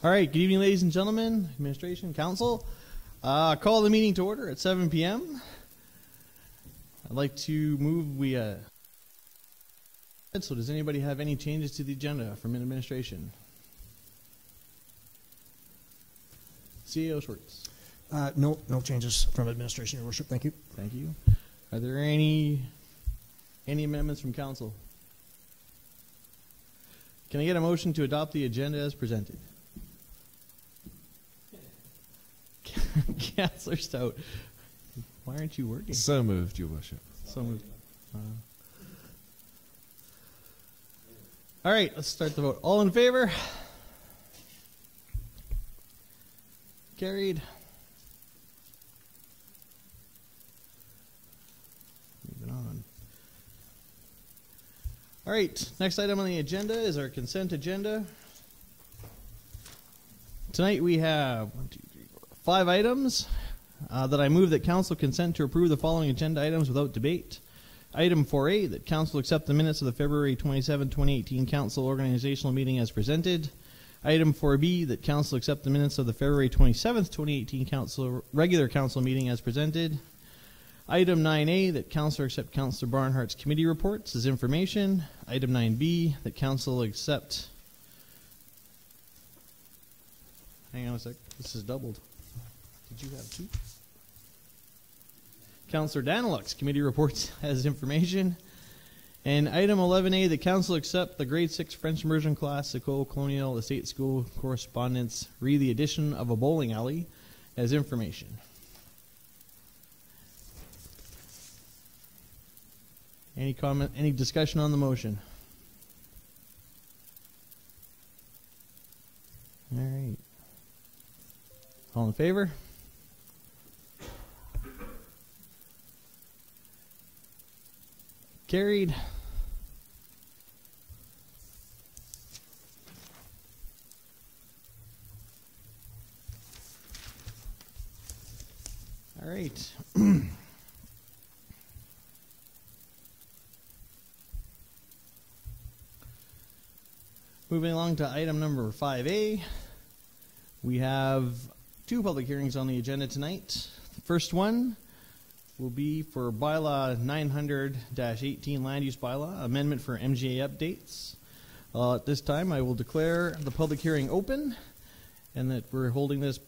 All right, good evening, ladies and gentlemen, administration, council. Call the meeting to order at 7 p.m. I'd like to move so does anybody have any changes to the agenda from administration? CEO Schwartz. No changes from administration, Your Worship. Thank you. Thank you. Are there any amendments from council? Can I get a motion to adopt the agenda as presented? Councillor Stout, why aren't you working? So moved, Your Worship. So moved. All right, let's start the vote. All in favor? Carried. Moving on. All right, next item on the agenda is our consent agenda. Tonight we have 5 items that I move that council consent to approve the following agenda items without debate. Item 4A, that council accept the minutes of the February 27, 2018 council organizational meeting as presented. Item 4B, that council accept the minutes of the February 27, 2018 regular council meeting as presented. Item 9A, that council accept Councillor Barnhart's committee reports as information. Item 9B, that council accept... Hang on a sec, this is doubled. Did you have 2? Councillor Daniluk's committee reports as information. And item 11A, the council accept the grade 6 French immersion class, Ecole Colonial Estate School correspondence, re the addition of a bowling alley as information. Any comment, any discussion on the motion? All right. All in favor? Carried. All right. Moving along to item number 5A. We have 2 public hearings on the agenda tonight. The first one will be for bylaw 900-18 land use bylaw amendment for MGA updates. At this time, I will declare the public hearing open, and that we're holding this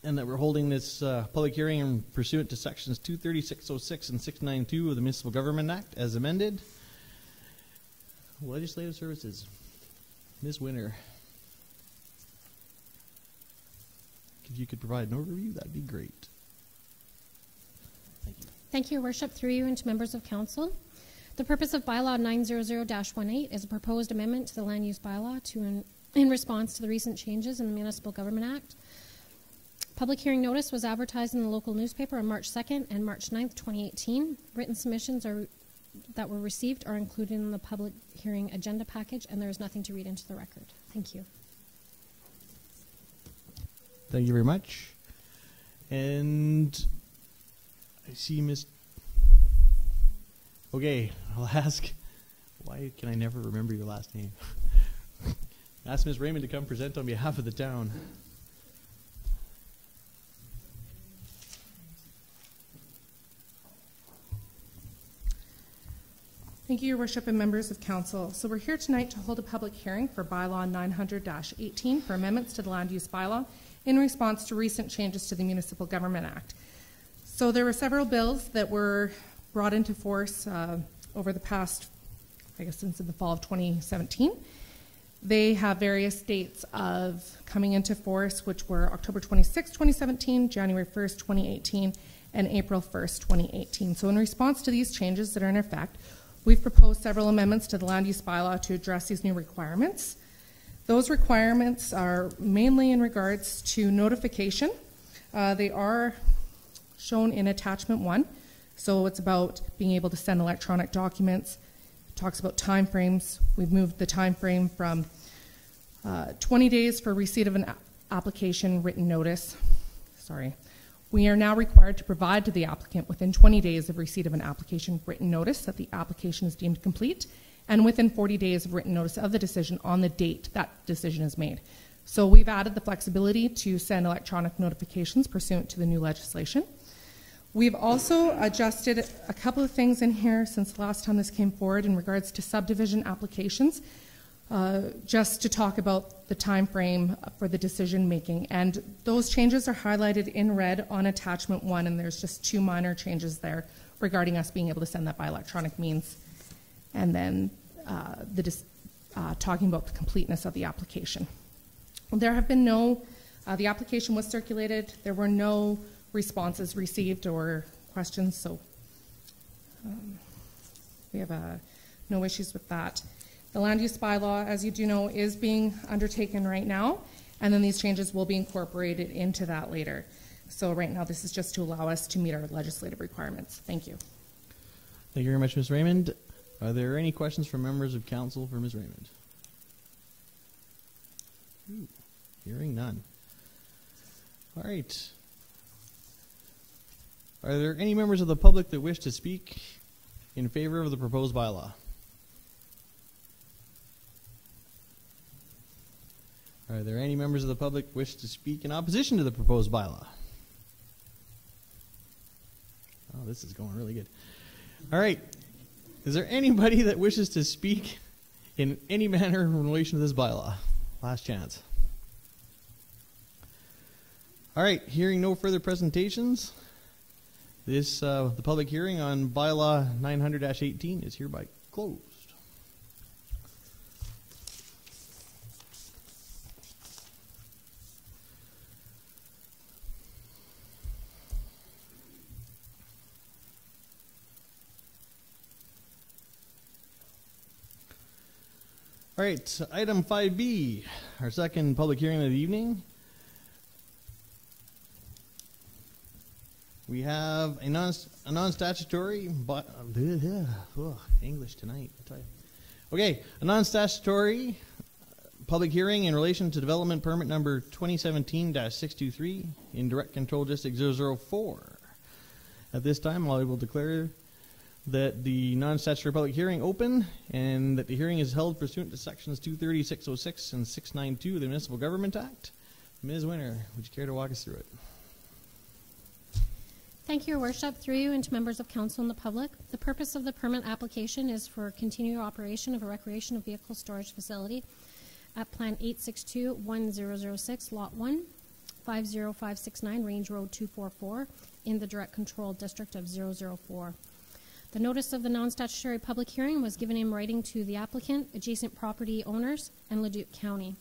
public hearing in pursuant to sections 236.06 and 692 of the Municipal Government Act as amended. Legislative Services, Ms. Winter. If you could provide an overview, that'd be great. Thank you. Thank you, Your Worship. Through you and to members of council. The purpose of bylaw 900-18 is a proposed amendment to the land use bylaw in response to the recent changes in the Municipal Government Act. Public hearing notice was advertised in the local newspaper on March 2nd and March 9th, 2018. Written submissions that were received are included in the public hearing agenda package, and there is nothing to read into the record. Thank you. Thank you very much. And I see Miss... Okay, I'll ask... Why can I never remember your last name? Ask Ms. Raymond to come present on behalf of the town. Thank you, Your Worship and members of council. So we're here tonight to hold a public hearing for bylaw 900-18 for amendments to the land use bylaw in response to recent changes to the Municipal Government Act. So there were several bills that were brought into force over the past, I guess since the fall of 2017. They have various dates of coming into force, which were October 26, 2017, January 1st, 2018, and April 1st, 2018. So in response to these changes that are in effect, we've proposed several amendments to the land use bylaw to address these new requirements. Those requirements are mainly in regards to notification. They are shown in attachment 1. So it's about being able to send electronic documents. It talks about timeframes. We've moved the time frame from 20 days for receipt of an application written notice. We are now required to provide to the applicant within 20 days of receipt of an application written notice that the application is deemed complete, and within 40 days of written notice of the decision on the date that decision is made. So we've added the flexibility to send electronic notifications pursuant to the new legislation. We've also adjusted a couple of things in here since the last time this came forward in regards to subdivision applications, just to talk about the time frame for the decision making. And those changes are highlighted in red on attachment 1, and there's just 2 minor changes there regarding us being able to send that by electronic means. And then talking about the completeness of the application. There have been no, the application was circulated, there were no responses received or questions, so we have no issues with that. The land use bylaw, as you do know, is being undertaken right now, and then these changes will be incorporated into that later. So right now this is just to allow us to meet our legislative requirements. Thank you. Thank you very much, Ms. Raymond. Are there any questions from members of council for Ms. Raymond? Hearing none. All right. Are there any members of the public that wish to speak in favor of the proposed bylaw? Are there any members of the public wish to speak in opposition to the proposed bylaw? Oh, this is going really good. All right. Is there anybody that wishes to speak in any manner in relation to this bylaw? Last chance. All right, hearing no further presentations, the public hearing on bylaw 900-18 is hereby closed. All right, item 5B, our second public hearing of the evening. We have a non-statutory, but English tonight, I tell you. Okay, a non-statutory public hearing in relation to development permit number 2017-623 in Direct Control District 004. At this time, I will declare that the non-statutory public hearing open and that the hearing is held pursuant to sections 230, 606, and 692 of the Municipal Government Act. Ms. Winter, would you care to walk us through it? Thank you, Your Worship. Through you and to members of council and the public, the purpose of the permit application is for continued operation of a recreational vehicle storage facility at Plan 862-1006, Lot 1, 50569, Range Road 244, in the Direct Control District of 004. The notice of the non-statutory public hearing was given in writing to the applicant, adjacent property owners, and Leduc County.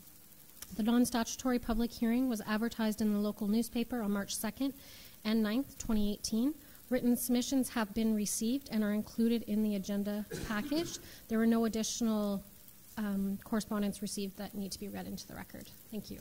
The non-statutory public hearing was advertised in the local newspaper on March 2nd and 9th, 2018. Written submissions have been received and are included in the agenda package. There were no additional correspondence received that need to be read into the record. Thank you.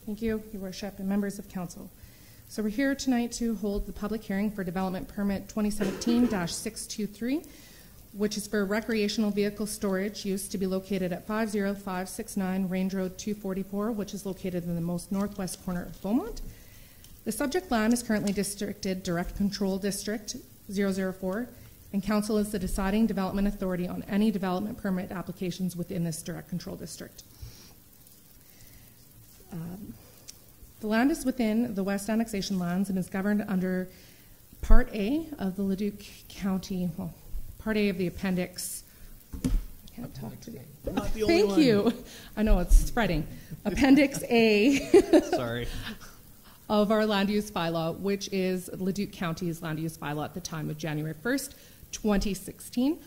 Thank you, Your Worship, and members of council. So we're here tonight to hold the public hearing for development permit 2017-623, which is for recreational vehicle storage use to be located at 50569 Range Road 244, which is located in the most northwest corner of Beaumont. The subject land is currently districted Direct Control District 004, and council is the deciding development authority on any development permit applications within this Direct Control District. The land is within the West Annexation lands and is governed under Part A of the Leduc County, well, Part A of the Appendix. I can't talk today. Not the only Thank one. you. I know, it's spreading. Appendix A Sorry. of our land use bylaw, which is Leduc County's land use bylaw at the time of January 1st, 2017.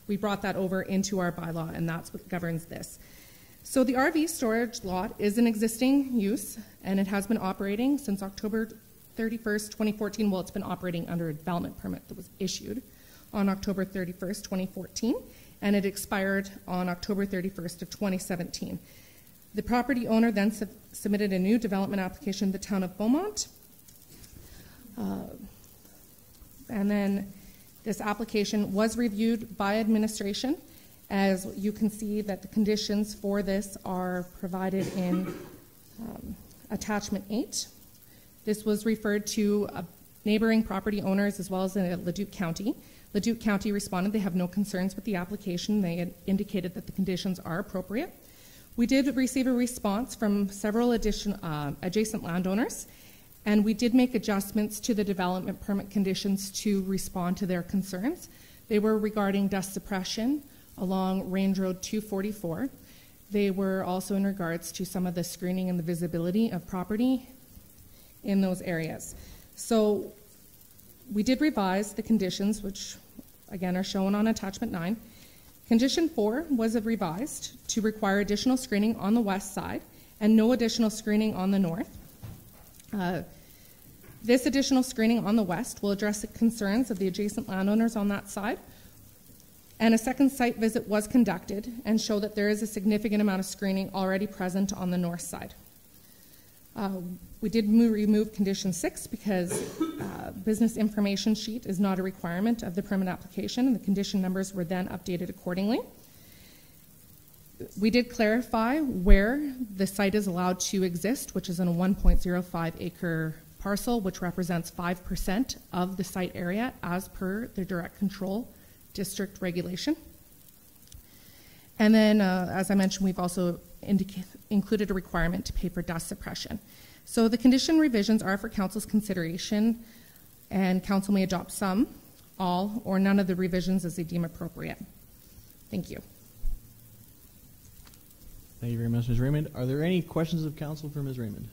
We brought that over into our bylaw, and that's what governs this. So the RV storage lot is an existing use, and it has been operating since October 31st, 2014. Well, it's been operating under a development permit that was issued on October 31st, 2014, and it expired on October 31st of 2017. The property owner then submitted a new development application to the town of Beaumont, And then this application was reviewed by administration. As you can see that the conditions for this are provided in attachment 8. This was referred to neighboring property owners as well as in Leduc County. Leduc County responded they have no concerns with the application. They had indicated that the conditions are appropriate. We did receive a response from several adjacent landowners, and we did make adjustments to the development permit conditions to respond to their concerns. They were regarding dust suppression along Range Road 244. They were also in regards to some of the screening and the visibility of property in those areas. So we did revise the conditions, which again are shown on attachment 9. Condition 4 was revised to require additional screening on the west side and no additional screening on the north. This additional screening on the west will address the concerns of the adjacent landowners on that side. And a second site visit was conducted and showed that there is a significant amount of screening already present on the north side. We did remove condition 6 because business information sheet is not a requirement of the permit application, and the condition numbers were then updated accordingly. We did clarify where the site is allowed to exist, which is in a 1.05 acre parcel, which represents 5% of the site area as per the direct control district regulation. And then, as I mentioned, we've also included a requirement to pay for dust suppression. So the condition revisions are for council's consideration, and council may adopt some, all, or none of the revisions as they deem appropriate. Thank you. Thank you very much, Ms. Raymond. Are there any questions of council for Ms. Raymond?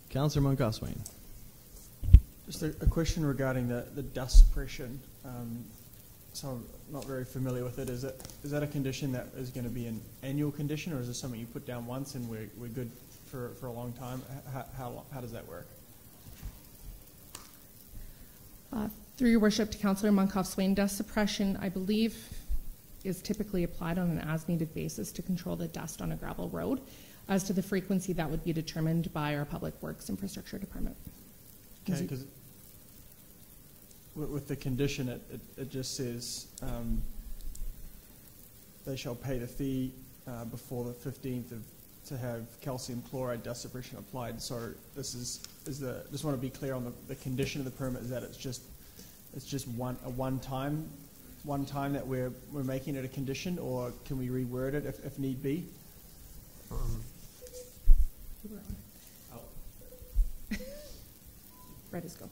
Councillor Moncalfe-Swain. Just a question regarding the dust suppression. So I'm not very familiar with it. Is that a condition that is going to be an annual condition, or is this something you put down once and we're good for a long time? How does that work? Through your worship to Councillor Moncalfe-Swain, dust suppression, I believe, is typically applied on an as-needed basis to control the dust on a gravel road. As to the frequency, that would be determined by our Public Works Infrastructure Department. Okay, because with the condition, it just says they shall pay the fee before the 15th to have calcium chloride dust suppression applied. So this just want to be clear on the condition of the permit is that it's just one time that we're making it a condition, or can we reword it if need be? Ready to go.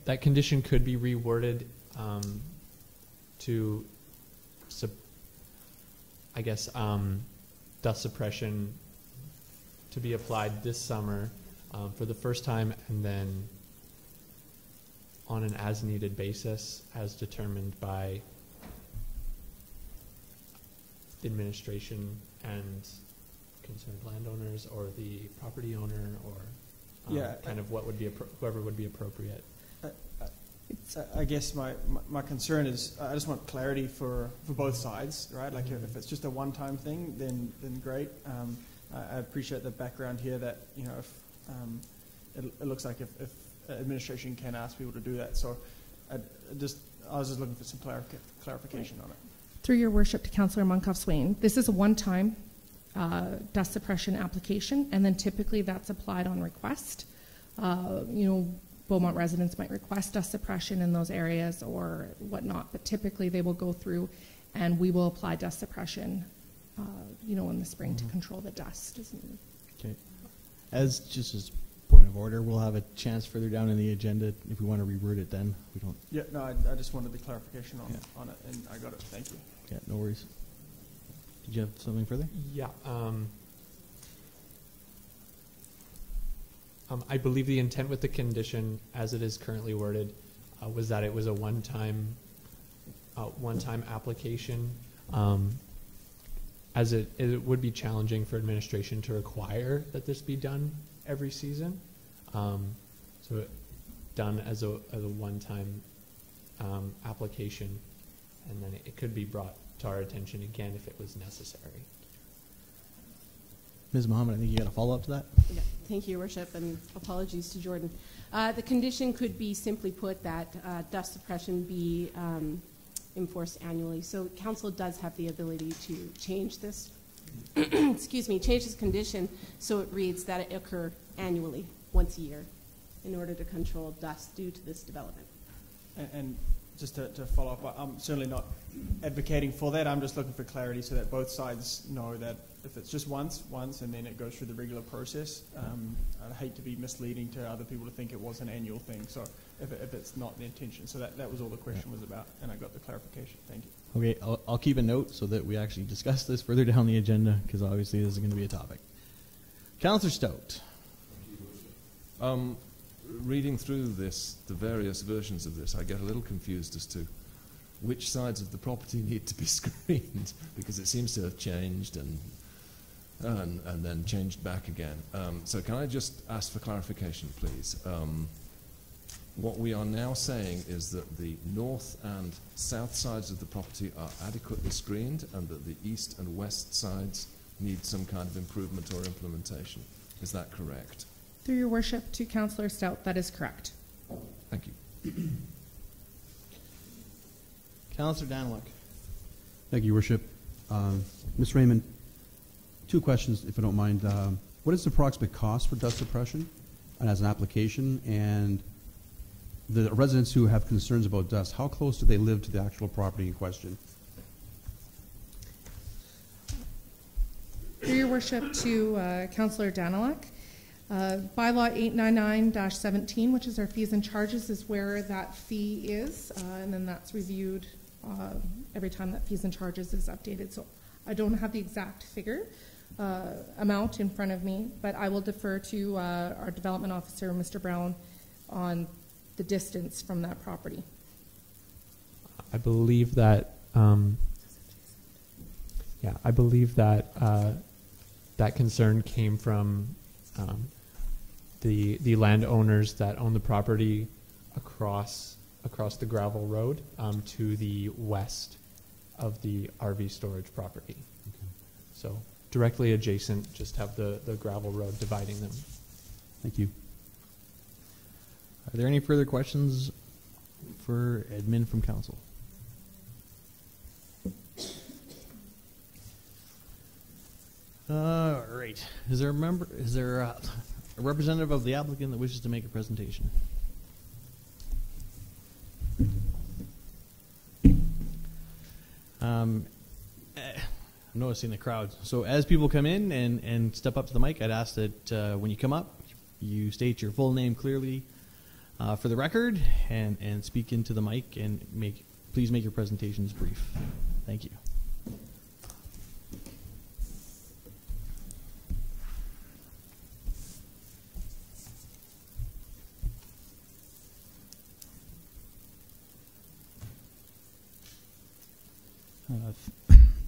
That condition could be reworded to, I guess, dust suppression to be applied this summer for the first time, and then on an as-needed basis, as determined by the administration and concerned landowners or the property owner, or kind of what would be whoever would be appropriate. I guess my concern is I just want clarity for both sides, right? Like if it's just a one-time thing, then great. I appreciate the background here that if it looks like if administration can ask people to do that. So I was just looking for some clarification on it. Through your worship to Councillor Moncalfe-Swain, this is a one-time dust suppression application, and then typically that's applied on request. Beaumont residents might request dust suppression in those areas or whatnot, but typically they will go through and we will apply dust suppression, in the spring to control the dust. Okay. As point of order, we'll have a chance further down in the agenda if we want to reword it then. We don't. Yeah, no, I just wanted the clarification on it, and I got it. Thank you. Yeah, no worries. Did you have something further? Yeah. I believe the intent with the condition, as it is currently worded, was that it was a one-time application, as it would be challenging for administration to require that this be done every season. So done as a one-time application, and then it could be brought to our attention again if it was necessary. Ms. Mohammed, I think you got a follow-up to that? Yeah, thank you, Your Worship, and apologies to Jordan. The condition could be simply put that dust suppression be enforced annually. So council does have the ability to change this, excuse me, change this condition so it reads that it occur annually, once a year, in order to control dust due to this development. And just to follow up, I'm certainly not advocating for that. I'm just looking for clarity so that both sides know that if it's just once, and then it goes through the regular process, I'd hate to be misleading to other people to think it was an annual thing. So if it's not the intention. So that was all the question was about, and I got the clarification. Thank you. Okay, I'll keep a note so that we actually discuss this further down the agenda, because obviously this is going to be a topic. Councillor Stout. Reading through this, the various versions of this, I get a little confused as to which sides of the property need to be screened, because it seems to have changed and then changed back again. So can I just ask for clarification, please? What we are now saying is that the north and south sides of the property are adequately screened, and that the east and west sides need some kind of improvement or implementation. Is that correct? Through Your Worship, to Councillor Stout, that is correct. Thank you. Councillor Danwick. Thank you, Your Worship. Ms. Raymond, two questions, if I don't mind. What is the approximate cost for dust suppression and as an application? And the residents who have concerns about dust, how close do they live to the actual property in question? Through Your Worship, to Councillor Daniluk. Bylaw 899-17, which is our fees and charges, is where that fee is, and then that's reviewed every time that fees and charges is updated. So I don't have the exact figure amount in front of me, but I will defer to our development officer, Mr. Brown, on the distance from that property. I believe that, that concern came from the landowners that own the property across the gravel road to the west of the RV storage property. Okay. So directly adjacent, just have the gravel road dividing them. Thank you. Are there any further questions for admin from council? All right. Is there a representative of the applicant that wishes to make a presentation? I'm noticing the crowd. So as people come in and step up to the mic, I'd ask that when you come up, you state your full name clearly for the record and speak into the mic, and please make your presentations brief. Thank you.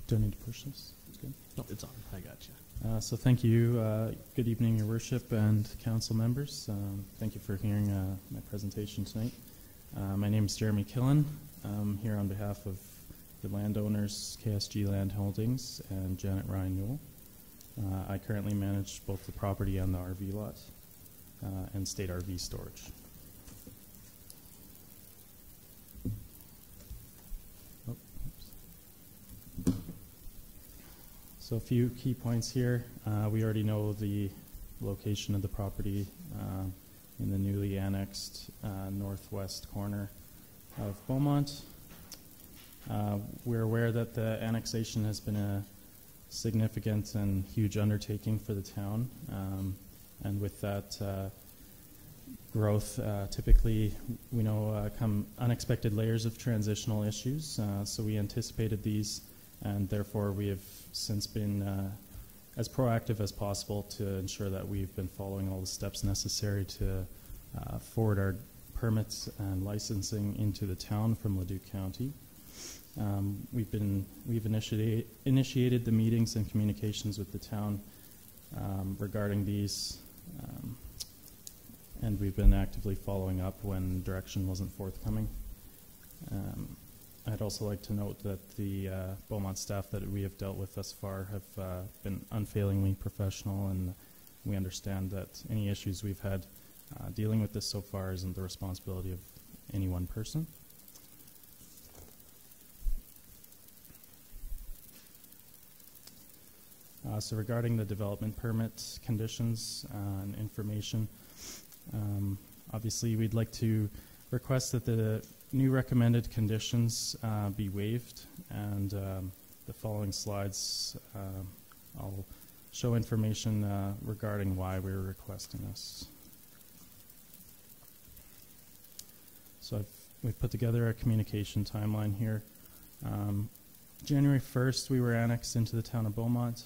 Do I need to push this? It's good. No, it's on. I got you. So thank you. Good evening, Your Worship and council members. Thank you for hearing my presentation tonight. My name is Jeremy Killen. I'm here on behalf of the landowners, KSG Land Holdings and Janet Ryan Newell. I currently manage both the property and the RV lot and state RV storage. So a few key points here. We already know the location of the property in the newly annexed northwest corner of Beaumont. We're aware that the annexation has been a significant and huge undertaking for the town. And with that growth, typically we know come unexpected layers of transitional issues. So we anticipated these, and therefore we have since been as proactive as possible to ensure that we've been following all the steps necessary to forward our permits and licensing into the town from Leduc County. We've initiated the meetings and communications with the town regarding these, and we've been actively following up when direction wasn't forthcoming. I'd also like to note that the Beaumont staff that we have dealt with thus far have been unfailingly professional, and we understand that any issues we've had dealing with this so far isn't the responsibility of any one person. So regarding the development permit conditions and information, obviously we'd like to request that the new recommended conditions be waived, and the following slides I'll show information regarding why we're requesting this. So we've put together a communication timeline here. January 1st, we were annexed into the town of Beaumont.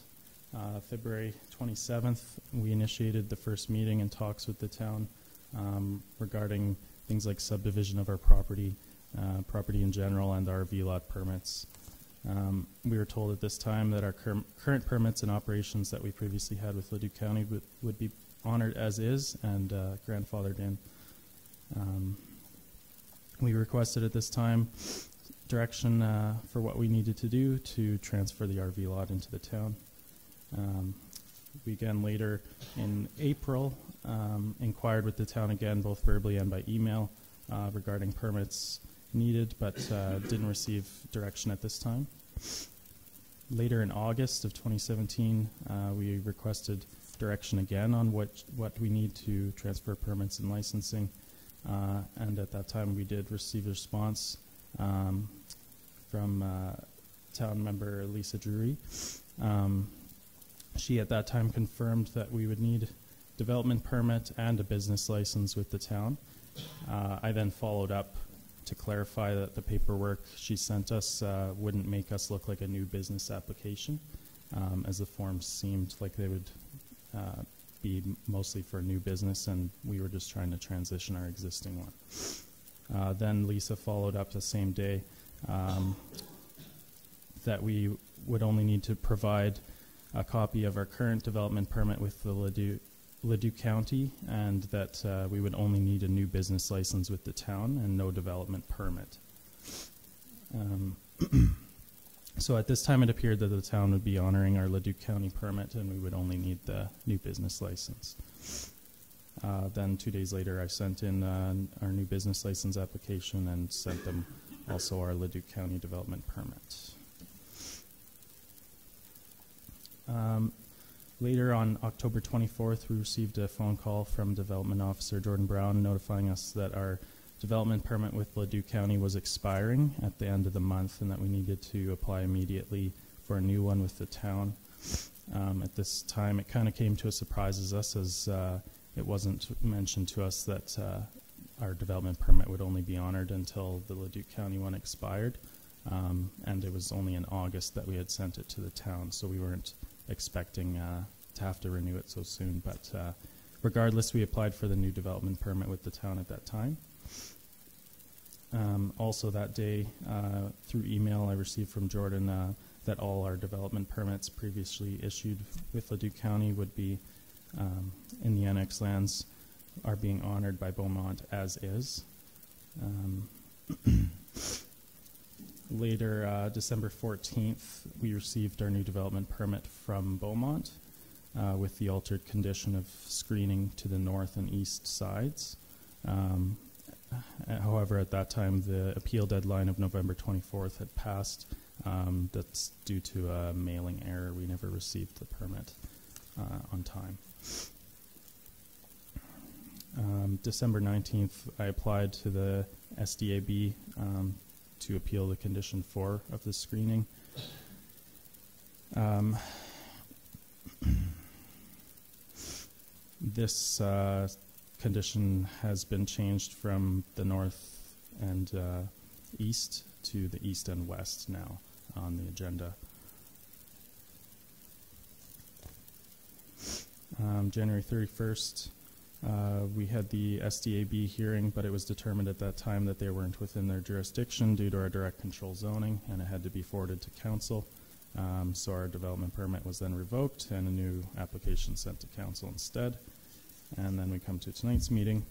February 27th, we initiated the first meeting and talks with the town regarding things like subdivision of our property, property in general, and RV lot permits. We were told at this time that our current permits and operations that we previously had with Leduc County would be honored as is and grandfathered in. We requested at this time direction for what we needed to do to transfer the RV lot into the town. We again later in April inquired with the town again, both verbally and by email, regarding permits needed, but didn't receive direction at this time. Later in August of 2017, we requested direction again on what we need to transfer permits and licensing, and at that time we did receive a response from town member Lisa Drury. She at that time confirmed that we would need development permit and a business license with the town. I then followed up to clarify that the paperwork she sent us wouldn't make us look like a new business application, as the forms seemed like they would be mostly for new business, and we were just trying to transition our existing one. Then Lisa followed up the same day that we would only need to provide a copy of our current development permit with the Leduc County, and that we would only need a new business license with the town and no development permit. So at this time it appeared that the town would be honoring our Leduc County permit, and we would only need the new business license. Then 2 days later I sent in our new business license application and sent them also our Leduc County development permit. Later on October 24th, we received a phone call from Development Officer Jordan Brown notifying us that our development permit with Leduc County was expiring at the end of the month, and that we needed to apply immediately for a new one with the town. At this time, it kind of came to a surprise as us, as it wasn't mentioned to us that our development permit would only be honored until the Leduc County one expired, and it was only in August that we had sent it to the town, so we weren't expecting to have to renew it so soon. But regardless, we applied for the new development permit with the town at that time. Also that day, through email, I received from Jordan that all our development permits previously issued with Leduc County would be in the annex lands are being honored by Beaumont as is. Later, December 14th, we received our new development permit from Beaumont with the altered condition of screening to the north and east sides. However, at that time, the appeal deadline of November 24th had passed. That's due to a mailing error. We never received the permit on time. December 19th, I applied to the SDAB to appeal the condition 4 of the screening. This condition has been changed from the north and east to the east and west now on the agenda. January 31st, we had the SDAB hearing, but it was determined at that time that they weren't within their jurisdiction due to our direct control zoning, and it had to be forwarded to council. So our development permit was then revoked and a new application sent to council instead. And then we come to tonight's meeting,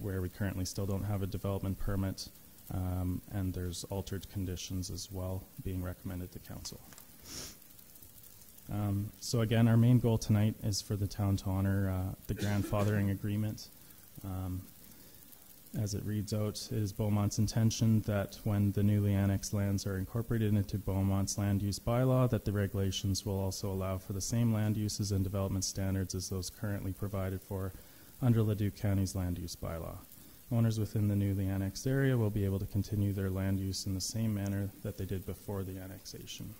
where we currently still don't have a development permit, and there's altered conditions as well being recommended to council. So again, our main goal tonight is for the town to honor the grandfathering agreement. As it reads out, it is Beaumont's intention that when the newly annexed lands are incorporated into Beaumont's land use bylaw, that the regulations will also allow for the same land uses and development standards as those currently provided for under Leduc County's land use bylaw. Owners within the newly annexed area will be able to continue their land use in the same manner that they did before the annexation.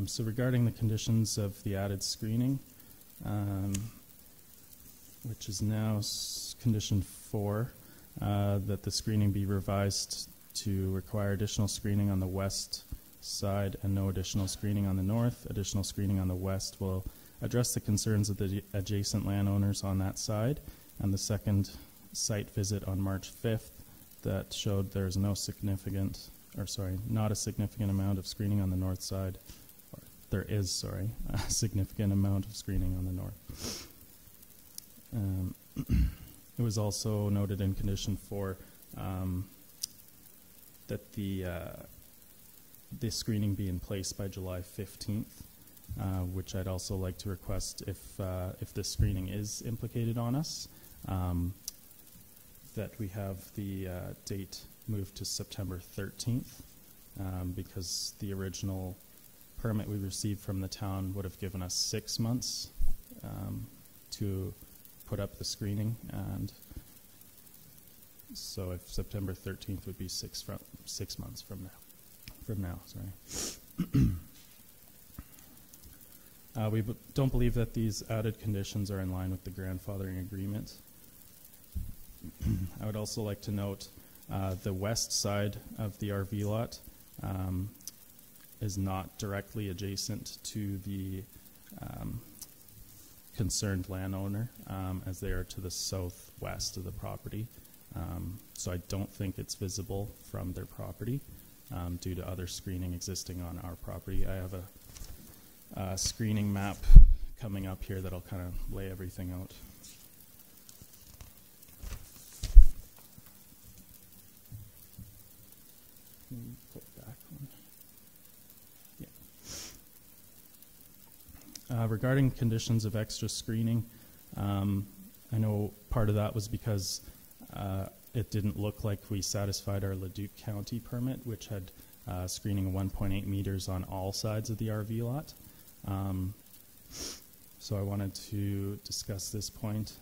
So regarding the conditions of the added screening, which is now condition 4, that the screening be revised to require additional screening on the west side and no additional screening on the north. Additional screening on the west will address the concerns of the adjacent landowners on that side. And the second site visit on March 5th that showed there's not a significant amount of screening on the north side. There is, a significant amount of screening on the north. It was also noted in condition 4 that the screening be in place by July 15th, which I'd also like to request if this screening is implicated on us, that we have the date moved to September 13th, because the original permit we received from the town would have given us 6 months to put up the screening, and so if September 13th would be 6 months from now. We don't believe that these added conditions are in line with the grandfathering agreement. I would also like to note the west side of the RV lot is not directly adjacent to the concerned landowner, as they are to the southwest of the property. So I don't think it's visible from their property due to other screening existing on our property. I have a screening map coming up here that'll kind of lay everything out. Click back one. Yeah. Regarding conditions of extra screening, I know part of that was because it didn't look like we satisfied our Leduc County permit, which had screening 1.8 meters on all sides of the RV lot. So I wanted to discuss this point.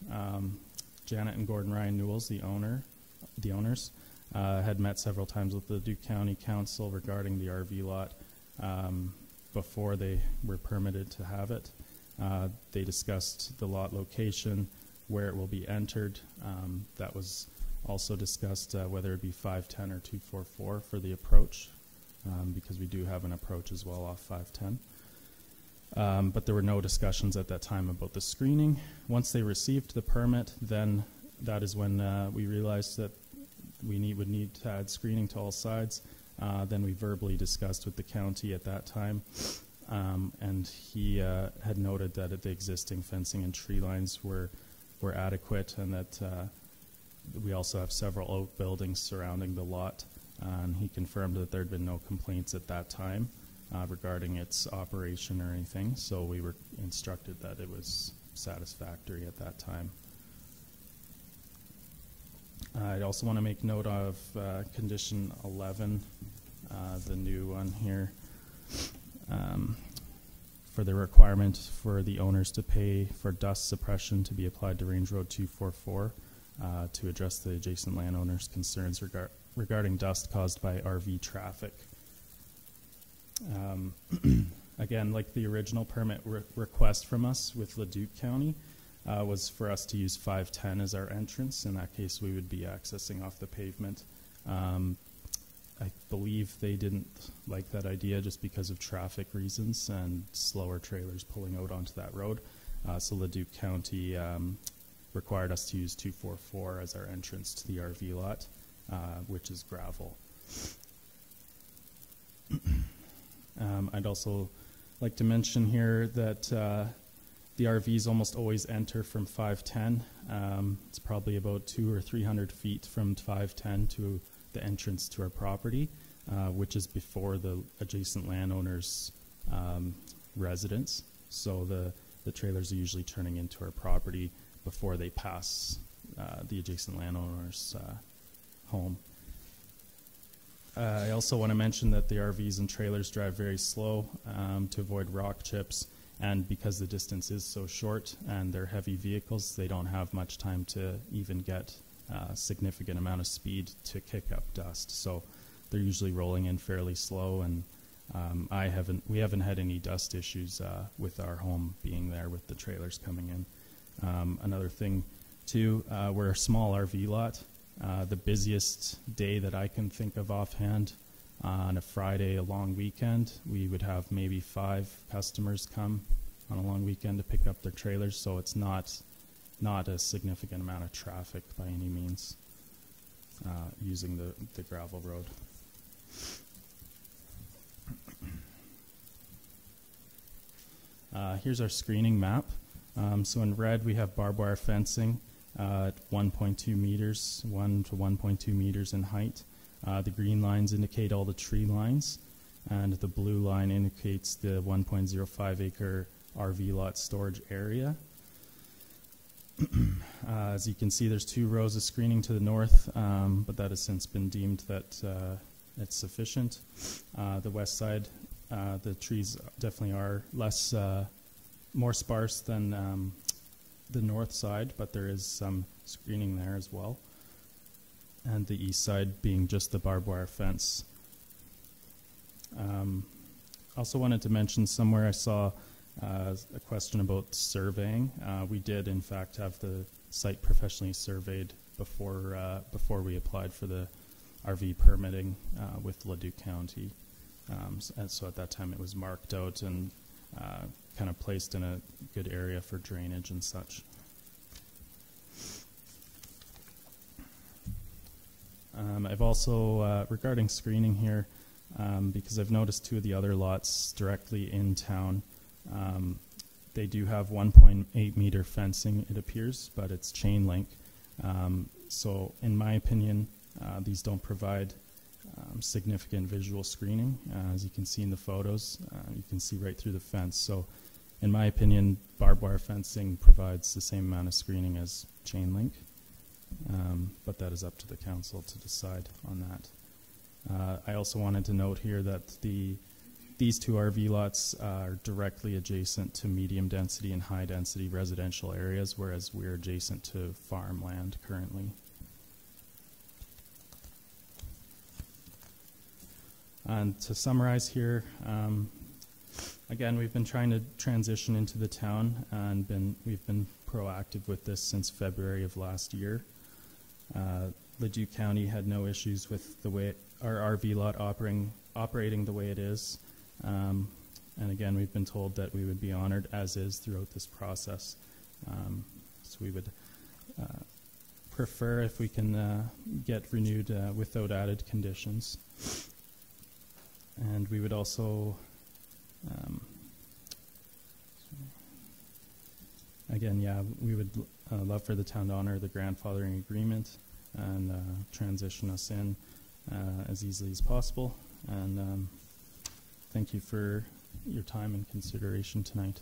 Janet and Gordon Ryan Newells, the owners, had met several times with the Leduc County Council regarding the RV lot before they were permitted to have it. They discussed the lot location, where it will be entered. That was also discussed whether it be 510 or 244 for the approach, because we do have an approach as well off 510. But there were no discussions at that time about the screening. Once they received the permit, then that is when we realized that we would need to add screening to all sides. Then we verbally discussed with the county at that time, and he had noted that the existing fencing and tree lines were adequate, and that we also have several outbuildings surrounding the lot. And he confirmed that there had been no complaints at that time regarding its operation or anything, so we were instructed that it was satisfactory at that time. I'd also want to make note of condition 11, the new one here, for the requirement for the owners to pay for dust suppression to be applied to Range Road 244 to address the adjacent landowners' concerns regarding dust caused by RV traffic. Again, like the original permit request from us with Leduc County, was for us to use 510 as our entrance. In that case, we would be accessing off the pavement. I believe they didn't like that idea just because of traffic reasons and slower trailers pulling out onto that road. So Leduc County required us to use 244 as our entrance to the RV lot, which is gravel. I'd also like to mention here that The RVs almost always enter from 510. It's probably about 200 or 300 feet from 510 to the entrance to our property, which is before the adjacent landowner's residence. So the trailers are usually turning into our property before they pass the adjacent landowner's home. I also want to mention that the RVs and trailers drive very slow to avoid rock chips, and because the distance is so short and they're heavy vehicles, they don't have much time to even get a significant amount of speed to kick up dust. So they're usually rolling in fairly slow, and we haven't had any dust issues with our home being there with the trailers coming in. Another thing too, we're a small RV lot. The busiest day that I can think of offhand, on a Friday, a long weekend, we would have maybe 5 customers come on a long weekend to pick up their trailers, so it's not a significant amount of traffic by any means using the gravel road. Here's our screening map. So in red we have barbed wire fencing at 1.2 meters, 1 to 1.2 meters in height. The green lines indicate all the tree lines, and the blue line indicates the 1.05 acre RV lot storage area. As you can see, there's 2 rows of screening to the north, but that has since been deemed that it's sufficient. The west side, the trees definitely are more sparse than the north side, but there is some screening there as well. And the east side being just the barbed wire fence. Also wanted to mention, somewhere I saw a question about surveying. We did in fact have the site professionally surveyed before we applied for the RV permitting with Leduc County. And so at that time it was marked out and kind of placed in a good area for drainage and such. I've also, regarding screening here, because I've noticed 2 of the other lots directly in town, they do have 1.8 meter fencing, it appears, but it's chain link. So in my opinion, these don't provide significant visual screening. As you can see in the photos, you can see right through the fence. So in my opinion, barbed wire fencing provides the same amount of screening as chain link. But that is up to the council to decide on that. I also wanted to note here that these 2 RV lots are directly adjacent to medium density and high density residential areas, whereas we're adjacent to farmland currently. And to summarize here, again, we've been trying to transition into the town, and we've been proactive with this since February of last year. Leduc County had no issues with the way our RV lot operating the way it is. And again, we've been told that we would be honored as is throughout this process. So we would prefer if we can get renewed without added conditions. And we would also, again, yeah, we would love for the town to honor the grandfathering agreement and transition us in as easily as possible. And thank you for your time and consideration tonight.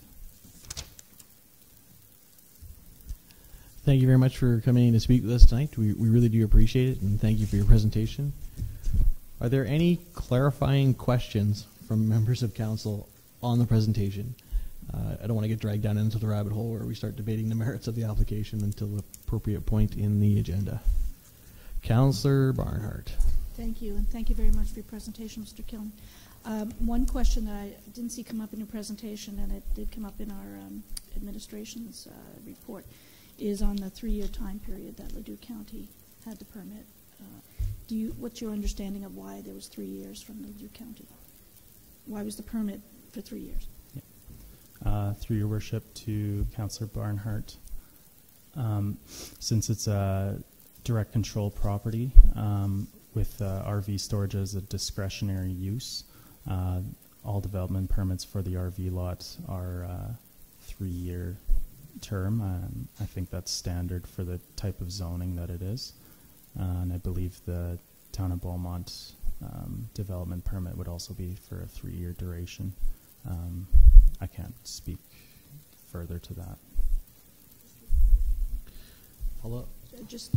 Thank you very much for coming in to speak with us tonight. We really do appreciate it, and thank you for your presentation. Are there any clarifying questions from members of council on the presentation? I don't want to get dragged down into the rabbit hole where we start debating the merits of the application until the appropriate point in the agenda. Councillor Barnhart. Thank you, and thank you very much for your presentation, Mr. Killen. One question that I didn't see come up in your presentation, and it did come up in our administration's report, is on the 3-year time period that Leduc County had the permit. What's your understanding of why there was 3 years from Leduc County? Why was the permit for 3 years? Through your worship, to Councillor Barnhart, since it's a direct control property with RV storage as a discretionary use, all development permits for the RV lot are 3-year term. I think that's standard for the type of zoning that it is. And I believe the Town of Beaumont development permit would also be for a 3-year duration. I can't speak further to that. Hello. Just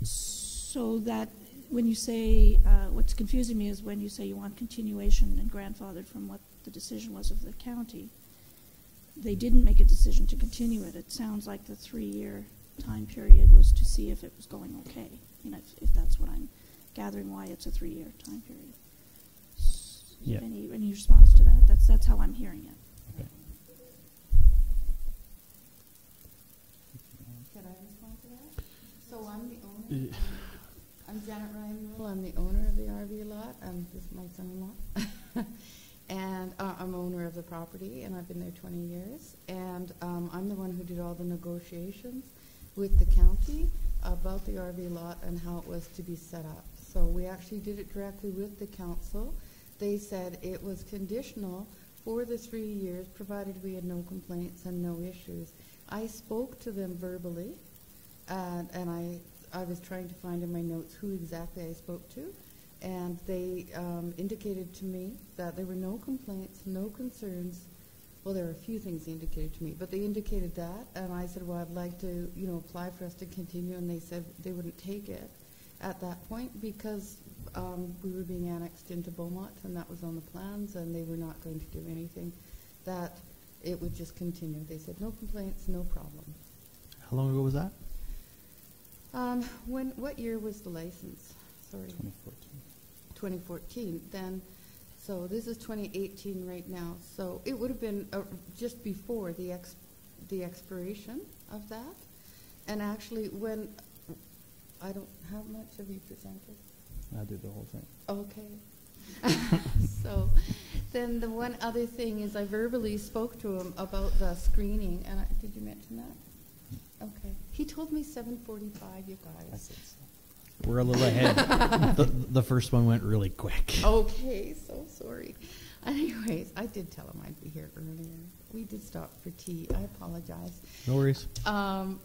so that when you say, what's confusing me is when you say you want continuation and grandfathered from what the decision was of the county, they didn't make a decision to continue it. It sounds like the 3-year time period was to see if it was going okay. You know, if that's what I'm gathering, why it's a 3-year time period. Yeah. Any response to that? That's how I'm hearing it. Okay. Can I respond to that? So I'm the owner. I'm Janet Ryan Rule. I'm the owner of the RV lot. This is my son-in-law. And I'm owner of the property, and I've been there 20 years. And I'm the one who did all the negotiations with the county about the RV lot and how it was to be set up. So we actually did it directly with the council. They said it was conditional for the 3 years, provided we had no complaints and no issues. I spoke to them verbally, and I was trying to find in my notes who exactly I spoke to, and they indicated to me that there were no complaints, no concerns. Well, there were a few things they indicated to me, but they indicated that, and I said, well, I'd like to, apply for us to continue, and they said they wouldn't take it at that point because we were being annexed into Beaumont, and that was on the plans, and they were not going to do anything, that it would just continue. They said no complaints, no problem. How long ago was that? What year was the license? Sorry. 2014. Then, so this is 2018 right now. So it would have been just before the expiration of that. And actually, when I don't, how much have you presented? I did the whole thing. Okay. So then the one other thing is I verbally spoke to him about the screening. And did you mention that? Okay. He told me 7:45, you guys. We're a little ahead. the first one went really quick. Okay, so sorry. Anyways, I did tell him I'd be here earlier. We did stop for tea. I apologize. No worries.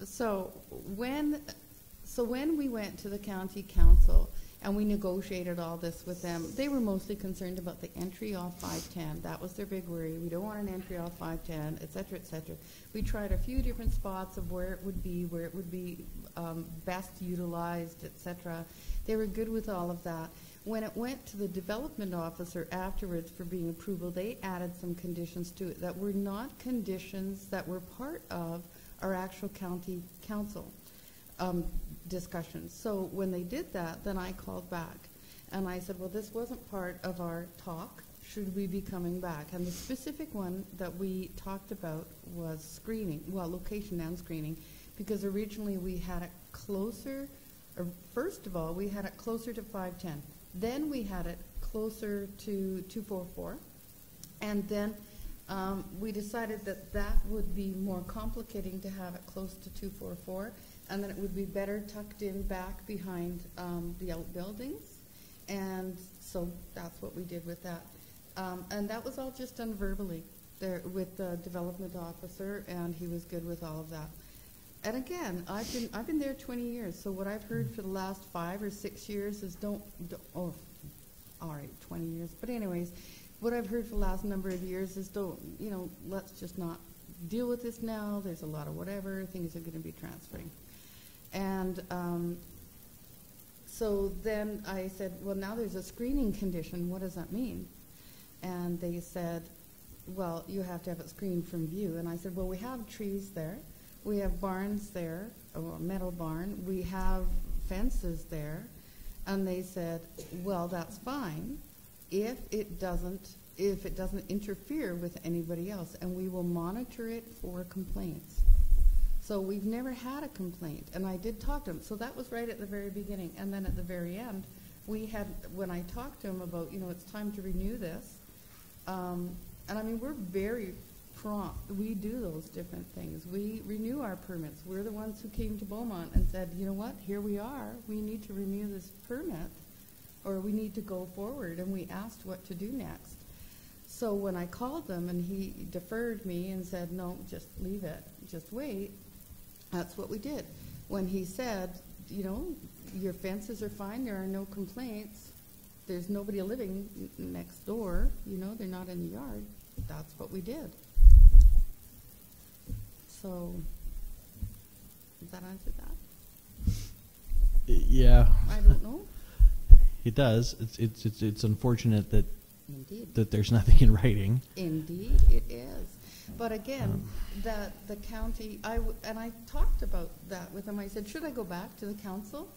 So when we went to the county council and we negotiated all this with them, they were mostly concerned about the entry off 510. That was their big worry. We don't want an entry off 510, et cetera, et cetera. We tried a few different spots of where it would be best utilized, et cetera. They were good with all of that. When it went to the development officer afterwards for being approval, they added some conditions to it that were not conditions that were part of our actual county council discussions. So when they did that, then I called back and I said, well, this wasn't part of our talk. Should we be coming back? And the specific one that we talked about was screening, well, location and screening, because originally we had it closer, or first of all, we had it closer to 510. Then we had it closer to 244. And then we decided that that would be more complicating to have it close to 244, and that it would be better tucked in back behind the outbuildings. And so that's what we did with that. And that was all just done verbally there with the development officer, and he was good with all of that. And again, I've been there 20 years, so what I've heard for the last 5 or 6 years is all right, 20 years. But anyways, what I've heard for the last number of years is let's just not deal with this now. There's a lot of whatever, things are going to be transferring. And so then I said, well, now there's a screening condition. What does that mean? And they said, well, you have to have it screened from view. And I said, well, we have trees there. We have barns there, or a metal barn. We have fences there. And they said, well, that's fine if it doesn't interfere with anybody else, and we will monitor it for complaints. So we've never had a complaint, and I did talk to him. So that was right at the very beginning. And then at the very end, when I talked to him about, it's time to renew this, and I mean, we're very prompt. We do those different things. We renew our permits. We're the ones who came to Beaumont and said, you know what, here we are. We need to renew this permit, or we need to go forward, and we asked what to do next. So when I called them and he deferred me and said, no, just leave it, just wait, that's what we did. When he said, you know, your fences are fine, there are no complaints, there's nobody living next door, you know, they're not in the yard, that's what we did. So, does that answer that? Yeah. I don't know. It does. It's unfortunate that Indeed. that there's nothing in writing. Indeed, it is. But again, the county, and I talked about that with them. I said, should I go back to the council?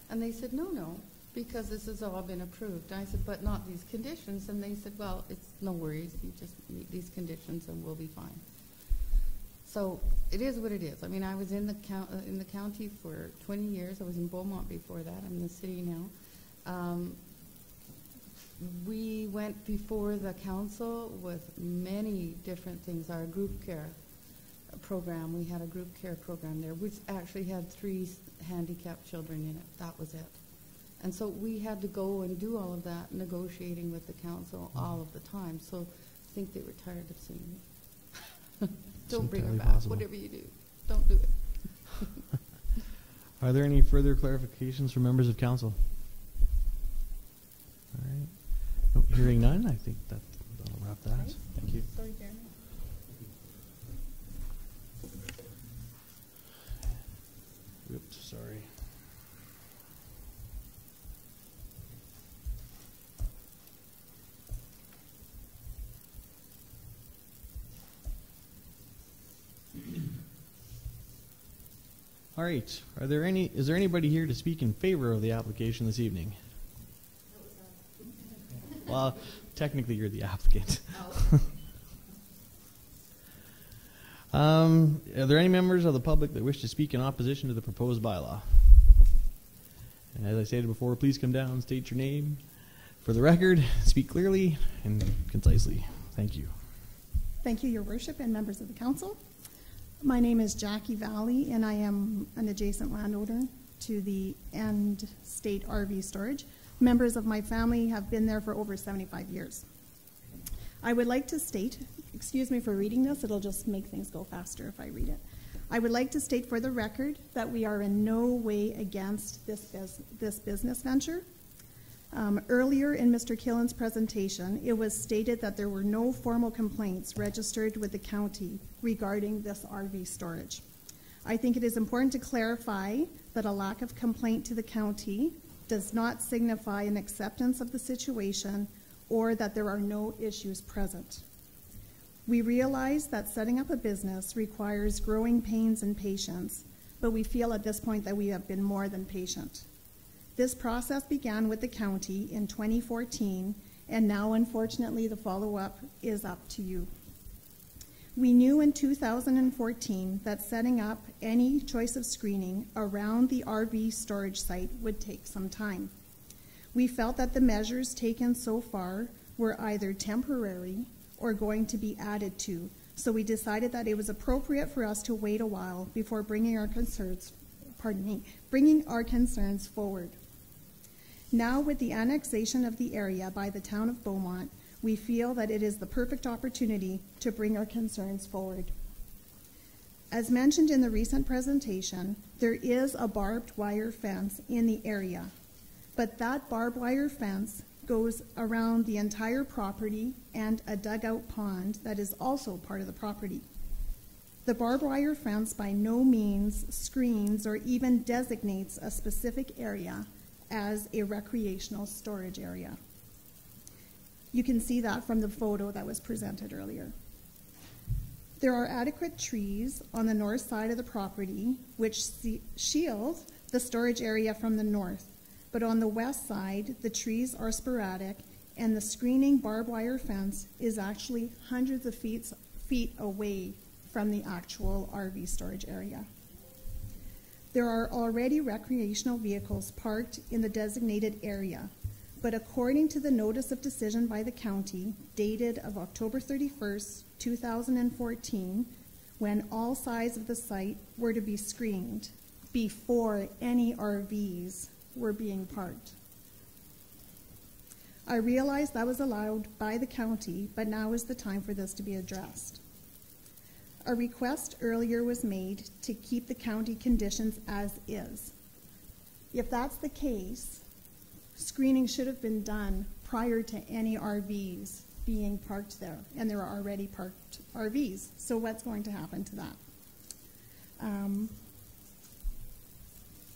And they said, no, because this has all been approved. And I said, but not these conditions. And they said, well, it's no worries. You just meet these conditions and we'll be fine. So it is what it is. I mean, I was in the county for 20 years. I was in Beaumont before that. I'm in the city now. We went before the council with many different things. Our group care program, we had a group care program there, which actually had 3 handicapped children in it. That was it. And so we had to go and do all of that, negotiating with the council all of the time. So I think they were tired of seeing me. Don't bring her back, possible. Whatever you do. Don't do it. Are there any further clarifications from members of council? All right. No, hearing none, I think that'll wrap that. Right. Thank you. Sorry, Jeremy. Oops, sorry. All right. Is there anybody here to speak in favor of the application this evening? Well, technically you're the applicant. Are there any members of the public that wish to speak in opposition to the proposed bylaw? And as I stated before, please come down, state your name for the record, speak clearly and concisely. Thank you. Thank you, Your Worship, and members of the council. My name is Jackie Valley, and I am an adjacent landowner to the End State RV storage. Members of my family have been there for over 75 years. I would like to state, excuse me for reading this, it'll just make things go faster if I read it. I would like to state for the record that we are in no way against this business venture. Earlier in Mr. Killen's presentation, it was stated that there were no formal complaints registered with the county regarding this RV storage. I think it is important to clarify that a lack of complaint to the county does not signify an acceptance of the situation or that there are no issues present. We realize that setting up a business requires growing pains and patience, but we feel at this point that we have been more than patient. This process began with the county in 2014, and now, unfortunately, the follow-up is up to you. We knew in 2014 that setting up any choice of screening around the RV storage site would take some time. We felt that the measures taken so far were either temporary or going to be added to, so we decided that it was appropriate for us to wait a while before bringing our concerns forward. Now, with the annexation of the area by the town of Beaumont, we feel that it is the perfect opportunity to bring our concerns forward. As mentioned in the recent presentation, there is a barbed wire fence in the area, but that barbed wire fence goes around the entire property and a dugout pond that is also part of the property. The barbed wire fence by no means screens or even designates a specific area as a recreational storage area. You can see that from the photo that was presented earlier. There are adequate trees on the north side of the property which shield the storage area from the north, but on the west side, the trees are sporadic and the screening barbed wire fence is actually hundreds of feet away from the actual RV storage area. There are already recreational vehicles parked in the designated area, but according to the notice of decision by the county, dated of October 31st, 2014, when all sides of the site were to be screened before any RVs were being parked. I realize that was allowed by the county, but now is the time for this to be addressed. A request earlier was made to keep the county conditions as is. If that's the case, screening should have been done prior to any RVs being parked there, and there are already parked RVs. So what's going to happen to that?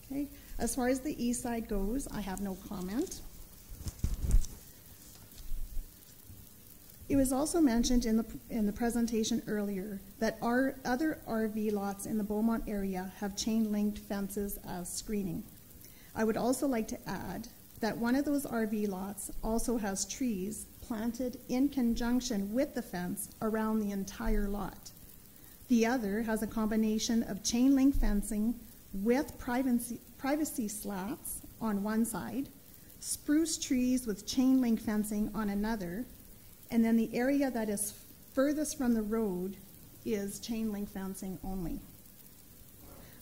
Okay. As far as the east side goes, I have no comment. It was also mentioned in the presentation earlier that our other RV lots in the Beaumont area have chain-linked fences as screening. I would also like to add that one of those RV lots also has trees planted in conjunction with the fence around the entire lot. The other has a combination of chain-link fencing with privacy slats on one side, spruce trees with chain-link fencing on another, and then the area that is furthest from the road is chain-link fencing only.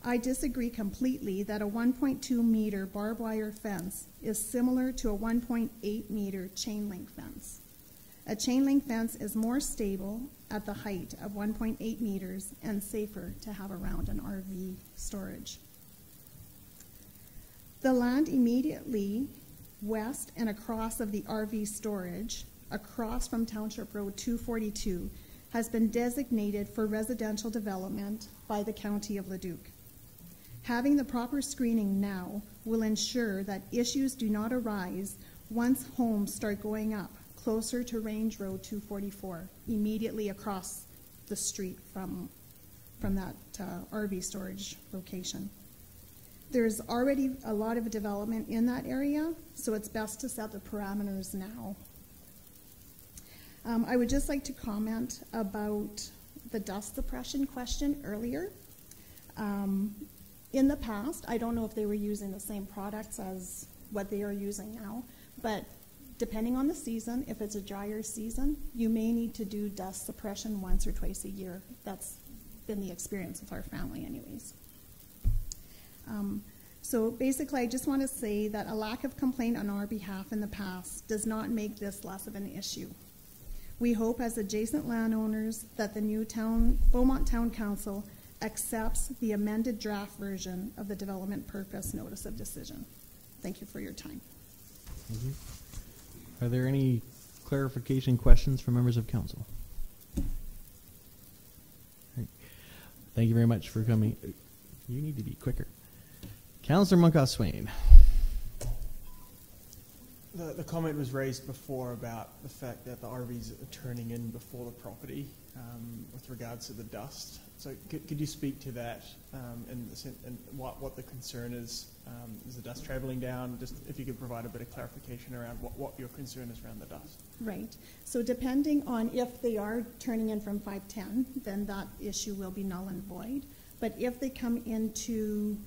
I disagree completely that a 1.2 meter barbed wire fence is similar to a 1.8 meter chain-link fence. A chain-link fence is more stable at the height of 1.8 meters and safer to have around an RV storage. The land immediately west and across of the RV storage, across from Township Road 242, has been designated for residential development by the County of Leduc. Having the proper screening now will ensure that issues do not arise once homes start going up closer to Range Road 244, immediately across the street from that RV storage location. There's already a lot of development in that area, so it's best to set the parameters now. I would just like to comment about the dust suppression question earlier. In the past, I don't know if they were using the same products as what they are using now, but depending on the season, if it's a drier season, you may need to do dust suppression once or twice a year. That's been the experience with our family anyways. So basically, I just want to say that a lack of complaint on our behalf in the past does not make this less of an issue. We hope as adjacent landowners that the new Beaumont Town Council accepts the amended draft version of the development purpose notice of decision. Thank you for your time. Thank you. Are there any clarification questions from members of council? Right. Thank you very much for coming. You need to be quicker. Councillor Munkaw-Swain. The comment was raised before about the fact that the RVs are turning in before the property with regards to the dust. So could you speak to that and what the concern is? Is the dust traveling down? Just if you could provide a bit of clarification around what your concern is around the dust. Right. So depending on if they are turning in from 510, then that issue will be null and void. But if they come into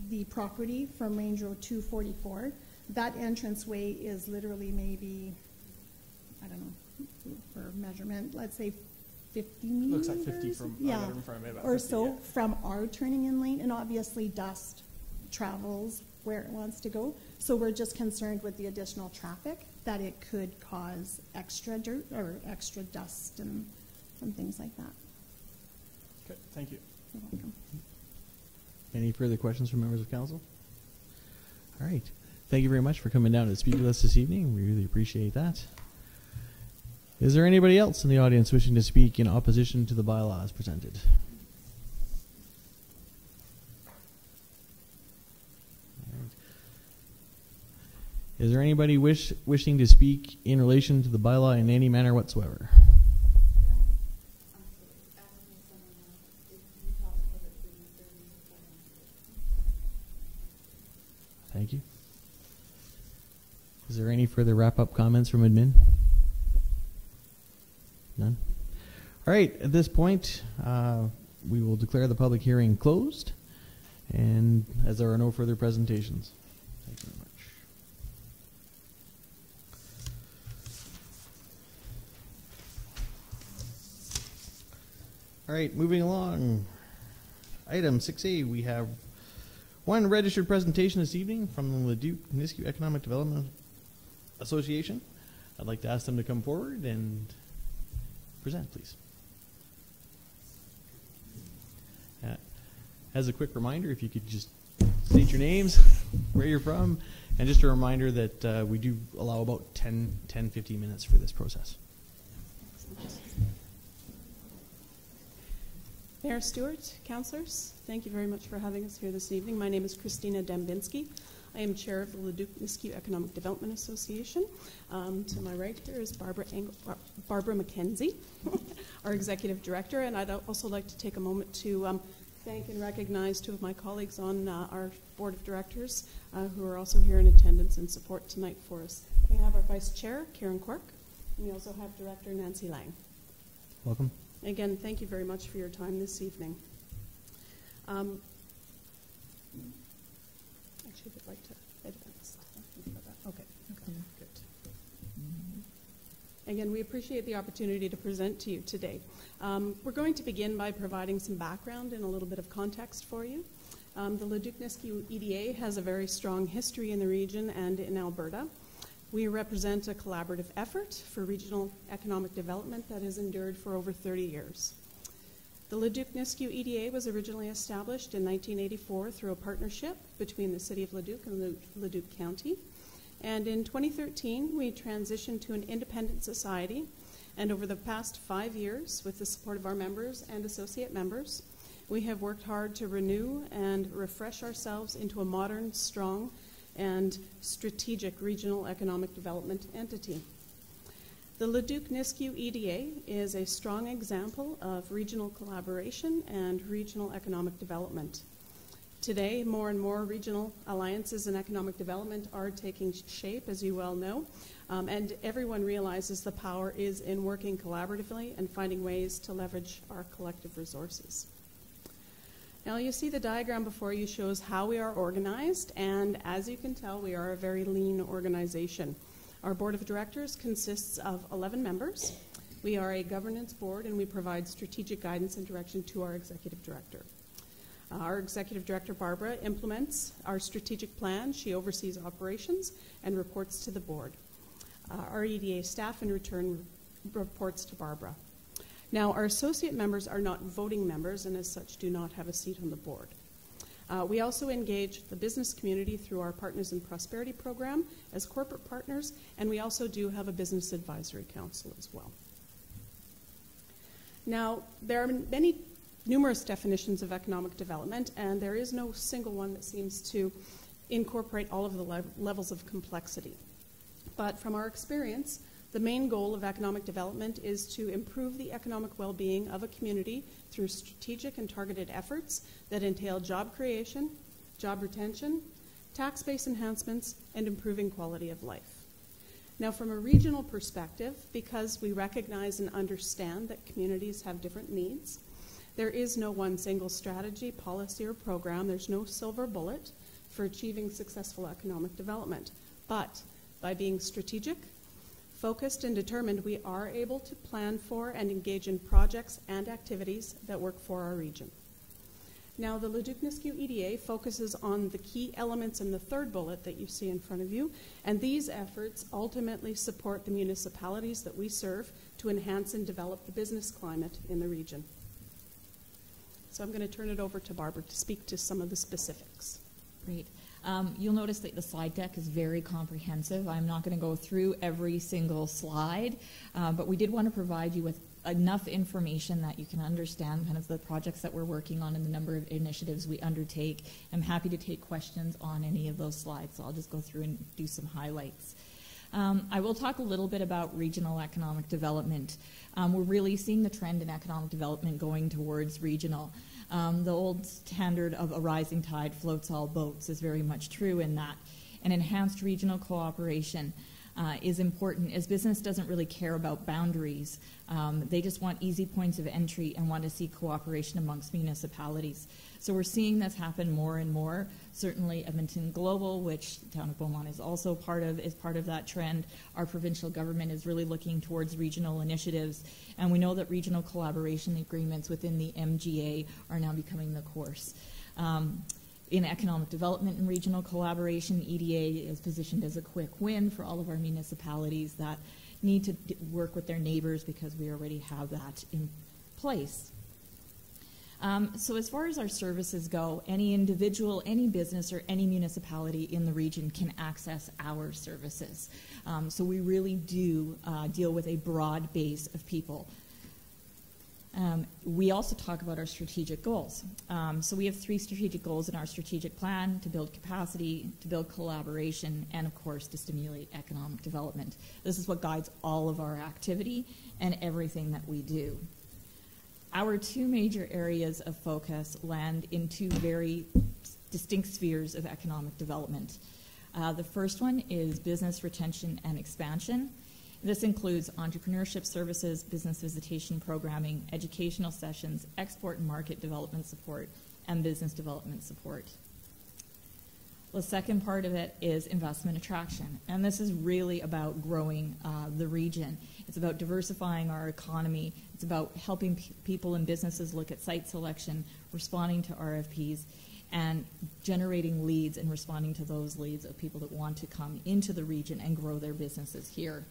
the property from Range Road 244, that entranceway is literally maybe, I don't know, for measurement, let's say 50 meters. Looks like 50 from, yeah, in front of me, about or 50, so yeah. From our turning in lane, and obviously dust travels where it wants to go. So we're just concerned with the additional traffic that it could cause extra dirt or extra dust and things like that. Okay, thank you. You're welcome. Any further questions from members of council? All right. Thank you very much for coming down to speak with us this evening. We really appreciate that. Is there anybody else in the audience wishing to speak in opposition to the bylaw as presented? All right. Is there anybody wishing to speak in relation to the bylaw in any manner whatsoever? Thank you. Is there any further wrap-up comments from admin? None? All right, at this point, we will declare the public hearing closed, and as there are no further presentations. Thank you very much. All right, moving along. Item 6A, we have one registered presentation this evening from the Leduc Nisku Economic Development Association. I'd like to ask them to come forward and present, please. As a quick reminder, if you could just state your names, where you're from, and just a reminder that we do allow about 10-15 minutes for this process. Mayor Stewart, councillors, thank you very much for having us here this evening. My name is Christina Dembinski. I am chair of the Leduc Nisku Economic Development Association. To my right here is Barbara McKenzie, our executive director, and I'd also like to take a moment to thank and recognize two of my colleagues on our board of directors who are also here in attendance and support tonight for us. We have our vice chair, Karen Quirk, and we also have director Nancy Lang. Welcome. Again, thank you very much for your time this evening. Actually, would like to advance. Okay. Good. Again, we appreciate the opportunity to present to you today. We're going to begin by providing some background and a little bit of context for you. The Leduc Nisku EDA has a very strong history in the region and in Alberta. We represent a collaborative effort for regional economic development that has endured for over 30 years. The Leduc Nisku EDA was originally established in 1984 through a partnership between the City of Leduc and Leduc County. And in 2013, we transitioned to an independent society. And over the past 5 years, with the support of our members and associate members, we have worked hard to renew and refresh ourselves into a modern, strong, and strategic regional economic development entity. The Leduc Nisku EDA is a strong example of regional collaboration and regional economic development. Today, more and more regional alliances in economic development are taking shape, as you well know, and everyone realizes the power is in working collaboratively and finding ways to leverage our collective resources. Now you see the diagram before you shows how we are organized, and as you can tell, we are a very lean organization. Our board of directors consists of 11 members. We are a governance board, and we provide strategic guidance and direction to our executive director. Our executive director, Barbara, implements our strategic plan. She oversees operations and reports to the board. Our EDA staff, in return, reports to Barbara. Now, our associate members are not voting members and as such do not have a seat on the board. We also engage the business community through our Partners in Prosperity program as corporate partners, and we also do have a business advisory council as well. Now, there are numerous definitions of economic development, and there is no single one that seems to incorporate all of the levels of complexity. But from our experience, the main goal of economic development is to improve the economic well-being of a community through strategic and targeted efforts that entail job creation, job retention, tax base enhancements, and improving quality of life. Now, from a regional perspective, because we recognize and understand that communities have different needs, there is no one single strategy, policy, or program. There's no silver bullet for achieving successful economic development. But by being strategic, focused, and determined, we are able to plan for and engage in projects and activities that work for our region. Now, the Leduc Nisku EDA focuses on the key elements in the third bullet that you see in front of you, and these efforts ultimately support the municipalities that we serve to enhance and develop the business climate in the region. So I'm going to turn it over to Barbara to speak to some of the specifics. Great. You'll notice that the slide deck is very comprehensive. I'm not going to go through every single slide, but we did want to provide you with enough information that you can understand kind of the projects that we're working on and the number of initiatives we undertake. I'm happy to take questions on any of those slides, so I'll just go through and do some highlights. I will talk a little bit about regional economic development. We're really seeing the trend in economic development going towards regional. The old standard of a rising tide floats all boats is very much true in that. And enhanced regional cooperation is important, as business doesn't really care about boundaries. They just want easy points of entry and want to see cooperation amongst municipalities. So we're seeing this happen more and more. Certainly Edmonton Global, which the town of Beaumont is also part of that trend. Our provincial government is really looking towards regional initiatives, and we know that regional collaboration agreements within the MGA are now becoming the course. In economic development and regional collaboration, EDA is positioned as a quick win for all of our municipalities that need to work with their neighbors because we already have that in place. So as far as our services go, any individual, any business, or any municipality in the region can access our services. So we really do deal with a broad base of people. We also talk about our strategic goals. So we have 3 strategic goals in our strategic plan: to build capacity, to build collaboration, and of course to stimulate economic development. This is what guides all of our activity and everything that we do. Our 2 major areas of focus land in 2 very distinct spheres of economic development. The first one is business retention and expansion. This includes entrepreneurship services, business visitation programming, educational sessions, export and market development support, and business development support. The second part of it is investment attraction, and this is really about growing the region. It's about diversifying our economy. It's about helping people and businesses look at site selection, responding to RFPs, and generating leads and responding to those leads of people that want to come into the region and grow their businesses here.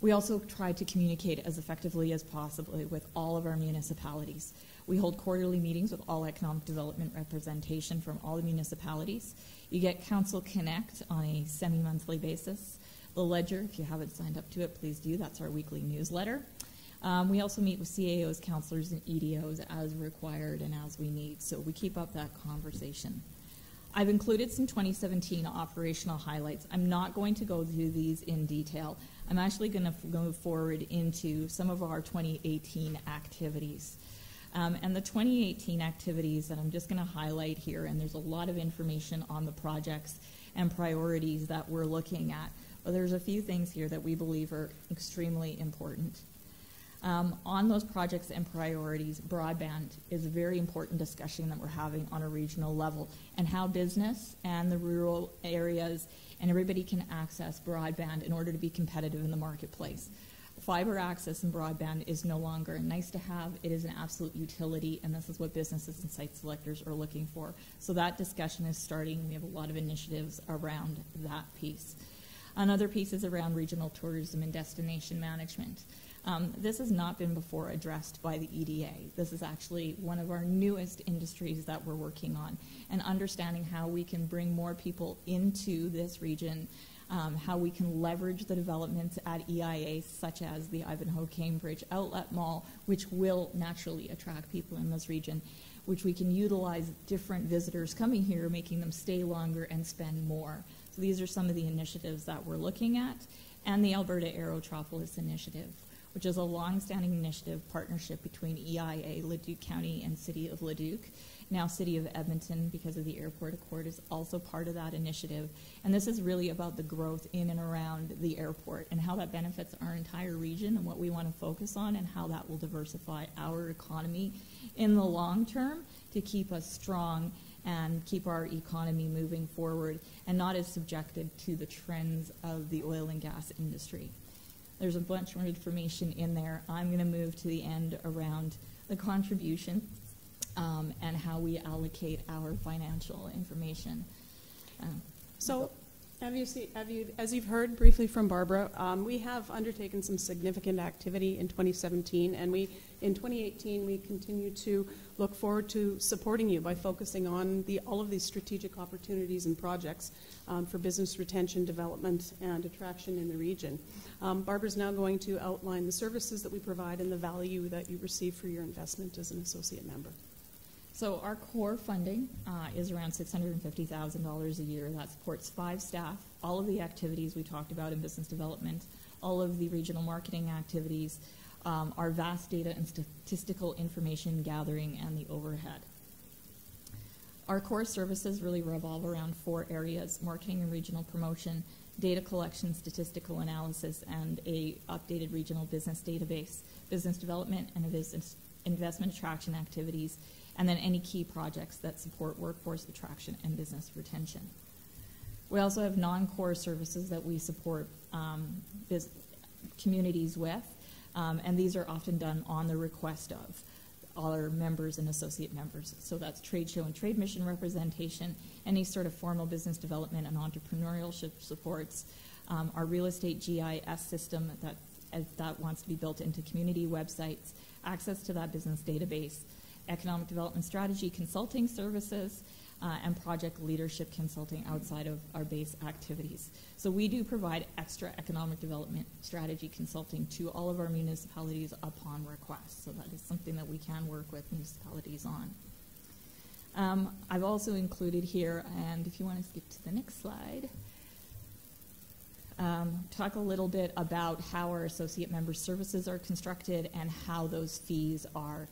We also try to communicate as effectively as possible with all of our municipalities. We hold quarterly meetings with all economic development representation from all the municipalities. You get Council Connect on a semi-monthly basis. The Ledger, if you haven't signed up to it, please do. That's our weekly newsletter. We also meet with CAOs, councillors, and EDOs as required and as we need, so we keep up that conversation. I've included some 2017 operational highlights. I'm not going to go through these in detail. I'm actually going to go forward into some of our 2018 activities. And the 2018 activities that I'm just going to highlight here, and there's a lot of information on the projects and priorities that we're looking at, but there's a few things here that we believe are extremely important. On those projects and priorities, broadband is a very important discussion that we're having on a regional level, and how business and the rural areas and everybody can access broadband in order to be competitive in the marketplace. Fiber access and broadband is no longer a nice to have, it is an absolute utility, and this is what businesses and site selectors are looking for. So that discussion is starting. We have a lot of initiatives around that piece. Another piece is around regional tourism and destination management. This has not been before addressed by the EDA. This is actually one of our newest industries that we're working on, and understanding how we can bring more people into this region, how we can leverage the developments at EIA, such as the Ivanhoe Cambridge Outlet Mall, which will naturally attract people in this region, which we can utilize different visitors coming here, making them stay longer and spend more. So these are some of the initiatives that we're looking at, and the Alberta Aerotropolis Initiative, which is a long-standing initiative partnership between EIA, Leduc County, and City of Leduc. Now City of Edmonton, because of the Airport Accord, is also part of that initiative. And this is really about the growth in and around the airport and how that benefits our entire region and what we want to focus on, and how that will diversify our economy in the long term to keep us strong and keep our economy moving forward and not as subjected to the trends of the oil and gas industry. There's a bunch more information in there. I'm going to move to the end around the contribution and how we allocate our financial information. So, as you've heard briefly from Barbara, we have undertaken some significant activity in 2017, and in 2018 we continue to look forward to supporting you by focusing on all of these strategic opportunities and projects for business retention, development, and attraction in the region. Barbara's now going to outline the services that we provide and the value that you receive for your investment as an associate member. So our core funding is around $650,000 a year. That supports 5 staff, all of the activities we talked about in business development, all of the regional marketing activities, our vast data and statistical information gathering, and the overhead. Our core services really revolve around 4 areas: marketing and regional promotion, data collection, statistical analysis, and a updated regional business database, business development, and investment attraction activities, and then any key projects that support workforce attraction and business retention. We also have non-core services that we support communities with, and these are often done on the request of all our members and associate members. So that's trade show and trade mission representation, any sort of formal business development and entrepreneurship supports, our real estate GIS system that wants to be built into community websites, access to that business database, economic development strategy consulting services, and project leadership consulting outside of our base activities. So we do provide extra economic development strategy consulting to all of our municipalities upon request. So that is something that we can work with municipalities on. I've also included here, and if you want to skip to the next slide, talk a little bit about how our associate member services are constructed and how those fees are.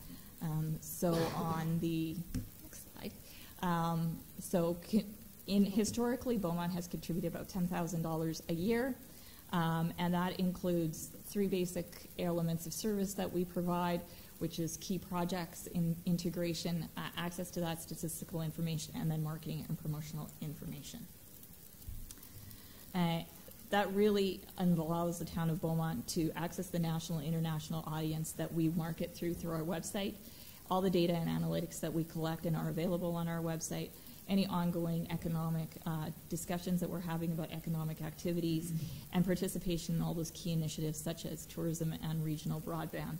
So on the next slide, historically, Beaumont has contributed about $10,000 a year, and that includes 3 basic elements of service that we provide, which is key projects, integration, access to that statistical information, and then marketing and promotional information. That really allows the town of Beaumont to access the national and international audience that we market through our website, all the data and analytics that we collect and are available on our website, any ongoing economic discussions that we're having about economic activities, and participation in all those key initiatives such as tourism and regional broadband.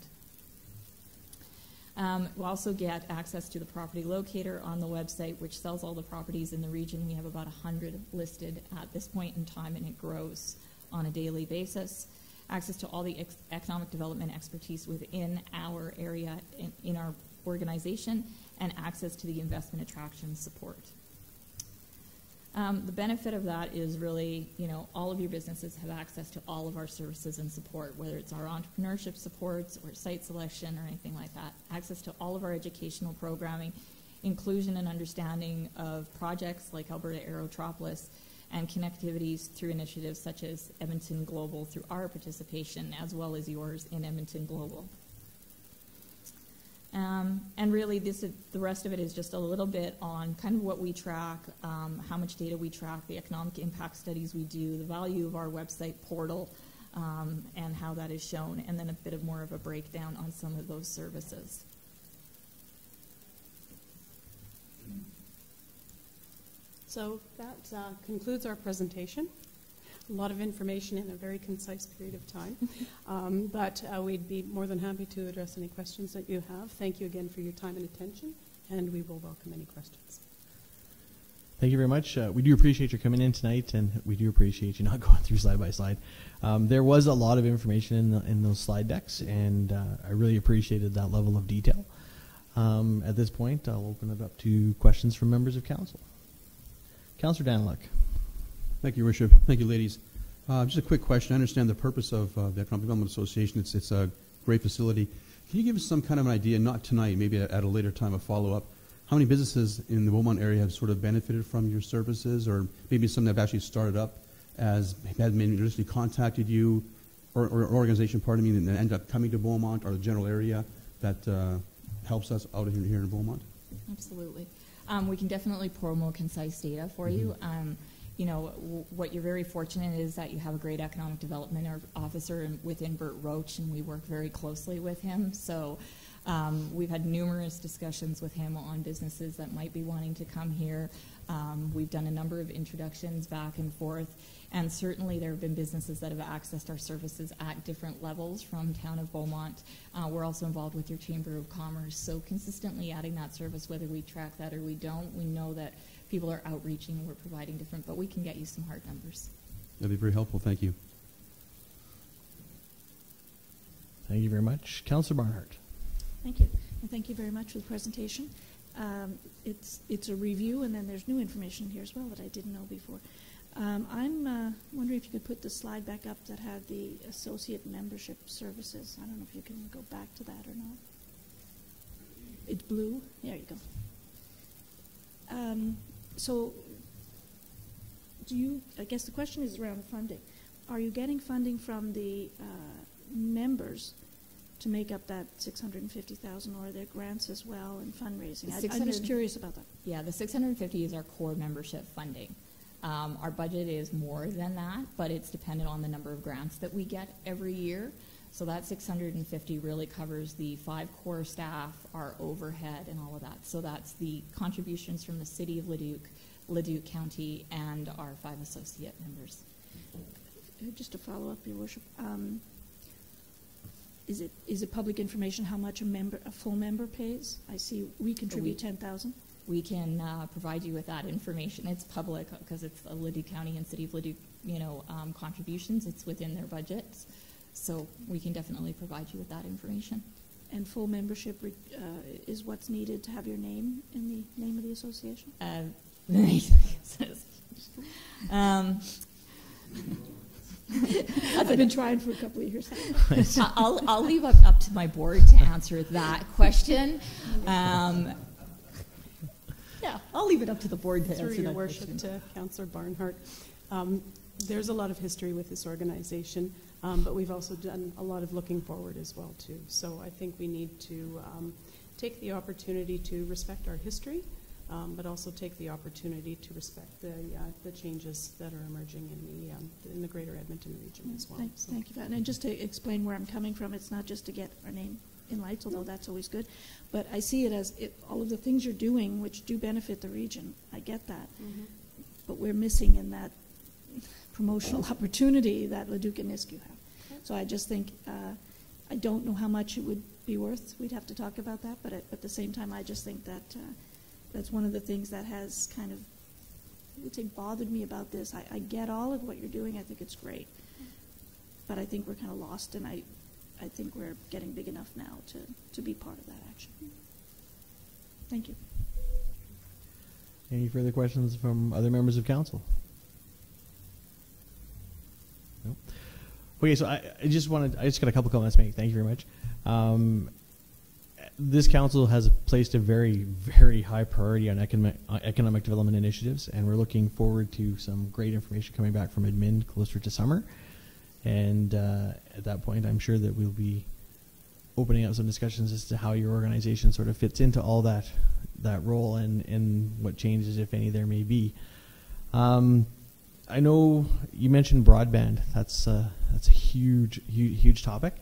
We'll also get access to the property locator on the website, which sells all the properties in the region. We have about 100 listed at this point in time, and it grows on a daily basis. Access to all the economic development expertise within our area, in our organization, and access to the investment attraction support. The benefit of that is really, all of your businesses have access to all of our services and support, whether it's our entrepreneurship supports or site selection or anything like that. Access to all of our educational programming, inclusion and understanding of projects like Alberta Aerotropolis, and connectivities through initiatives such as Edmonton Global through our participation, as well as yours in Edmonton Global. And really, the rest of it is just a little bit on kind of what we track, how much data we track, the economic impact studies we do, the value of our website portal, and how that is shown, and then a bit more of a breakdown on some of those services. So that concludes our presentation. A lot of information in a very concise period of time. But we'd be more than happy to address any questions that you have. Thank you again for your time and attention, and we will welcome any questions. Thank you very much. We do appreciate your coming in tonight, and we do appreciate you not going through slide by slide. There was a lot of information in those slide decks, and I really appreciated that level of detail. At this point, I'll open it up to questions from members of council. Councillor Daniluk. Thank you, Worship. Thank you, ladies. Just a quick question. I understand the purpose of the Economic Development Association. It's a great facility. Can you give us some kind of an idea, not tonight, maybe at a later time, a follow-up, how many businesses in the Beaumont area have sort of benefited from your services, or maybe some that have actually started up as have initially contacted you, or organization, pardon me, and end up coming to Beaumont or the general area that helps us out here in Beaumont? Absolutely. We can definitely pour more concise data for you. What you're very fortunate is that you have a great economic development officer within Bert Roach, and we work very closely with him. So we've had numerous discussions with him on businesses that might be wanting to come here. We've done a number of introductions back and forth, and certainly there have been businesses that have accessed our services at different levels from town of Beaumont. We're also involved with your Chamber of Commerce, so consistently adding that service, whether we track that or we don't, we know that people are outreaching and we're providing different, but we can get you some hard numbers. That'd be very helpful. Thank you. Thank you very much. Councillor Barnhart. Thank you. And thank you very much for the presentation. It's a review, and then there's new information here as well that I didn't know before. I'm wondering if you could put the slide back up that had the associate membership services. I don't know if you can go back to that or not. It's blue. There you go. So I guess the question is around funding. Are you getting funding from the members to make up that $650,000, or are there grants as well and fundraising? I'm just curious about that. Yeah, the $650 is our core membership funding. Our budget is more than that, but it's dependent on the number of grants that we get every year. So that $650 really covers the 5 core staff, our overhead, and all of that. So that's the contributions from the City of Leduc, Leduc County, and our 5 associate members. just to follow up, Your Worship, is it public information how much a full member pays? I see we contribute 10,000. We can provide you with that information. It's public because it's the Leduc County and City of Leduc, contributions. It's within their budgets, so we can definitely provide you with that information. And full membership is what's needed to have your name in the name of the association? I've been trying for a couple of years. I'll leave up to my board to answer that question. Yeah, I'll leave it up to the board to answer that question. Through your worship to Councillor Barnhart. There's a lot of history with this organization, but we've also done a lot of looking forward as well too. So I think we need to take the opportunity to respect our history, but also take the opportunity to respect the changes that are emerging in the greater Edmonton region as well. Thank you for that. And just to explain where I'm coming from, it's not just to get our name in lights, although that's always good, but I see it as all of the things you're doing which do benefit the region. I get that. Mm-hmm. But we're missing in that promotional opportunity that Leduc and Nisku have. Okay. So I just think, I don't know how much it would be worth. We'd have to talk about that, but at the same time, I just think that that's one of the things that has kind of, I would say, bothered me about this. I get all of what you're doing. I think it's great. But I think we're kind of lost, and I think we're getting big enough now to be part of that action. Thank you. Any further questions from other members of council? No. Okay, so I just got a couple comments to make. Thank you very much. This council has placed a very, very high priority on economic development initiatives, and we're looking forward to some great information coming back from admin closer to summer. And at that point, I'm sure that we'll be opening up some discussions as to how your organization sort of fits into all that role and what changes, if any, there may be. I know you mentioned broadband. That's a huge topic,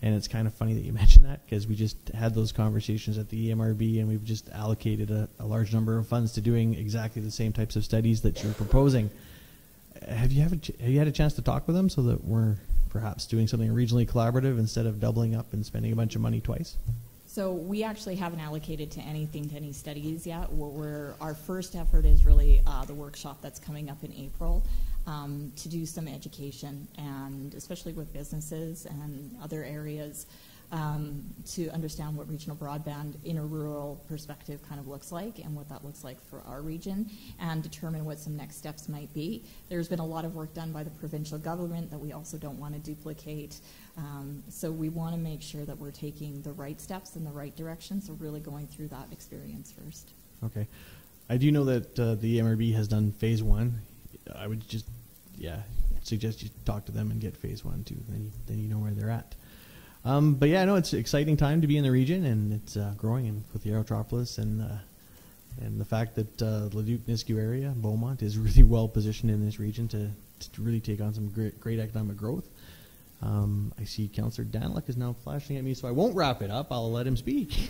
and it's kind of funny that you mentioned that because we just had those conversations at the EMRB, and we've just allocated a large number of funds to doing exactly the same types of studies that you're proposing. Have you had a chance to talk with them so that we're perhaps doing something regionally collaborative instead of doubling up and spending a bunch of money twice? So we actually haven't allocated to any studies yet. Our first effort is really the workshop that's coming up in April to do some education, and especially with businesses and other areas, to understand what regional broadband in a rural perspective kind of looks like and what that looks like for our region, and determine what some next steps might be. There's been a lot of work done by the provincial government that we also don't want to duplicate. So we want to make sure that we're taking the right steps in the right direction, so really going through that experience first. Okay. I do know that the MRB has done phase 1. I would just, suggest you talk to them and get phase 1 too. Then you know where they're at. But yeah, I know it's an exciting time to be in the region, and it's growing, and with the Aerotropolis and the fact that Leduc Nisku area, Beaumont, is really well positioned in this region to really take on some great economic growth. I see Councillor Danlick is now flashing at me, so I won't wrap it up. I'll let him speak.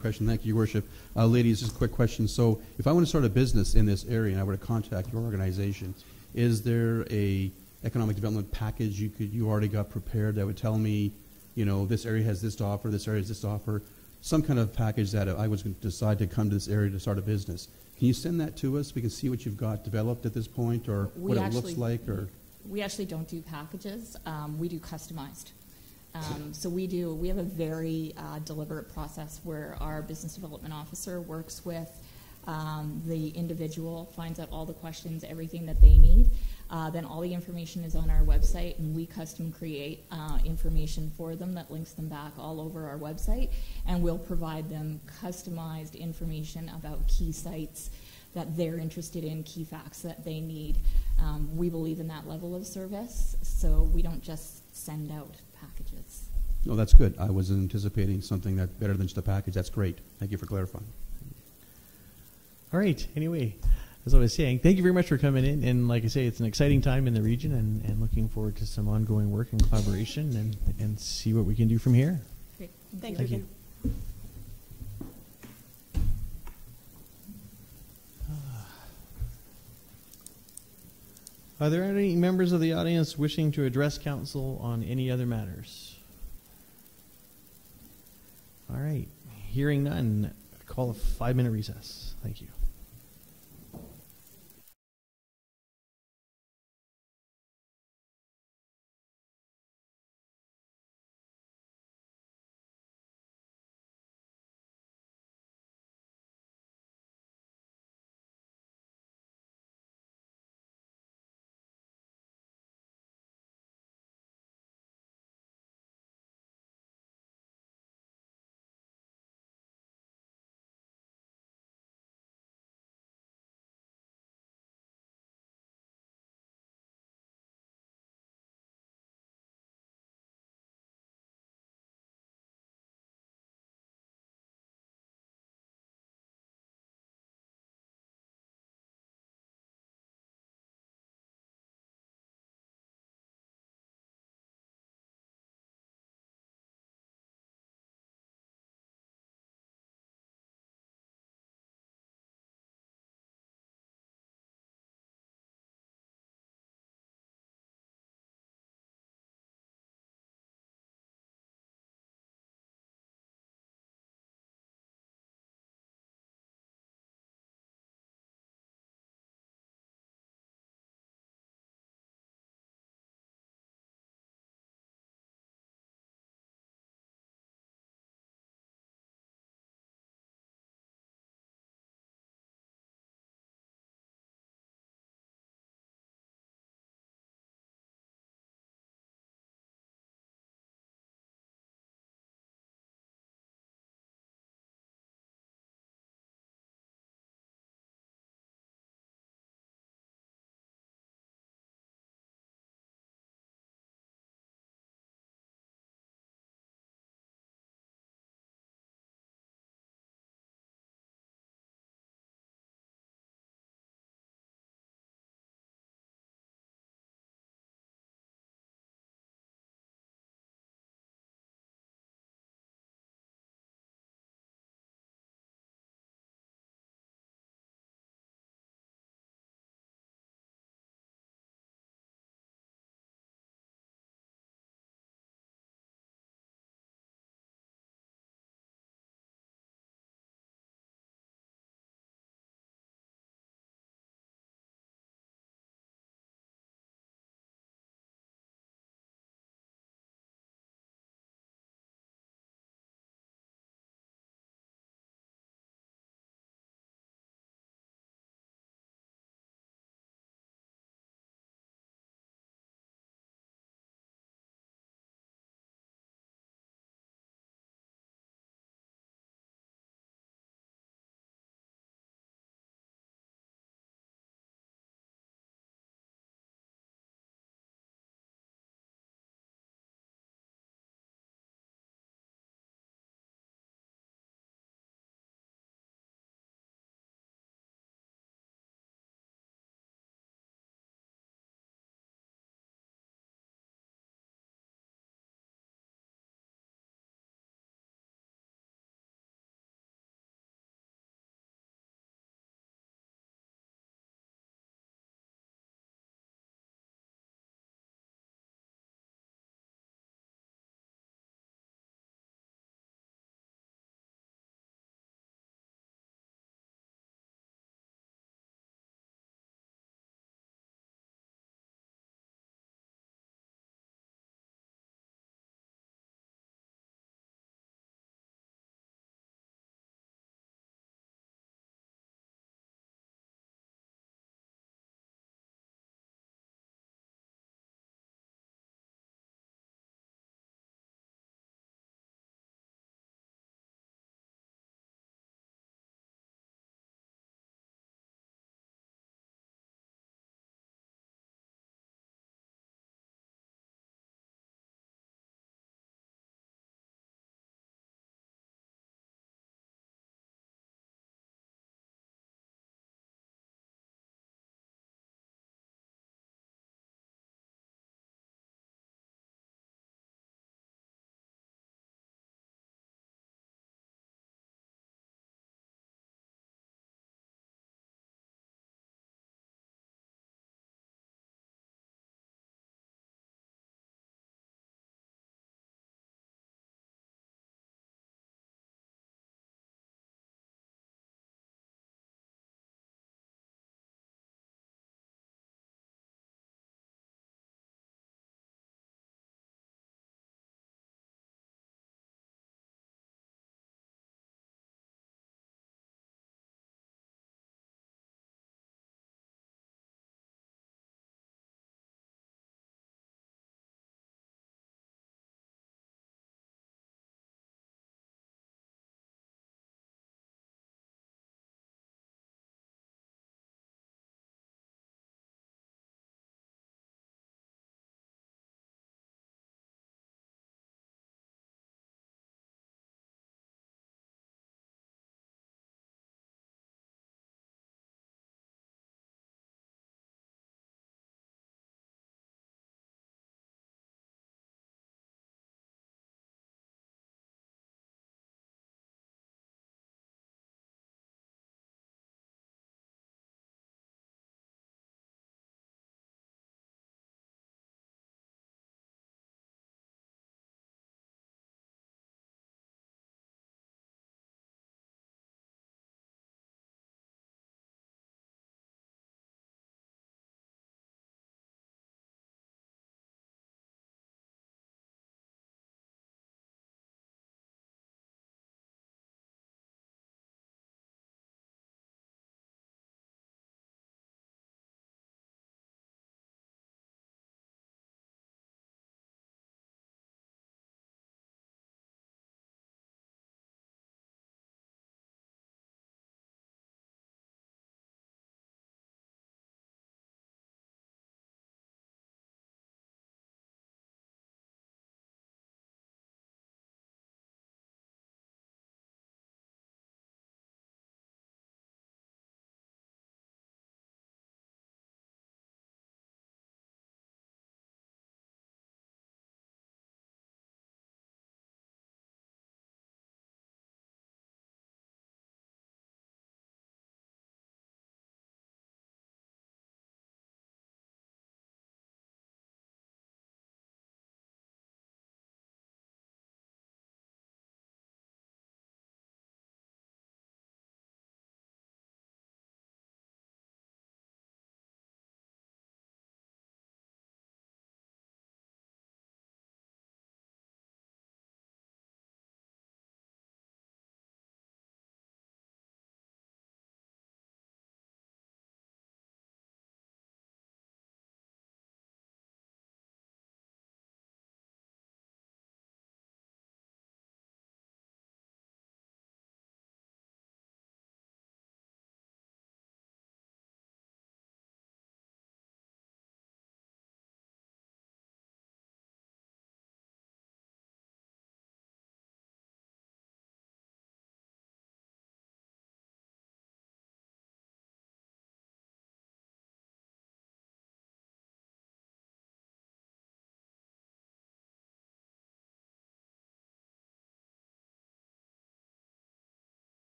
Question. Thank you, Your Worship. Ladies, just a quick question. So if I want to start a business in this area and I were to contact your organization, is there a economic development package you already got prepared that would tell me, this area has this to offer, this area has this to offer, some kind of package that I was going to decide to come to this area to start a business? Can you send that to us? We can see what you've got developed at this point, or what it looks like, or... We actually don't do packages. We do customized. So we have a very deliberate process where our business development officer works with the individual, finds out all the questions, everything that they need. Then all the information is on our website, and we custom create information for them that links them back all over our website, and we'll provide them customized information about key sites that they're interested in, key facts that they need. We believe in that level of service, so we don't just send out packages. No, that's good. I was anticipating something that's better than just a package. That's great. Thank you for clarifying. All right. Anyway, as I was saying, thank you very much for coming in. And like I say, it's an exciting time in the region, and looking forward to some ongoing work and collaboration and see what we can do from here. Great. Thank you. Are there any members of the audience wishing to address council on any other matters? All right. Hearing none, call a 5-minute recess. Thank you.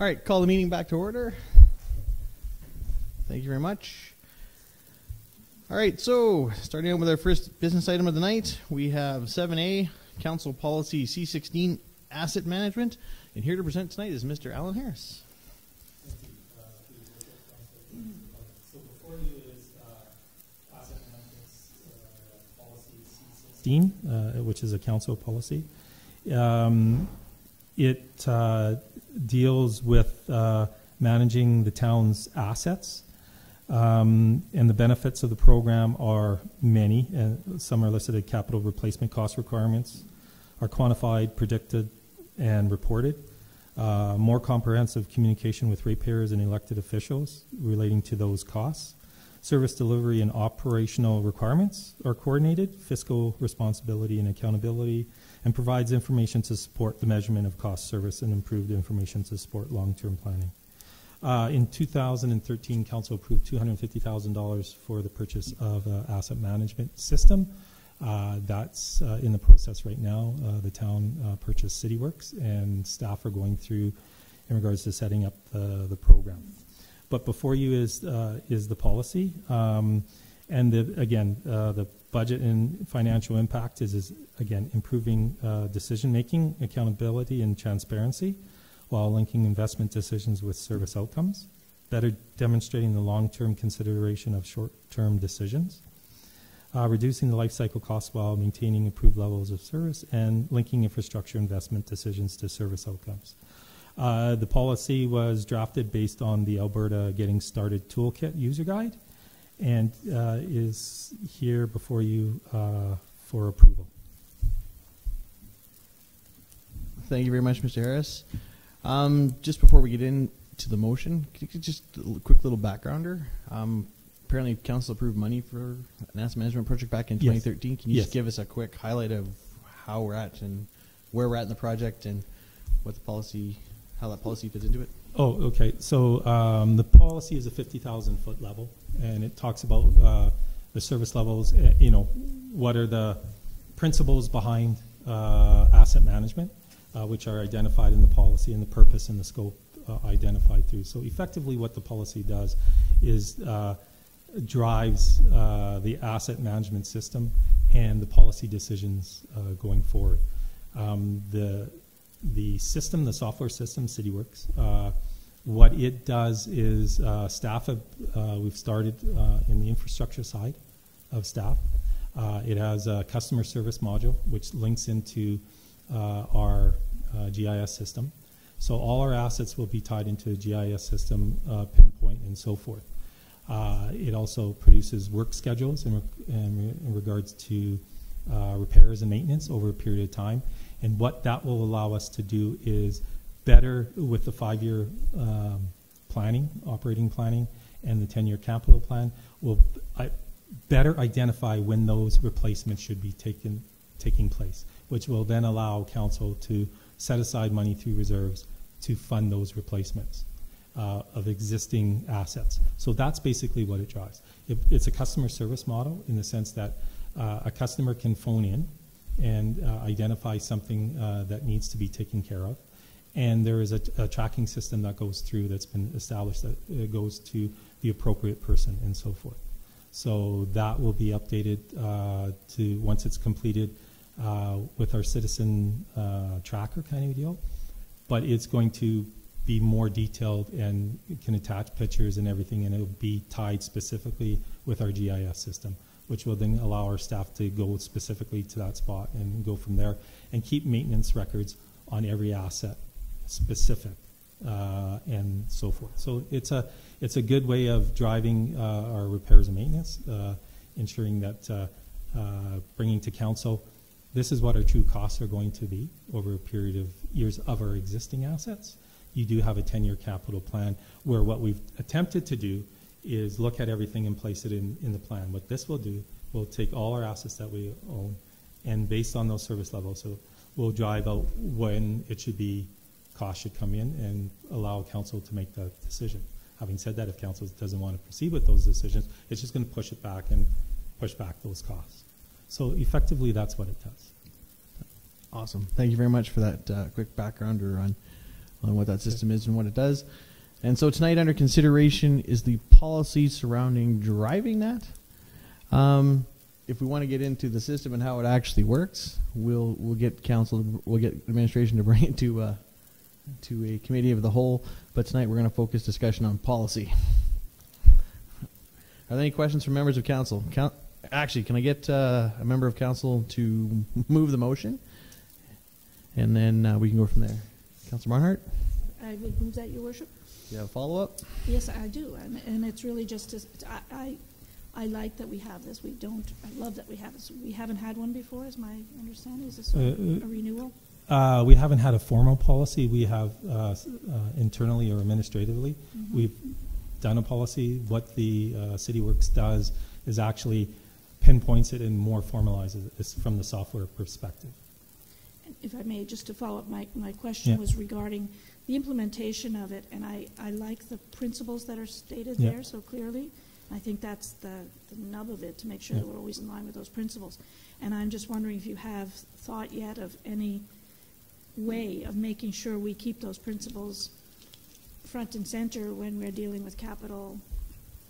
All right, call the meeting back to order. Thank you very much. All right, so starting out with our first business item of the night, we have 7A, Council Policy C16, Asset Management. And here to present tonight is Mr. Alan Harris. So before you is Asset Management's Policy C16, which is a council policy. It deals with managing the town's assets. And the benefits of the program are many. Some are listed as capital replacement cost requirements, are quantified, predicted, and reported. More comprehensive communication with ratepayers and elected officials relating to those costs. Service delivery and operational requirements are coordinated, fiscal responsibility and accountability, and provides information to support the measurement of cost service and improved information to support long-term planning. In 2013, Council approved $250,000 for the purchase of an asset management system. That's in the process right now. The town purchased CityWorks, and staff are going through in regards to setting up the program. But before you is the policy, and the budget and financial impact is again improving decision making, accountability, and transparency, while linking investment decisions with service outcomes, better demonstrating the long-term consideration of short-term decisions, reducing the life cycle costs while maintaining improved levels of service, and linking infrastructure investment decisions to service outcomes. The policy was drafted based on the Alberta Getting Started Toolkit user guide and is here before you for approval. Thank you very much, Mr. Harris. Just before we get into the motion, just a quick little backgrounder. Apparently, council approved money for an asset management project back in 2013. Can you just give us a quick highlight of how we're at and where we're at in the project and what the policy, how that policy fits into it? Oh, okay. So the policy is a 50,000-foot level, and it talks about the service levels. What are the principles behind asset management, which are identified in the policy, and the purpose and the scope identified through. So effectively, what the policy does is drives the asset management system and the policy decisions going forward. The system, the software system, CityWorks, what it does is staff have, we've started in the infrastructure side of staff. It has a customer service module, which links into our GIS system. So all our assets will be tied into a GIS system, pinpoint, and so forth. It also produces work schedules in regards to repairs and maintenance over a period of time. And what that will allow us to do is better with the 5-year planning, operating planning, and the 10-year capital plan, will better identify when those replacements should be taking place, which will then allow council to set aside money through reserves to fund those replacements of existing assets. So that's basically what it drives. It's a customer service model in the sense that a customer can phone in and identify something that needs to be taken care of. And there is a tracking system that goes through that's been established that goes to the appropriate person and so forth. So that will be updated to once it's completed with our citizen tracker kind of deal. But it's going to be more detailed and can attach pictures and everything, and it will be tied specifically with our GIS system, which will then allow our staff to go specifically to that spot and go from there and keep maintenance records on every asset specific and so forth. So it's a good way of driving our repairs and maintenance, ensuring that bringing to council, this is what our true costs are going to be over a period of years of our existing assets. You do have a 10-year capital plan where what we've attempted to do is look at everything and place it in the plan. What this will do, we'll take all our assets that we own, and based on those service levels, so we'll drive out when it should be, cost should come in, and allow council to make that decision. Having said that, if council doesn't want to proceed with those decisions, it's just going to push it back and push back those costs. So effectively, that's what it does. Awesome. Thank you very much for that quick backgrounder on what that system is and what it does. And so tonight under consideration is the policy surrounding driving that. If we want to get into the system and how it actually works, we'll get administration to bring it to a committee of the whole. But tonight we're going to focus discussion on policy. Are there any questions from members of council? Actually, can I get a member of council to move the motion? And then we can go from there. Councilor Barnhart? I would move that, Your Worship. You have a follow-up? Yes, I do. And it's really just, I like that we have this. I love that we have this. We haven't had one before, is my understanding. Is this a renewal? We haven't had a formal policy. We have internally or administratively. Mm-hmm. We've done a policy. What the CityWorks does is actually pinpoints it and more formalizes it from the software perspective. If I may, just to follow up, my question was regarding the implementation of it, and I like the principles that are stated there so clearly. I think that's the nub of it, to make sure that we're always in line with those principles. And I'm just wondering if you have thought yet of any way of making sure we keep those principles front and center when we're dealing with capital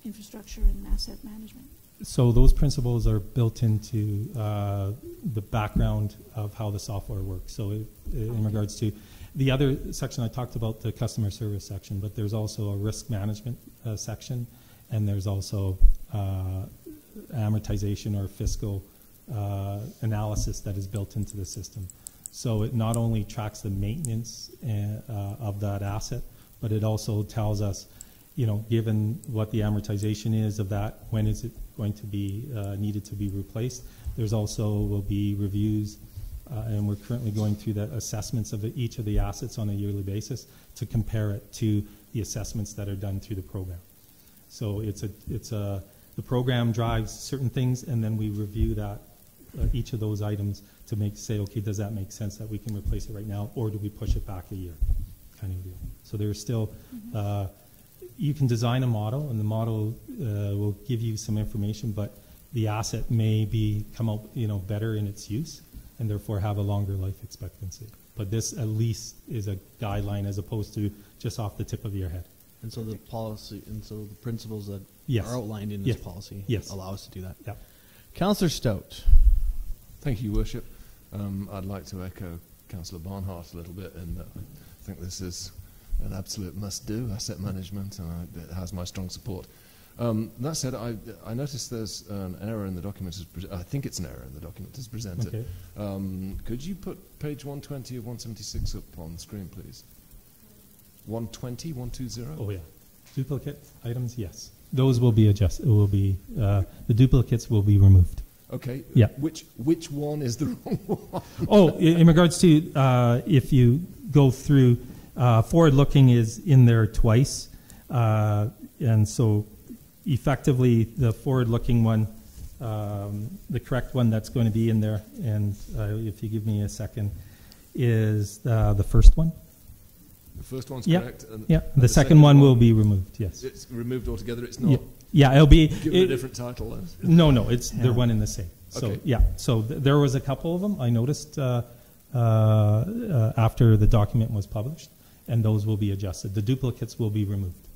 infrastructure and asset management. So those principles are built into the background of how the software works. So in regards to the other section, I talked about the customer service section, but there's also a risk management section, and there's also amortization or fiscal analysis that is built into the system. So it not only tracks the maintenance of that asset, but it also tells us, given what the amortization is of that, when is it going to be needed to be replaced. There's also will be reviews, and we're currently going through the assessments of each of the assets on a yearly basis to compare it to the assessments that are done through the program. So the program drives certain things, and then we review that each of those items to say, okay, does that make sense that we can replace it right now, or do we push it back a year, kind of deal. So there's still. You can design a model, and the model will give you some information, but the asset may come out better in its use, and therefore have a longer life expectancy. But this at least is a guideline as opposed to just off the tip of your head. And so the policy, and so the principles that are outlined in this policy allow us to do that. Yeah. Councillor Stout. Thank you, Worship. I'd like to echo Councillor Barnhart a little bit, and I think this is an absolute must-do, asset management, and it has my strong support. That said, I noticed there's an error in the document. I think it's an error in the document as presented. Okay. Could you put page 120 of 176 up on the screen, please? 120, 120? Oh, yeah. Duplicate items, yes. Those will be adjusted. Will be the duplicates will be removed. Okay. Yeah. Which one is the wrong one? In regards to if you go through, forward-looking is in there twice, and so effectively the forward-looking one, the correct one that's going to be in there, and if you give me a second, is the first one. The first one's correct. And the second one will be removed. Yes. It's removed altogether. It's not. Yeah, it'll be given a different title. No, they're one and the same. So okay. So there was a couple of them I noticed after the document was published, and those will be adjusted. The duplicates will be removed.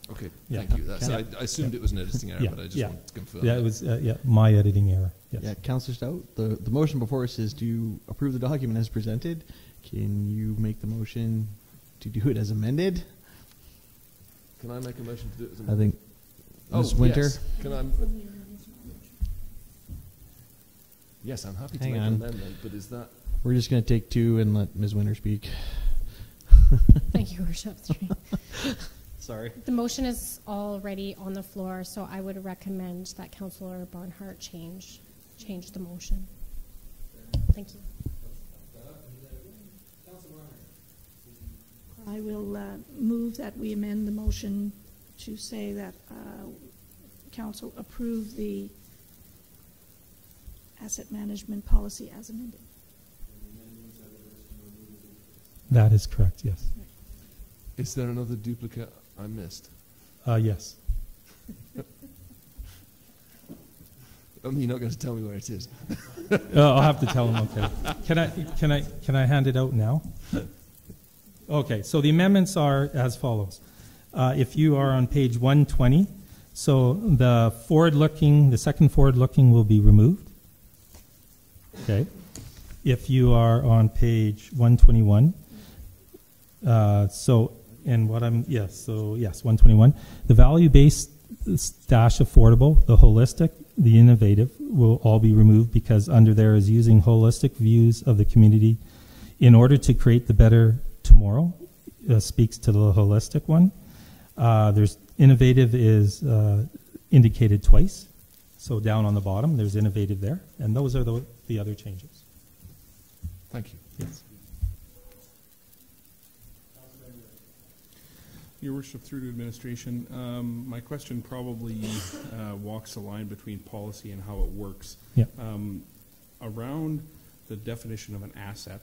Okay, thank you. I assumed it was an editing error, but I just wanted to confirm. Yeah, it was my editing error. Yes. Yeah, Councillor Stout, the motion before us is to approve the document as presented. Can you make the motion to do it as amended? Can I make a motion to do it as amended? I think Ms. Winter. Yes. Can I? Yes, I'm happy to make an amendment, but is that? We're just going to take two and let Ms. Winter speak. Thank you, Worship. Sorry. The motion is already on the floor, so I would recommend that Councillor Barnhart change the motion. Thank you. I will move that we amend the motion to say that Council approve the asset management policy as amended. That is correct, yes. Is there another duplicate I missed? Yes. You're not going to tell me where it is. I'll have to tell him. Okay. Can I hand it out now? Okay, so the amendments are as follows. If you are on page 120, so the second forward-looking will be removed. Okay. If you are on page 121, yes, 121, the value-based dash affordable, the holistic, the innovative will all be removed because under there is using holistic views of the community in order to create the better tomorrow. Speaks to the holistic one. There's innovative is indicated twice. So down on the bottom, there's innovative there. And those are the other changes. Thank you. Yes. Your Worship, through to administration, my question probably walks the line between policy and how it works. Yeah. Around the definition of an asset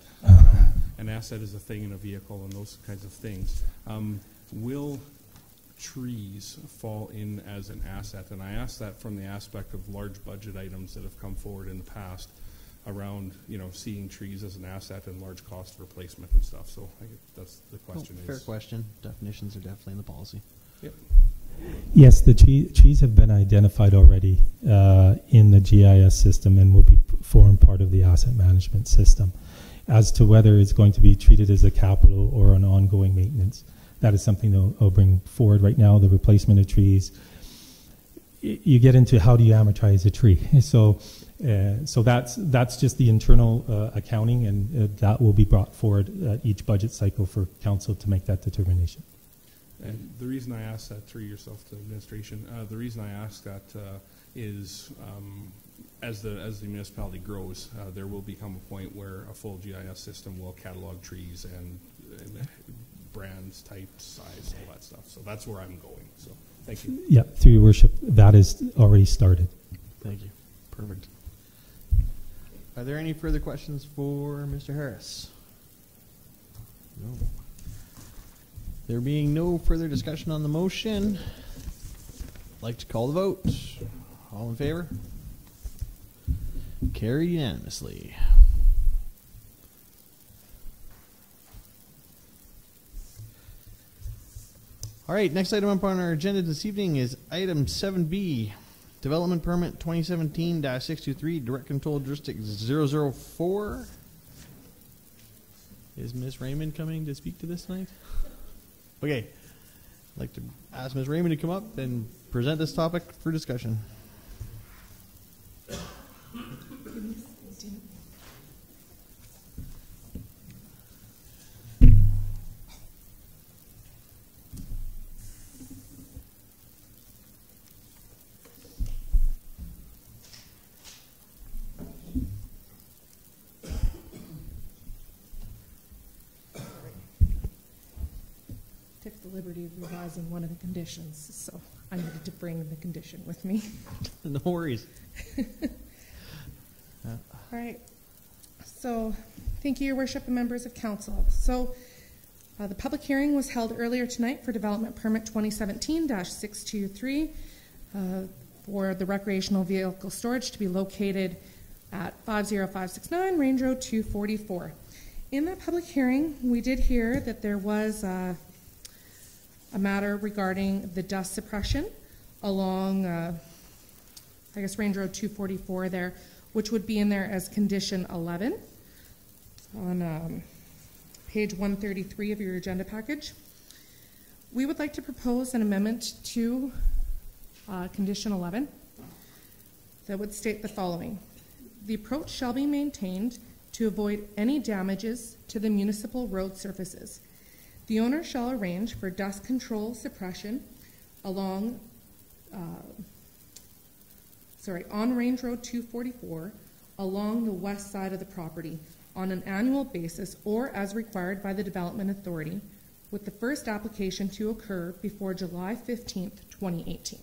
is a thing in a vehicle and those kinds of things. Will trees fall in as an asset? And I ask that from the aspect of large budget items that have come forward in the past around, seeing trees as an asset and large cost replacement and stuff. So I guess that's the question. Fair question. Definitions are definitely in the policy. Yep. Yes, the trees have been identified already in the GIS system and will form part of the asset management system. As to whether it's going to be treated as a capital or an ongoing maintenance, that is something I'll bring forward right now, the replacement of trees. You get into how do you amortize a tree. So that's just the internal accounting, and that will be brought forward at each budget cycle for council to make that determination. And the reason I asked that, through yourself to administration, the reason I asked that is as the municipality grows, there will become a point where a full GIS system will catalog trees and brands, type, size, all that stuff. So that's where I'm going. So thank you. Yeah, through your worship, that is already started. Thank you. Perfect. Are there any further questions for Mr. Harris? No. There being no further discussion on the motion, I'd like to call the vote. All in favor? Carried unanimously. All right, next item up on our agenda this evening is item 7B, Development Permit 2017-623, Direct Control District 004. Is Ms. Raymond coming to speak to this tonight? Okay. I'd like to ask Ms. Raymond to come up and present this topic for discussion. Took the liberty of revising one of the conditions, so I needed to bring the condition with me. No worries. All right. So, thank you, Your Worship, and members of council. So, the public hearing was held earlier tonight for Development Permit 2017-623 for the recreational vehicle storage to be located at 50569 Range Road 244. In that public hearing, we did hear that there was a matter regarding the dust suppression along, Range Road 244 there, which would be in there as condition 11 on page 133 of your agenda package. We would like to propose an amendment to condition 11 that would state the following. The approach shall be maintained to avoid any damages to the municipal road surfaces. The owner shall arrange for dust control suppression along, on Range Road 244 along the west side of the property on an annual basis or as required by the Development Authority, with the first application to occur before July 15th, 2018.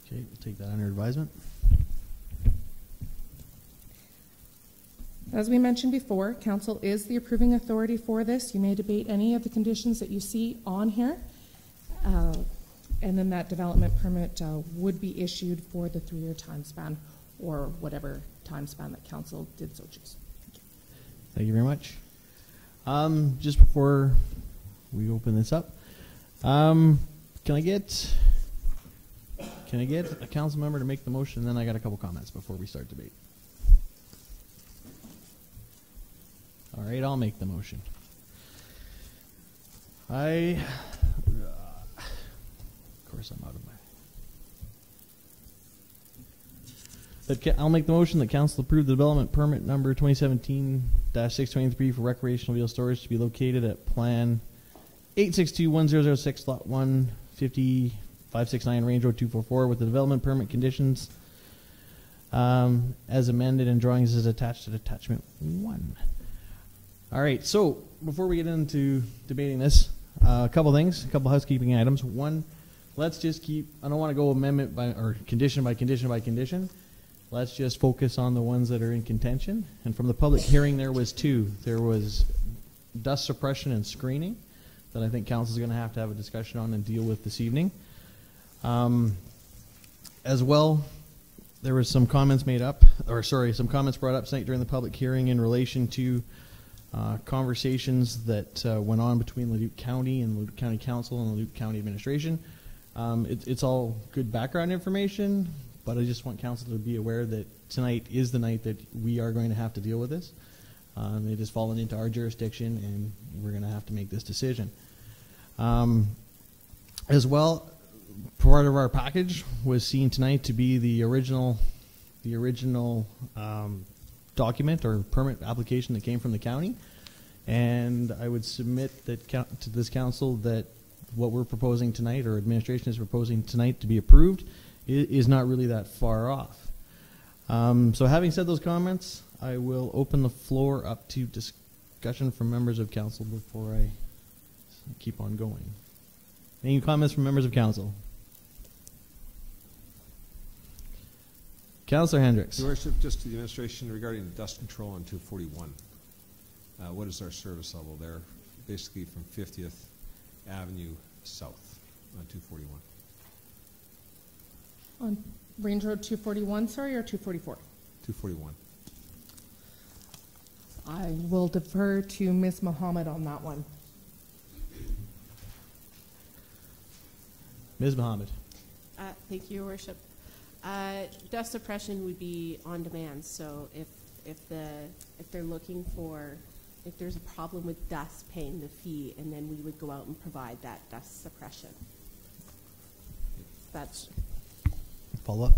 Okay, we'll take that under advisement. As we mentioned before, council is the approving authority for this. You may debate any of the conditions that you see on here. And then that development permit would be issued for the 3-year time span or whatever time span that council did so choose. Thank you very much. Just before we open this up, can I get a council member to make the motion, and then I got a couple comments before we start debate. All right, I'll make the motion. Of course, I'm out of my. I'll make the motion that council approve the development permit number 2017-623 for recreational vehicle storage to be located at Plan 862-1006, Lot 1, 50569 Range Road 244 with the development permit conditions as amended and drawings as attached to attachment 1. All right, so before we get into debating this, a couple things, a couple housekeeping items. One, let's just keep, I don't want to go amendment by, or condition by condition by condition. Let's just focus on the ones that are in contention. And from the public hearing, there was 2. There was dust suppression and screening that I think council is going to have a discussion on and deal with this evening. As well, there was some comments some comments brought up tonight during the public hearing in relation to conversations that went on between Leduc County and Leduc County Council and Leduc County Administration. It's all good background information, but I just want council to be aware that tonight is the night that we are going to have to deal with this. It has fallen into our jurisdiction, and we're going to have to make this decision. As well, part of our package was seen tonight to be the original document or permit application that came from the county, and I would submit that to this council that what we're proposing tonight, or administration is proposing tonight to be approved, is not really that far off. So having said those comments, I will open the floor up to discussion from members of council before I keep on going. Any comments from members of council? Councillor Hendricks. Your Worship, just to the administration regarding the dust control on 241. What is our service level there? Basically from 50th Avenue South on 241. On Range Road 241, sorry, or 244? 241. I will defer to Ms. Mohammed on that one. Ms. Mohammed. Thank you, Your Worship. Dust suppression would be on demand. So if they're looking for, if there's a problem with dust, paying the fee, and then we would go out and provide that dust suppression. That's follow up.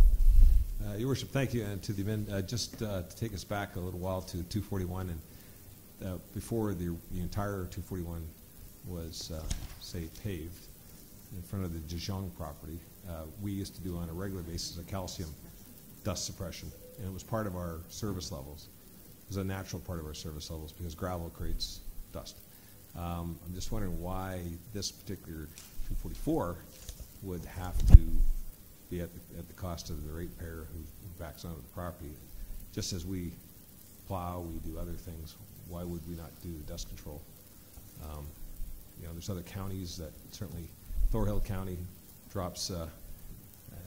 Your Worship, thank you, and to the just to take us back a little while to 241, and before the entire 241 was say paved in front of the Jejong property, we used to do on a regular basis a calcium dust suppression, and it was part of our service levels. It was a natural part of our service levels because gravel creates dust. I'm just wondering why this particular 244 would have to be at the cost of the ratepayer who backs onto the property. Just as we plow, we do other things, why would we not do dust control? There's other counties that certainly, Thorhill County drops,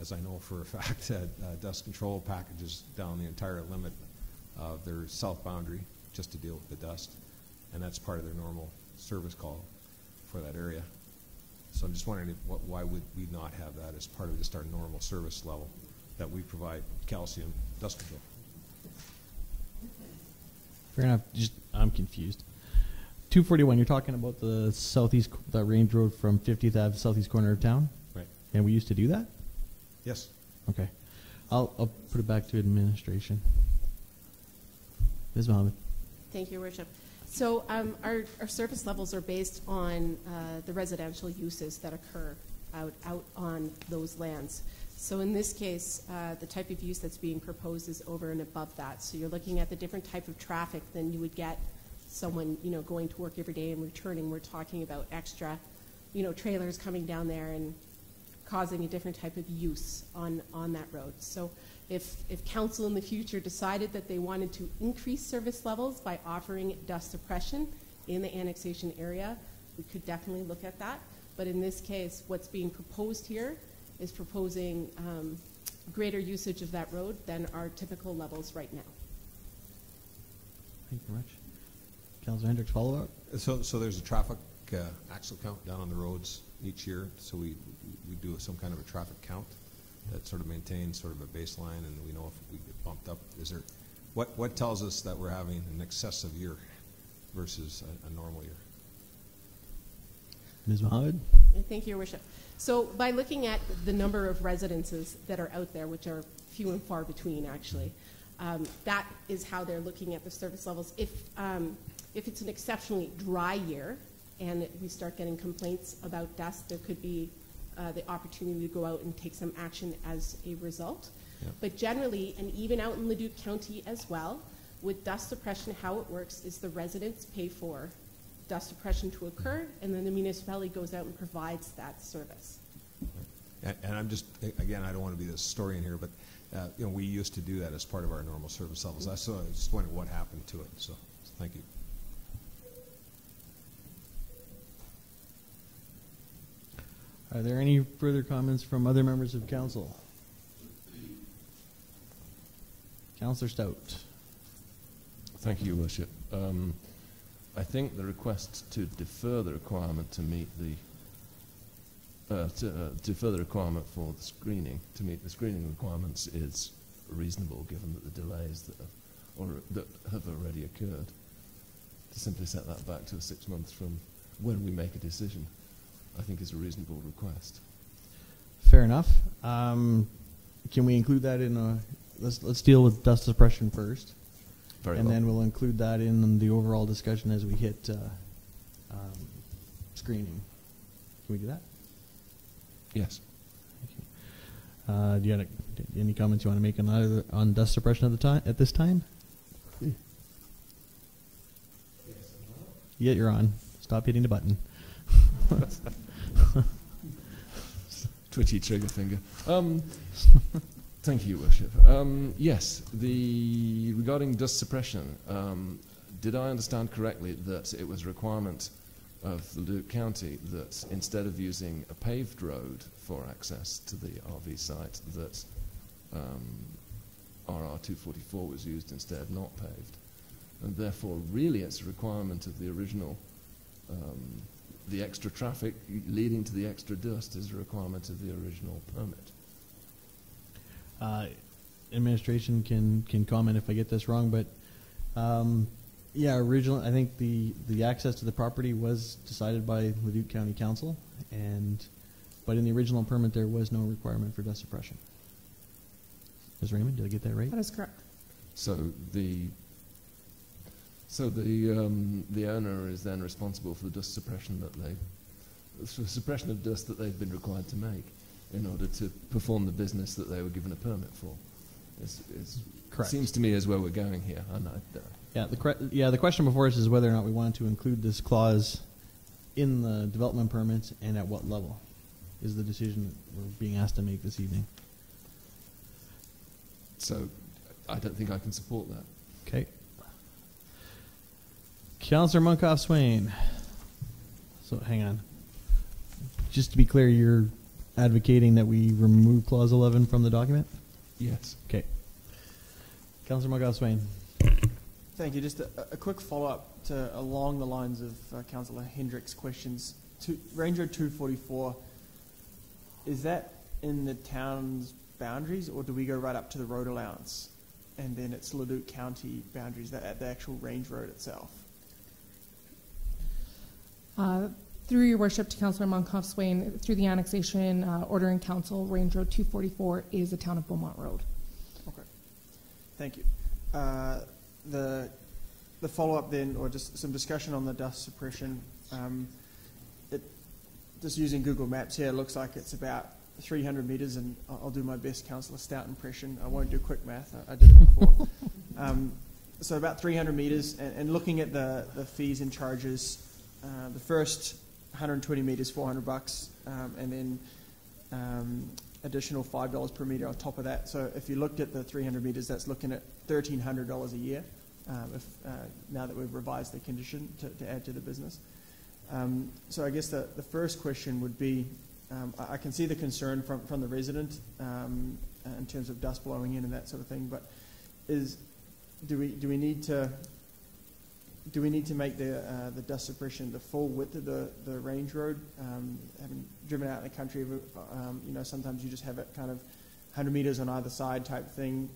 as I know for a fact, dust control packages down the entire limit of their south boundary just to deal with the dust, and that's part of their normal service call for that area. So I'm just wondering why would we not have that as part of just our normal service level that we provide calcium dust control? Fair enough. I'm confused. 241, you're talking about the southeast, the Range Road from 50th Ave, southeast corner of town? Right. And we used to do that? Yes. Okay. I'll put it back to administration. Ms. Mohammed. Thank you, Your Worship. So our service levels are based on the residential uses that occur out on those lands. So in this case, the type of use that's being proposed is over and above that. So you're looking at the different type of traffic than you would get someone, going to work every day and returning. We're talking about extra, trailers coming down there and causing a different type of use on that road. So if council in the future decided that they wanted to increase service levels by offering dust suppression in the annexation area, we could definitely look at that. But in this case, what's being proposed here is proposing greater usage of that road than our typical levels right now. Thank you very much. Councillor Hendricks, follow up? So there's a traffic axle count down on the roads each year. So we do some kind of a traffic count that sort of maintains sort of a baseline, and we know if we get bumped up. Is there what tells us that we're having an excessive year versus a normal year? Ms. Mohammed? Thank you, Your Worship. So by looking at the number of residences that are out there, which are few and far between actually, that is how they're looking at the service levels. If it's an exceptionally dry year and we start getting complaints about dust, there could be the opportunity to go out and take some action as a result. Yeah. But generally, and even out in Leduc County as well, with dust suppression, how it works is the residents pay for dust suppression to occur, and then the municipality goes out and provides that service. And I'm just, again, I don't want to be the historian here, but we used to do that as part of our normal service levels. I just wondered what happened to it. So thank you. Are there any further comments from other members of council? Councillor Stout. Thank you, Your Worship. I think the request to defer the requirement to meet defer the requirement for the screening to meet the screening requirements is reasonable, given that the delays that have already occurred. To simply set that back to 6 months from when we make a decision, I think is a reasonable request. Fair enough. Can we include that in a? Let's deal with dust suppression first. Very and well. then we'll include that in the overall discussion as we hit screening. Can we do that? Yes. Do you have any comments you want to make on dust suppression at this time? Yeah, you're on. Stop hitting the button. Twitchy trigger finger. Thank you, Your Worship. Yes, regarding dust suppression, did I understand correctly that it was a requirement of Leduc County that instead of using a paved road for access to the RV site, that RR244 was used instead, not paved? And therefore, really, it's a requirement of the original, the extra traffic leading to the extra dust is a requirement of the original permit. Administration can comment if I get this wrong, but yeah, originally I think the access to the property was decided by Leduc County Council, but in the original permit there was no requirement for dust suppression. Ms. Raymond, did I get that right? That is correct. So the owner is then responsible for the dust suppression suppression of dust that they've been required to make in order to perform the business that they were given a permit for. Correct. Seems to me is where we're going here. The question before us is whether or not we want to include this clause in the development permits, and at what level is the decision that we're being asked to make this evening. So I don't think I can support that. Okay. Councillor Munkoff-Swain. So hang on. Just to be clear, you're advocating that we remove clause 11 from the document? Yes. Okay. Councillor Munkoff-Swain. Thank you. Just a quick follow-up along the lines of Councillor Hendricks' questions. Range Road 244, is that in the town's boundaries, or do we go right up to the road allowance and then it's Leduc County boundaries at the actual range road itself? Through your worship to Councillor Munkoff-Swain, through the annexation order in council, Range Road 244 is the town of Beaumont Road. Okay. Thank you. The follow-up then, or just some discussion on the dust suppression. Just using Google Maps here, it looks like it's about 300 metres, and I'll do my best Councillor Stout impression. I won't do quick math. I did it before. So about 300 metres, and looking at the fees and charges, the first 120 metres, $400, and then additional $5 per metre on top of that. So if you looked at the 300 metres, that's looking at $1,300 a year. Now that we've revised the condition to add to the business. So I guess the first question would be, I can see the concern from the resident in terms of dust blowing in and that sort of thing, but do we need to do we need to make the dust suppression the full width of the range road? Having driven out in the country, sometimes you just have it kind of 100 meters on either side type thing.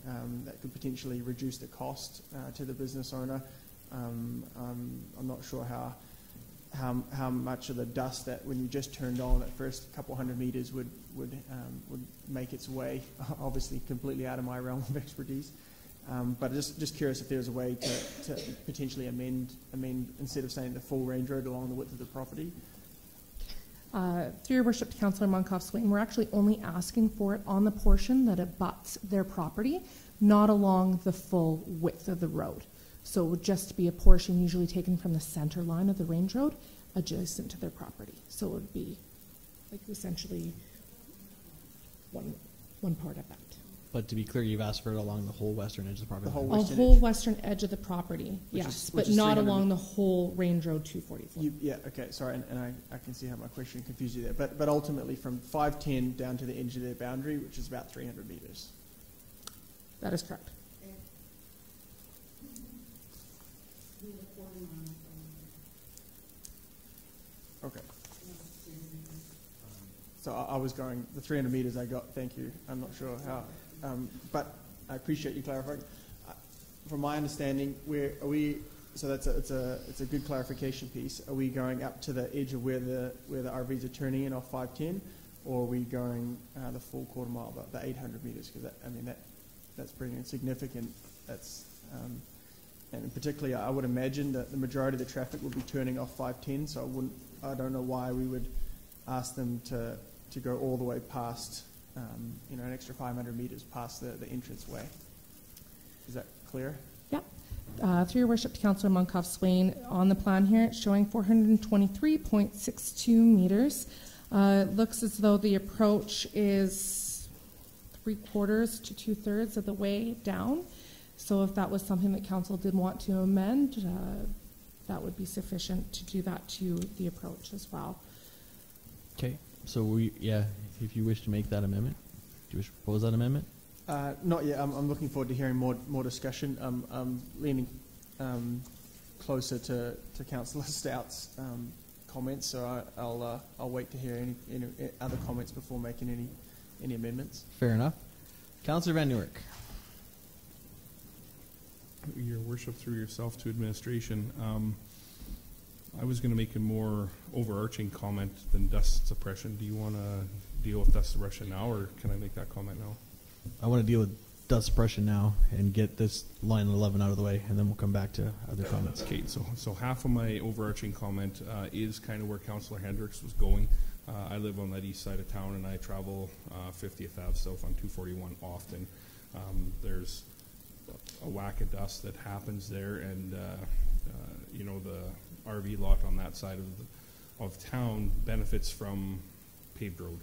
That could potentially reduce the cost to the business owner. I'm not sure how much of the dust that when you just turned on that first couple 100 meters would make its way. Obviously, completely out of my realm of expertise. But just curious if there's a way to potentially amend instead of saying the full range road along the width of the property. Through your worship to Councillor Munkoff-Swain, we're actually only asking for it on the portion that abuts their property, not along the full width of the road. So it would just be a portion usually taken from the center line of the range road adjacent to their property. So it would be like essentially one part of that. But to be clear, you've asked for it along the whole western edge of the property. The whole western edge of the property, yes, but not along the whole range road 244. Yeah, okay, sorry, and I can see how my question confused you there. But ultimately from 510 down to the edge of their boundary, which is about 300 meters. That is correct. Okay. So I was going, the 300 meters I got, thank you. I'm not sure how, but I appreciate you clarifying. From my understanding, so it's a good clarification piece. Are we going up to the edge of where the RVs are turning in off 510, or are we going the full quarter mile, the 800 meters? Because that's pretty insignificant. And particularly, I would imagine that the majority of the traffic would be turning off 510. So I don't know why we would ask them to go all the way past, an extra 500 meters past the entranceway. Is that clear? Yep. Through your worship to Councillor Munkoff-Swain, on the plan here, it's showing 423.62 meters. It looks as though the approach is 3/4 to 2/3 of the way down. So if that was something that council did want to amend, that would be sufficient to do that to the approach as well. Okay. So if you wish to make that amendment, do you wish to propose that amendment? Not yet. I'm looking forward to hearing more discussion. I'm leaning closer to Councillor Stout's comments, so I'll wait to hear any other comments before making any amendments. Fair enough. Councillor Van Nieuwerk. Your worship, through yourself to administration, I was going to make a more overarching comment than dust suppression. Do you want to deal with dust suppression now, or can I make that comment now? I want to deal with dust suppression now and get this line 11 out of the way, and then we'll come back to other comments. Okay, so half of my overarching comment is kind of where Councillor Hendricks was going. I live on that east side of town, and I travel 50th Ave south on 241 often. There's a whack of dust that happens there, and the RV lot on that side of town benefits from paved road.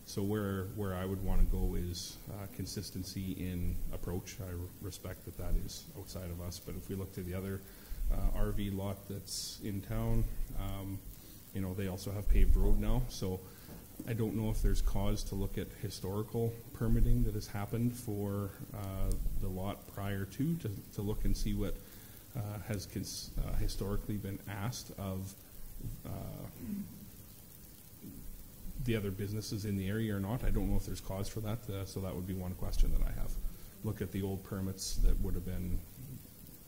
So where I would want to go is consistency in approach. I respect that is outside of us, but if we look to the other RV lot that's in town, they also have paved road now. So I don't know if there's cause to look at historical permitting that has happened for the lot prior to look and see what has historically been asked of the other businesses in the area or not. I don't know if there's cause for that, so that would be one question that I have. Look at the old permits that would have been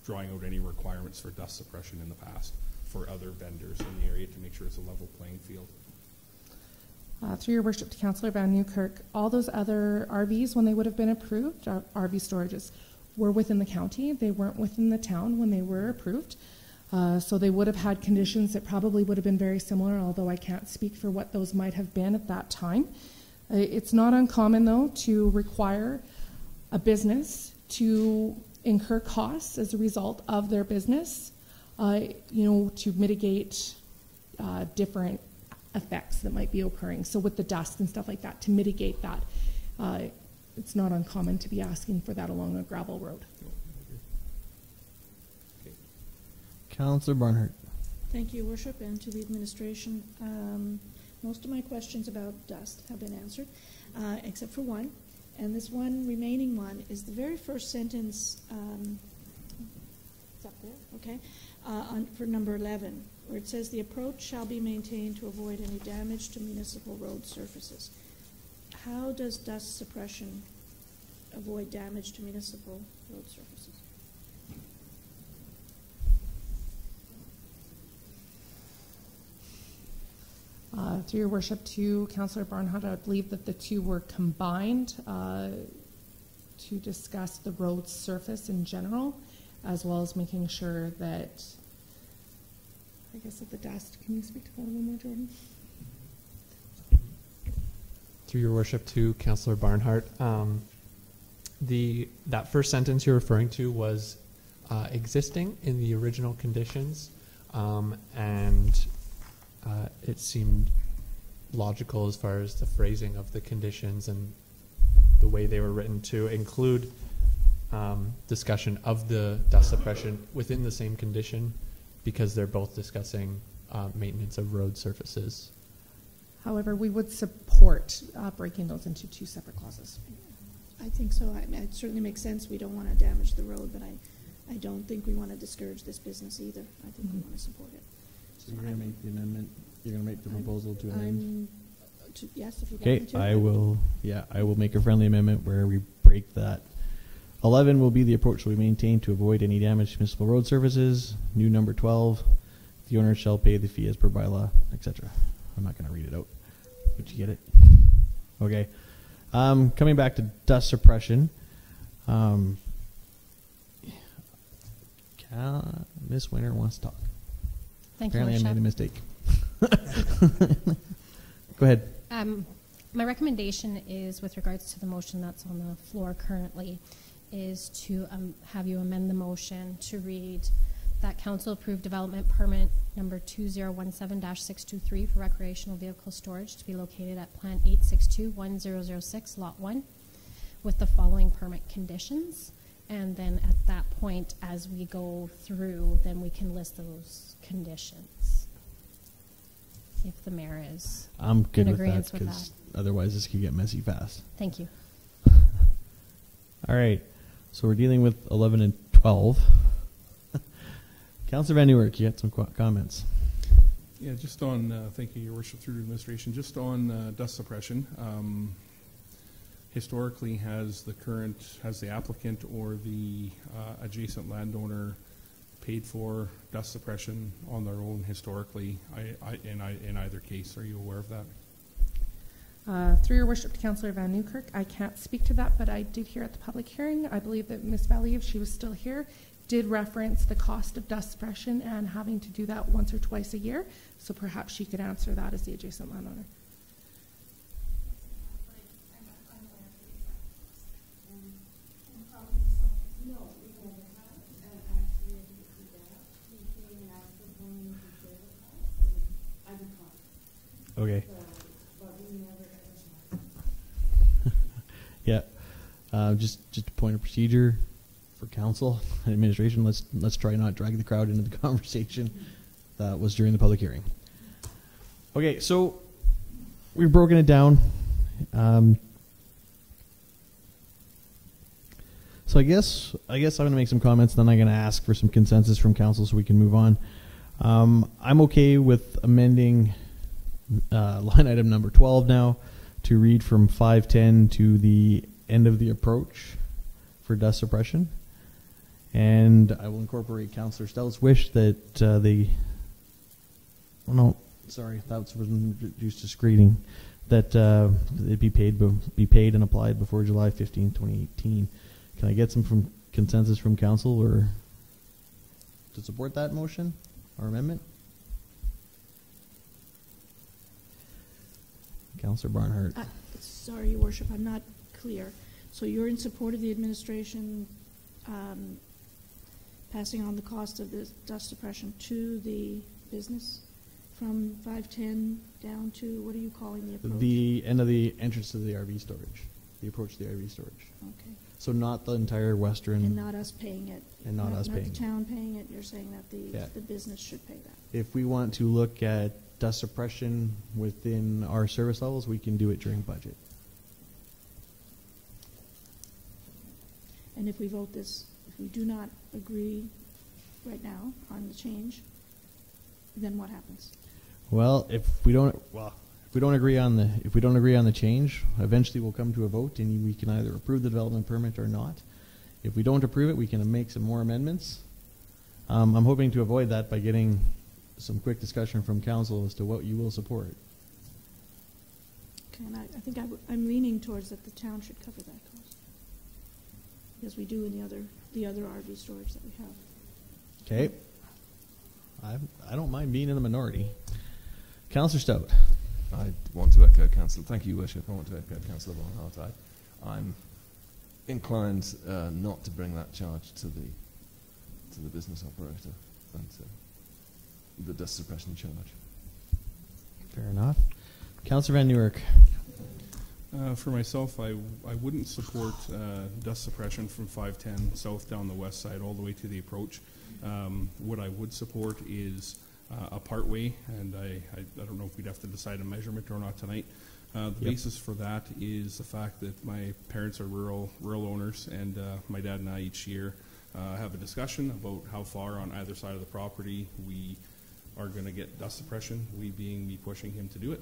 drawing out any requirements for dust suppression in the past for other vendors in the area to make sure it's a level playing field. Through your worship to Councillor Van Nieuwerk, all those other RVs, when they would have been approved, RV storages, were within the county. They weren't within the town when they were approved. So they would have had conditions that probably would have been very similar, although I can't speak for what those might have been at that time. It's not uncommon, though, to require a business to incur costs as a result of their business, to mitigate different effects that might be occurring. So with the dust and stuff like that, to mitigate that, it's not uncommon to be asking for that along a gravel road. Councillor Barnhart. Thank you, Worship, and to the administration. Most of my questions about dust have been answered, except for one. And this one remaining one is the very first sentence It's up there, okay. For number 11, where it says the approach shall be maintained to avoid any damage to municipal road surfaces. How does dust suppression avoid damage to municipal road surfaces? Through your worship, to Councillor Barnhart, I believe that the two were combined to discuss the road surface in general, as well as making sure that, I guess, of the dust. Can you speak to that a little more, Jordan? Through your worship, to Councillor Barnhart, that first sentence you're referring to was existing in the original conditions, and it seemed logical as far as the phrasing of the conditions and the way they were written to include discussion of the dust suppression within the same condition, because they're both discussing maintenance of road surfaces. However, we would support breaking those into two separate clauses. I think so. I mean, it certainly makes sense. We don't want to damage the road, but I don't think we want to discourage this business either. I think we want to support it. So you're going to make the amendment. You're going to make the proposal to amend. Yes, if you Okay, want me to. I will. Yeah, I will make a friendly amendment where we break that. 11 will be the approach will be maintained to avoid any damage to municipal road surfaces. New number 12, the owner shall pay the fee as per bylaw, etc. I'm not going to read it out, but you get it. Okay. Coming back to dust suppression. Miss Winter wants to talk. Thank you, Apparently I made a Worship. mistake. Go ahead. My recommendation is, with regards to the motion that's on the floor currently, is to have you amend the motion to read that council approved development permit number 2017-623 for recreational vehicle storage to be located at Plan 862-1006, Lot 1, with the following permit conditions. And then at that point, as we go through, then we can list those conditions. If the mayor is I'm good in with that, agreeance with because that. otherwise this could get messy fast. Thank you. All right. So we're dealing with 11 and 12. Councillor Van Nieuwerk, you got some comments. Yeah, just on, thank you, Your Worship, through the administration, just on dust suppression. Historically, has the applicant or the adjacent landowner paid for dust suppression on their own historically? In either case, are you aware of that? Through your worship to Councillor Van Nieuwkerk, I can't speak to that, but I did hear at the public hearing, I believe that Ms. Valley, if she was still here, did reference the cost of dust suppression and having to do that once or twice a year. So perhaps she could answer that as the adjacent landowner. Okay. Yeah. Just a point of procedure for council and administration. Let's try not drag the crowd into the conversation that was during the public hearing. Okay, so we've broken it down. So I guess I'm going to make some comments. Then I'm going to ask for some consensus from council so we can move on. I'm okay with amending line item number 12 now to read from 510 to the end of the approach for dust suppression. And I will incorporate Councillor Stout's wish that that was reduced to screening, that it be paid and applied before July 15, 2018. Can I get some consensus from council or to support that motion or amendment? Councillor Barnhart. Sorry, Your Worship, I'm not clear. So you're in support of the administration passing on the cost of the dust suppression to the business from 510 down to, what are you calling the approach? The end of the entrance to the RV storage, the approach to the RV storage. Okay. So not the entire western. And not us paying it. And not us paying Not it. the town paying it. You're saying that the business should pay that. If we want to look at dust suppression within our service levels, we can do it during budget. And if we vote this, if we do not agree right now on the change, then what happens? Well, if we don't agree on the change, eventually we'll come to a vote, and we can either approve the development permit or not. If we don't approve it, we can make some more amendments. I'm hoping to avoid that by getting some quick discussion from council as to what you will support. Okay, and I think I'm leaning towards that the town should cover that cost, because we do in the other RV storage that we have. Okay. I don't mind being in the minority. Councillor Stout. I want to echo Councillor. Thank you, Your Worship. I want to echo Councillor Barnhart. I'm inclined not to bring that charge to the business operator and to the dust suppression charge. Fair enough. Councillor Van Nieuwerk. For myself, I wouldn't support dust suppression from 510 south down the west side all the way to the approach. What I would support is a partway, and I don't know if we'd have to decide a measurement or not tonight. The basis for that is the fact that my parents are rural owners, and my dad and I each year have a discussion about how far on either side of the property we are going to get dust suppression, we being me pushing him to do it.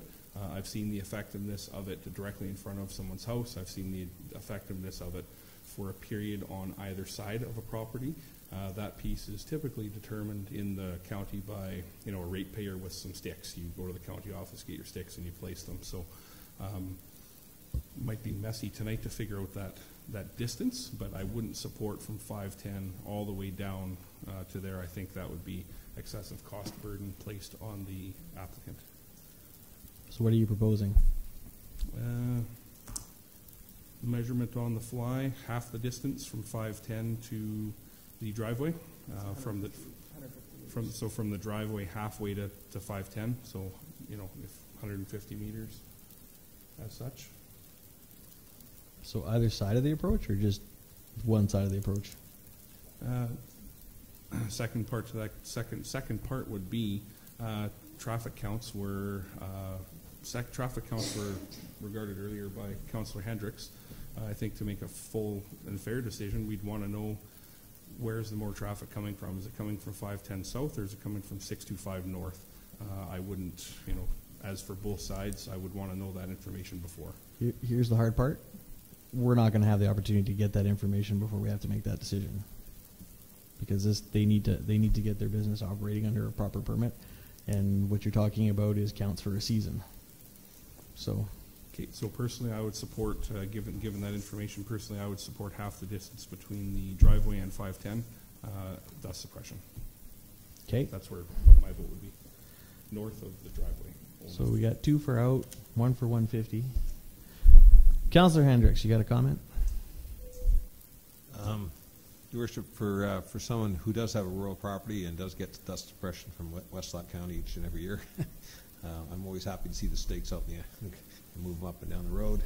I've seen the effectiveness of it directly in front of someone's house. I've seen the effectiveness of it for a period on either side of a property. That piece is typically determined in the county by, a ratepayer with some sticks. You go to the county office, get your sticks, and you place them. So might be messy tonight to figure out that distance, but I wouldn't support from 510 all the way down to there. I think that would be excessive cost burden placed on the applicant. So what are you proposing? Measurement on the fly, half the distance from 510 to the driveway, from the driveway halfway to 510. So if 150 meters, as such. So either side of the approach, or just one side of the approach? Second part to that. Second part would be traffic counts were regarded earlier by Councillor Hendricks. I think to make a full and fair decision, we'd want to know where's the more traffic coming from. Is it coming from 510 south, or is it coming from 625 north? I wouldn't, as for both sides, I would want to know that information before. Here's the hard part. We're not going to have the opportunity to get that information before we have to make that decision, because they need to get their business operating under a proper permit, and what you're talking about is counts for a season. So. Okay, so personally, I would support, given that information, personally, I would support half the distance between the driveway and 510 dust suppression. Okay. That's where my vote would be, north of the driveway. So we got 2 for out, 1 for 150. Councillor Hendricks, you got a comment? Your Worship, for someone who does have a rural property and does get dust suppression from Westlock County each and every year, I'm always happy to see the stakes out in the and move them up and down the road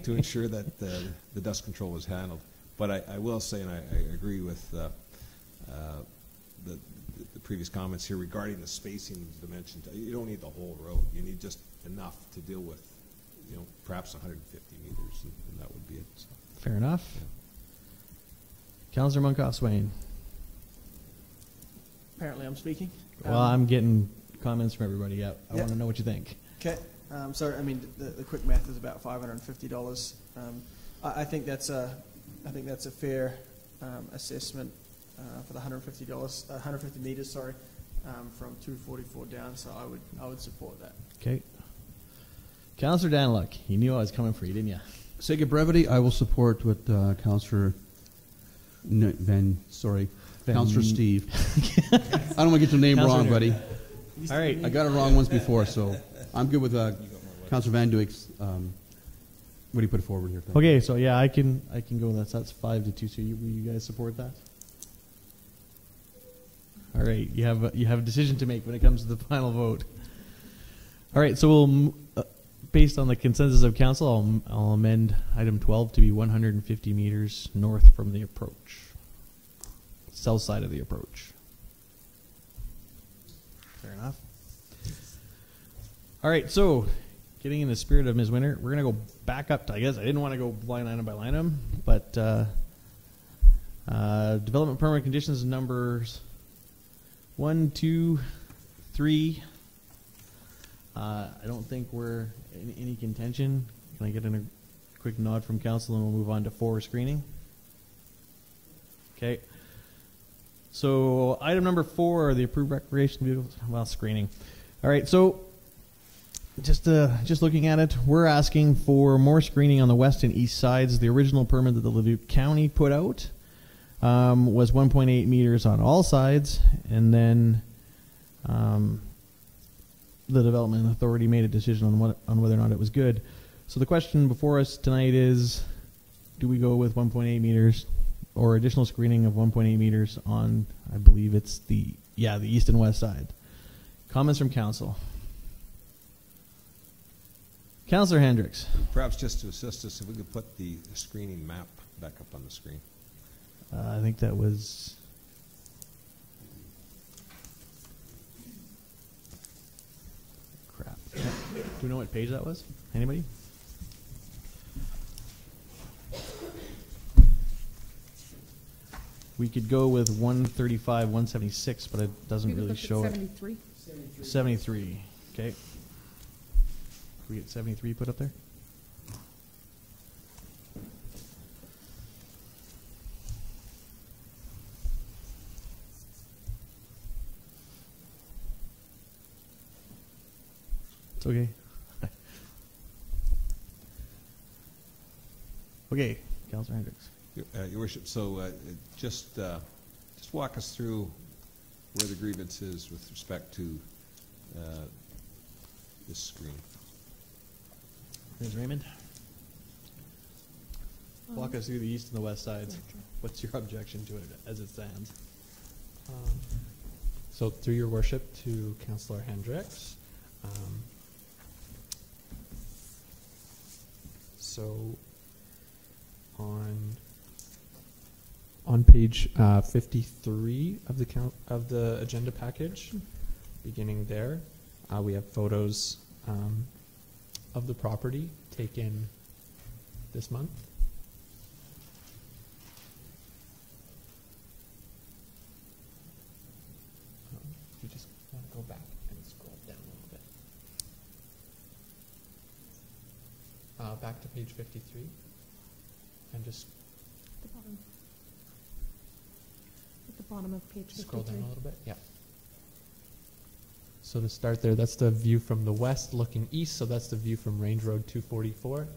to ensure that the dust control is handled. But I will say, and I agree with the previous comments here regarding the spacing dimension. You don't need the whole road. You need just enough to deal with, perhaps 150 meters, and that would be it. So. Fair enough. Yeah. Councillor Munkoff-Swain. Apparently I'm speaking. Well, I'm getting comments from everybody. I want to know what you think. Okay. So, the quick math is about $550. I think that's a fair assessment for the $150, 150 meters. Sorry, from 244 down. So I would support that. Okay. Councillor Daniluk, you knew I was coming for you, didn't you? Sake of brevity, I will support what Councillor Councillor Steve. I don't want to get your name wrong, buddy. All right. I got it wrong once before, so I'm good with Councillor Van Duyk's. What do you put forward here? Okay, so yeah, I can go with that. So that's 5-2. So will you guys support that? All right, you have a decision to make when it comes to the final vote. All right, so we'll, based on the consensus of council, I'll amend item 12 to be 150 meters north from the approach, south side of the approach. Fair enough. All right, so getting in the spirit of Ms. Winter, we're going to go back up to, I didn't want to go line item by line item, but Development permit conditions numbers 1, 2, 3. I don't think we're in any contention. Can I get a quick nod from council and we'll move on to 4, screening? Okay. So item number 4 are the approved recreation vehicles. Well, screening. All right. So just looking at it, we're asking for more screening on the west and east sides. The original permit that the Leduc County put out was 1.8 meters on all sides, and then the Development Authority made a decision on whether or not it was good. So the question before us tonight is, do we go with 1.8 meters or additional screening of 1.8 meters on, I believe it's the east and west side? Comments from council. Councillor Hendricks. Perhaps just to assist us, if we could put the screening map back up on the screen. I think that was... Crap. Do we know what page that was? Anybody? We could go with 135, 176, but it doesn't really show it. 73. 73. Okay. Can we get 73 put up there? It's okay. Okay, Councilor Hendricks. Your Worship, so just walk us through where the grievance is with respect to this screen. Ms. Raymond? Walk us through the east and the west sides. What's your objection to it as it stands? So through your worship to Councillor Hendricks. So on page 53 of the agenda package, beginning there, we have photos of the property taken this month. You just want to go back and scroll down a little bit. Back to page 53, and just the bottom. At the bottom of page 53. Scroll down a little bit. Yeah. So to start there, that's the view from the west looking east. So that's the view from Range Road 244.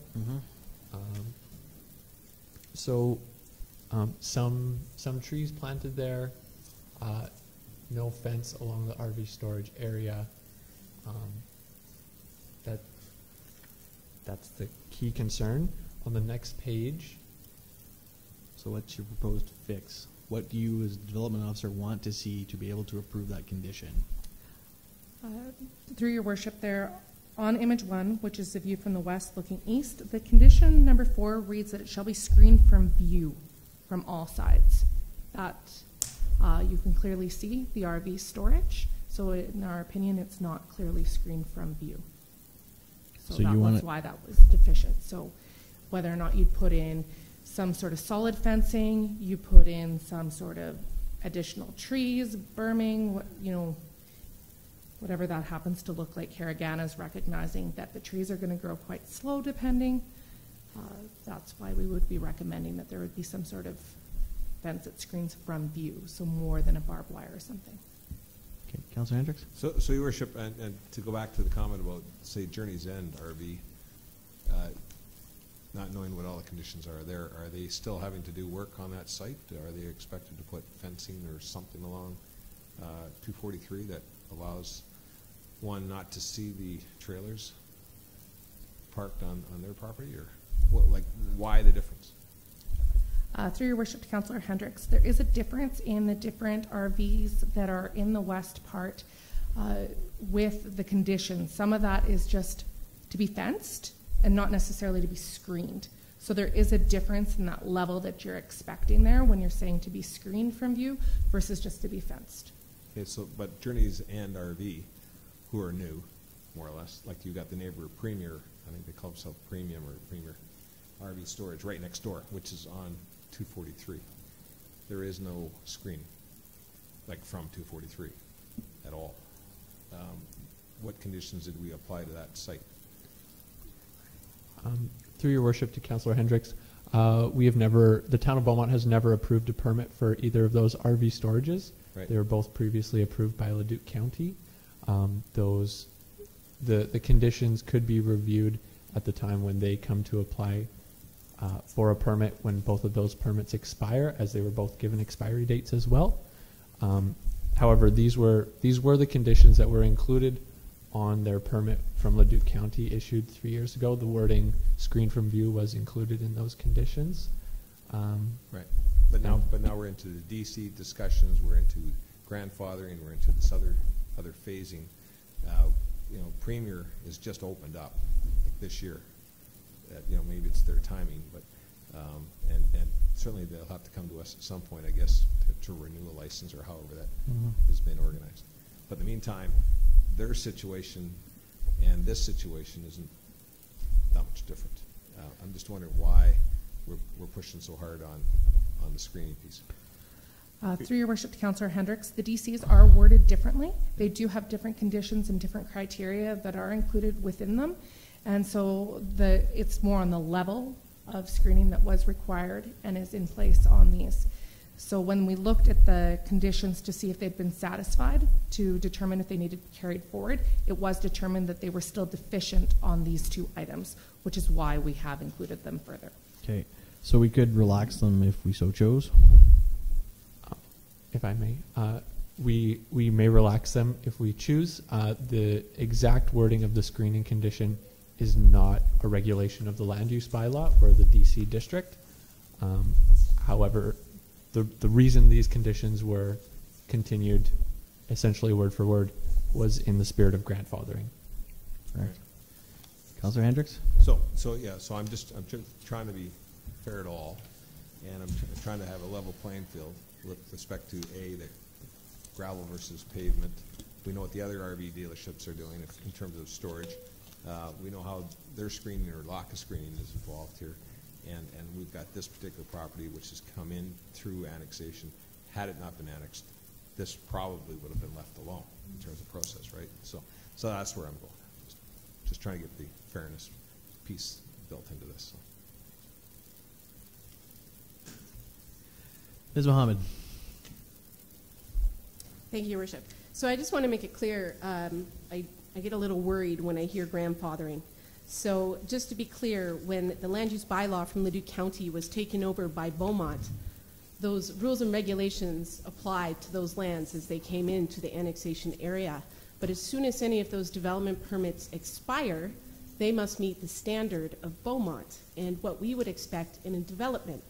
Some trees planted there. No fence along the RV storage area. That's the key concern. On the next page. So what's your proposed fix? What do you as development officer want to see to be able to approve that condition? Through your worship there, on image 1, which is the view from the west looking east, the condition number 4 reads that it shall be screened from view from all sides. That you can clearly see the RV storage. So in our opinion, it's not clearly screened from view. So that's why that was deficient. So whether or not you'd put in some sort of solid fencing, you put in some sort of additional trees, berming, whatever that happens to look like. Harrogana's recognizing that the trees are going to grow quite slow depending. That's why we would be recommending that there would be some sort of fence that screens from view, so more than a barbed wire or something. Okay, Councilor Hendricks? So Your Worship, and to go back to the comment about, say, Journey's End RV, not knowing what all the conditions are there, are they still having to do work on that site? Are they expected to put fencing or something along 243 that allows one not to see the trailers parked on their property, or why the difference? Through your worship to Councillor Hendricks, there is a difference in the different RVs that are in the west part with the conditions. Some of that is just to be fenced and not necessarily to be screened. So there is a difference in that level that you're expecting there when you're saying to be screened from view versus just to be fenced. Okay, so but Journey's End RV, who are new, more or less, like you got the neighbor Premier, I think they call themselves Premium or Premier RV Storage right next door, which is on 243. there is no screening, like from 243 at all. What conditions did we apply to that site? Through your worship to Councillor Hendricks, the town of Beaumont has never approved a permit for either of those RV storages. Right. They were both previously approved by Leduc County. The conditions could be reviewed at the time when they come to apply for a permit when both of those permits expire, as they were both given expiry dates as well. However, these were the conditions that were included on their permit from Leduc County issued 3 years ago. The wording "screen from view" was included in those conditions. Right. But now we're into the DC discussions. We're into grandfathering. We're into this other phasing. Premier is just opened up this year. Maybe it's their timing, but and certainly they'll have to come to us at some point, I guess, to renew a license or however that has been organized. But in the meantime, their situation and this situation isn't that much different. I'm just wondering why we're pushing so hard on the screening piece. Through your worship to Councillor Hendricks, the DCs are worded differently. They do have different conditions and different criteria that are included within them. And so it's more on the level of screening that was required and is in place on these. So when we looked at the conditions to see if they'd been satisfied to determine if they needed to be carried forward, it was determined that they were still deficient on these two items, which is why we have included them further. Okay, so we could relax them if we so chose. If I may, we may relax them if we choose. The exact wording of the screening condition is not a regulation of the land use bylaw or the DC district. However, the reason these conditions were continued, essentially word for word, was in the spirit of grandfathering. Right. Councillor Hendricks? So I'm trying to be fair at all, and I'm trying to have a level playing field with respect to the gravel versus pavement. We know what the other RV dealerships are doing in terms of storage. We know how their screening or lack of screening is involved here. And we've got this particular property which has come in through annexation. Had it not been annexed, this probably would have been left alone in terms of process, right? So that's where I'm going. Just trying to get the fairness piece built into this. So. Ms. Mohammed. Thank you, Your Worship. So I just want to make it clear, I get a little worried when I hear grandfathering. So just to be clear, when the land use bylaw from Leduc County was taken over by Beaumont, those rules and regulations applied to those lands as they came into the annexation area. But as soon as any of those development permits expire, they must meet the standard of Beaumont and what we would expect in a development.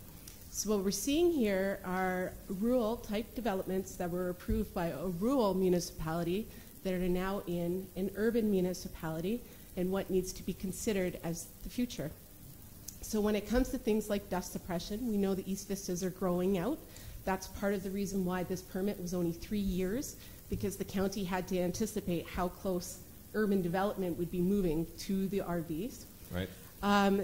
So what we're seeing here are rural type developments that were approved by a rural municipality that are now in an urban municipality, and what needs to be considered as the future. So when it comes to things like dust suppression, we know the East Vistas are growing out. That's part of the reason why this permit was only 3 years, because the county had to anticipate how close urban development would be moving to the RVs. Right.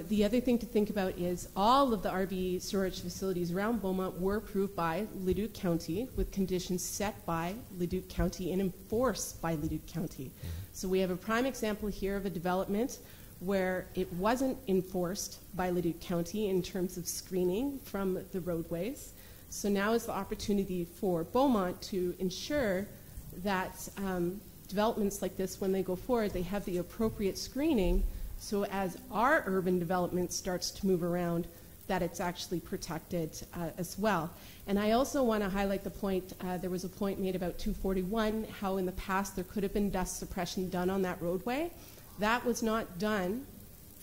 The other thing to think about is all of the RV storage facilities around Beaumont were approved by Leduc County with conditions set by Leduc County and enforced by Leduc County. So we have a prime example here of a development where it wasn't enforced by Leduc County in terms of screening from the roadways. So now is the opportunity for Beaumont to ensure that developments like this, when they go forward, they have the appropriate screening, so as our urban development starts to move around, that it's actually protected as well. And I also want to highlight the point, there was a point made about 241, how in the past there could have been dust suppression done on that roadway. That was not done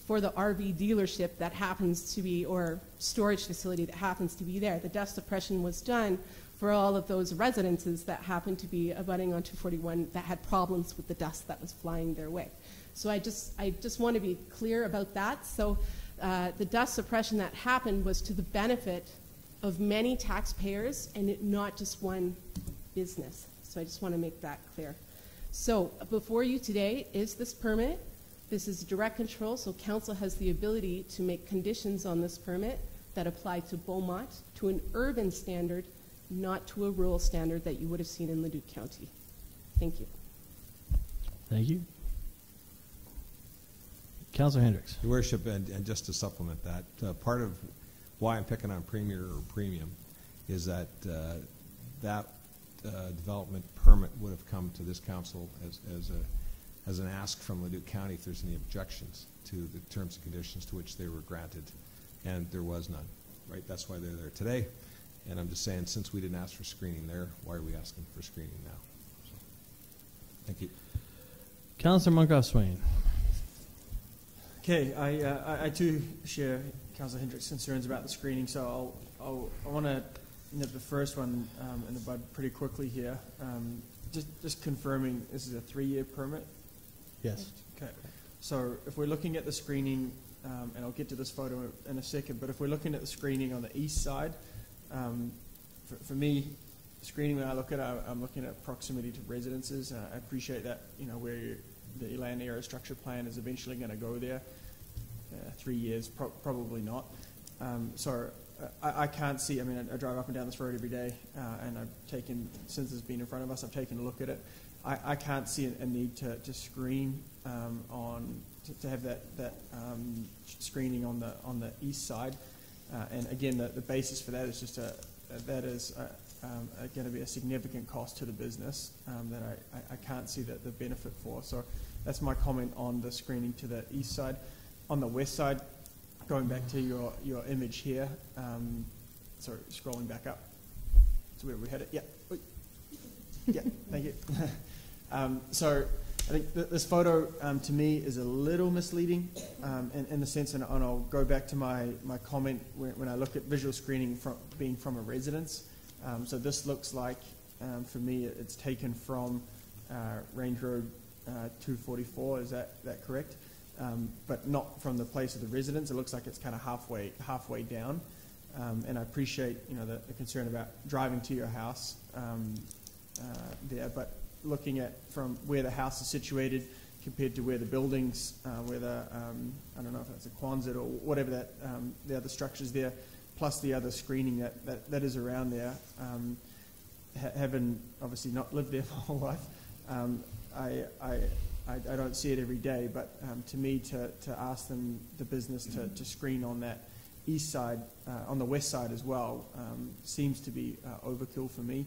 for the RV dealership that happens to be, or storage facility that happens to be there. The dust suppression was done for all of those residences that happened to be abutting on 241 that had problems with the dust that was flying their way. So I just want to be clear about that. So the dust suppression that happened was to the benefit of many taxpayers and not just one business. So I just want to make that clear. So before you today is this permit. This is direct control, so council has the ability to make conditions on this permit that apply to Beaumont, to an urban standard not to a rural standard that you would have seen in Leduc County. Thank you. Thank you. Councillor Hendricks. Your Worship, and just to supplement that, part of why I'm picking on Premier or Premium is that that development permit would have come to this council as an ask from Leduc County if there's any objections to the terms and conditions to which they were granted, and there was none. Right? That's why they're there today. And I'm just saying, since we didn't ask for screening there, why are we asking for screening now? So, thank you. Councillor Monkoff-Swain. Okay, I too share Councillor Hendricks' concerns about the screening, so I want to nip the first one in the bud pretty quickly here. Just confirming, this is a 3-year permit? Yes. Okay, so if we're looking at the screening, and I'll get to this photo in a second, but if we're looking at the screening on the east side, for me, screening, when I look at it, I'm looking at proximity to residences. I appreciate that, where the land area structure plan is eventually going to go there. 3 years, probably not. So I can't see, I drive up and down this road every day, and I've taken, since it's been in front of us, I've taken a look at it. I can't see a need to screen to have that screening on the east side. And again, the basis for that is just that is going to be a significant cost to the business that I can't see the benefit for. So that's my comment on the screening to the east side. On the west side, going back to your image here, sorry, scrolling back up to where we had it. Yeah, yeah, thank you. So I think this photo to me is a little misleading in the sense, and I'll go back to my comment when I look at visual screening being from a residence. So this looks like, for me, it's taken from Range Road 244, is that correct? But not from the place of the residence. It looks like it's kind of halfway down. And I appreciate the concern about driving to your house there, but looking at from where the house is situated compared to where the buildings, where the I don't know if it's a Quonset or whatever that the other structures there, plus the other screening that is around there. Having obviously not lived there my whole life, I don't see it every day, but to me, to ask them, the business, to screen on that east side, on the west side as well, seems to be overkill for me,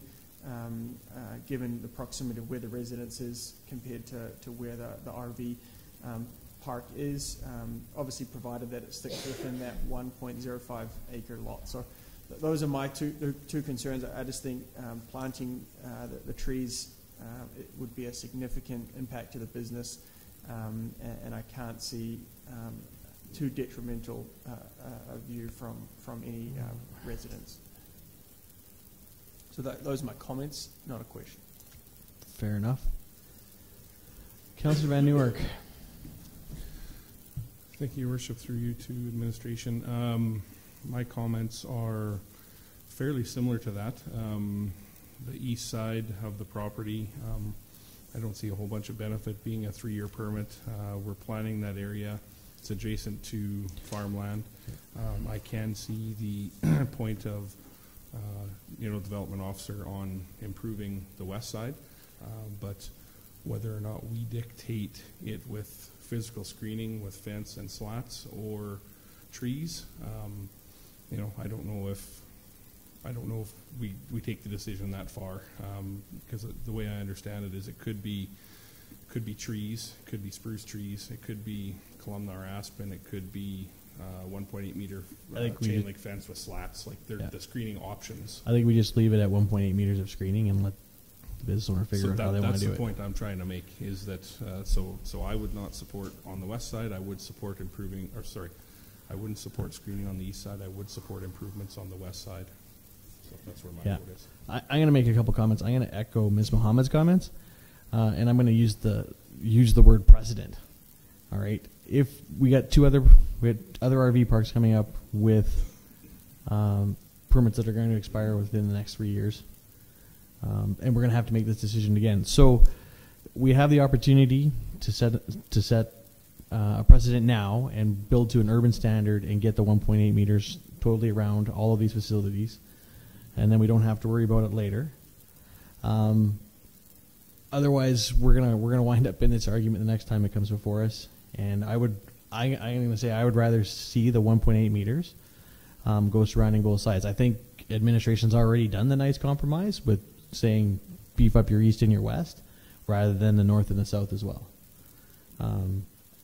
given the proximity of where the residence is compared to where the RV park is, obviously provided that it sticks within that 1.05 acre lot. So those are my two concerns. I just think planting the trees it would be a significant impact to the business, and I can't see too detrimental a view from any residents. So those are my comments, not a question. Fair enough. Councillor Van Nieuwerk. Thank you, Your Worship, through you to administration. My comments are fairly similar to that. The east side of the property, I don't see a whole bunch of benefit being a 3-year permit. We're planning that area. It's adjacent to farmland. I can see the point of development officer on improving the west side, but whether or not we dictate it with physical screening with fence and slats or trees, I don't know if we take the decision that far, because the way I understand it is it could be trees, could be spruce trees, it could be columnar aspen, it could be 1.8 meter chain link fence with slats. Like they're the screening options. I think we just leave it at 1.8 meters of screening and let the business owner figure out how they want to do it. That's the point I'm trying to make, is that so I would not support on the west side. I would support I wouldn't support screening on the east side. I would support improvements on the west side. So that's where my vote is. I'm going to make a couple comments. I'm going to echo Ms. Mohammed's comments, and I'm going to use the word precedent. All right. If we got other RV parks coming up with permits that are going to expire within the next 3 years, and we're going to have to make this decision again. So we have the opportunity to set a precedent now and build to an urban standard and get the 1.8 meters totally around all of these facilities. and then we don't have to worry about it later. Otherwise, we're gonna wind up in this argument the next time it comes before us. And I'm gonna say I would rather see the 1.8 meters go surrounding both sides. I think administration's already done the nice compromise with saying beef up your east and your west, rather than the north and the south as well.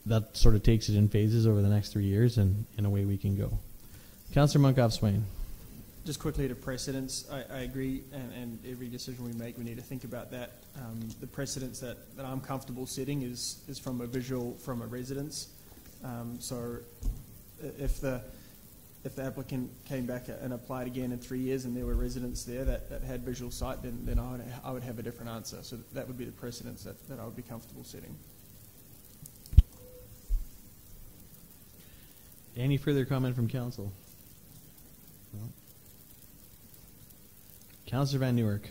That sort of takes it in phases over the next 3 years, and away we can go. Councillor Munkoff-Swain. Just quickly to precedents, I agree, and every decision we make, we need to think about that. The precedents that I'm comfortable setting is from a visual from a residence. So if the applicant came back and applied again in 3 years and there were residents there that had visual sight, then I would have a different answer. So that would be the precedents that I would be comfortable setting. Any further comment from council? No. Councillor Van Nieuwerk.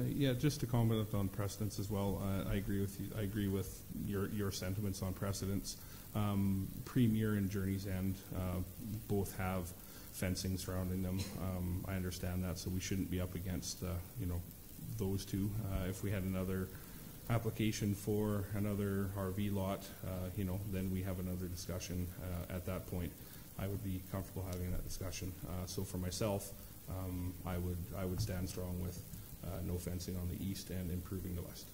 Yeah, just to comment on precedents as well. I agree with you. I agree with your sentiments on precedents. Premier and Journey's End both have fencing surrounding them. I understand that, so we shouldn't be up against those two. If we had another application for another RV lot, then we have another discussion at that point. I would be comfortable having that discussion. So for myself, I would stand strong with no fencing on the east and improving the west.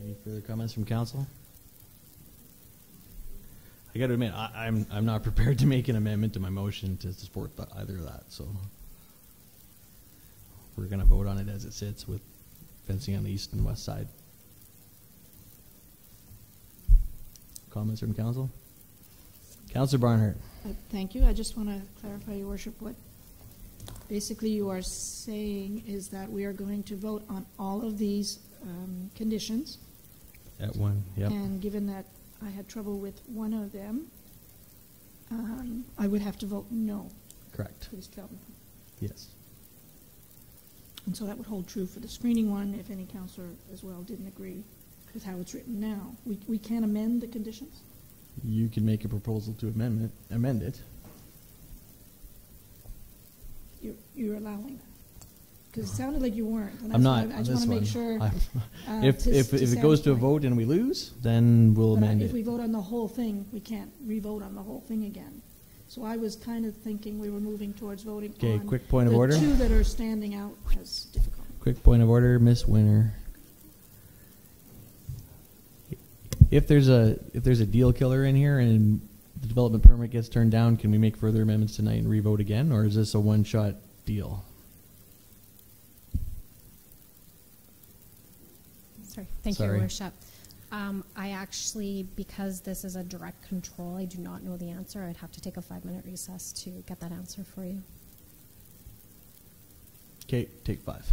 Any further comments from council? I got to admit, I'm not prepared to make an amendment to my motion to support either of that. So we're going to vote on it as it sits with fencing on the east and west side. Comments from council? Councillor Barnhart. Thank you. I just want to clarify, Your Worship, what basically you are saying is that we are going to vote on all of these conditions. At one, yep. And given that I had trouble with one of them, I would have to vote no. Correct. To this development. Yes. And so that would hold true for the screening one if any councillor as well didn't agree with how it's written now. We can amend the conditions? You can make a proposal to amend it. You're allowing that? Because it sounded like you weren't. And I'm not. I just want to make sure. If it goes to a vote and we lose, then we'll amend it. If we vote on the whole thing, we can't re-vote on the whole thing again. So I was kind of thinking we were moving towards voting on quick point of order. The two that are standing out as difficult. Quick point of order, Ms. Winner. If there's a deal killer in here and the development permit gets turned down, can we make further amendments tonight and re-vote again, or is this a one-shot deal? Thank you, Your Worship. I actually, because this is a direct control, I do not know the answer. I'd have to take a 5-minute recess to get that answer for you. Okay, take 5.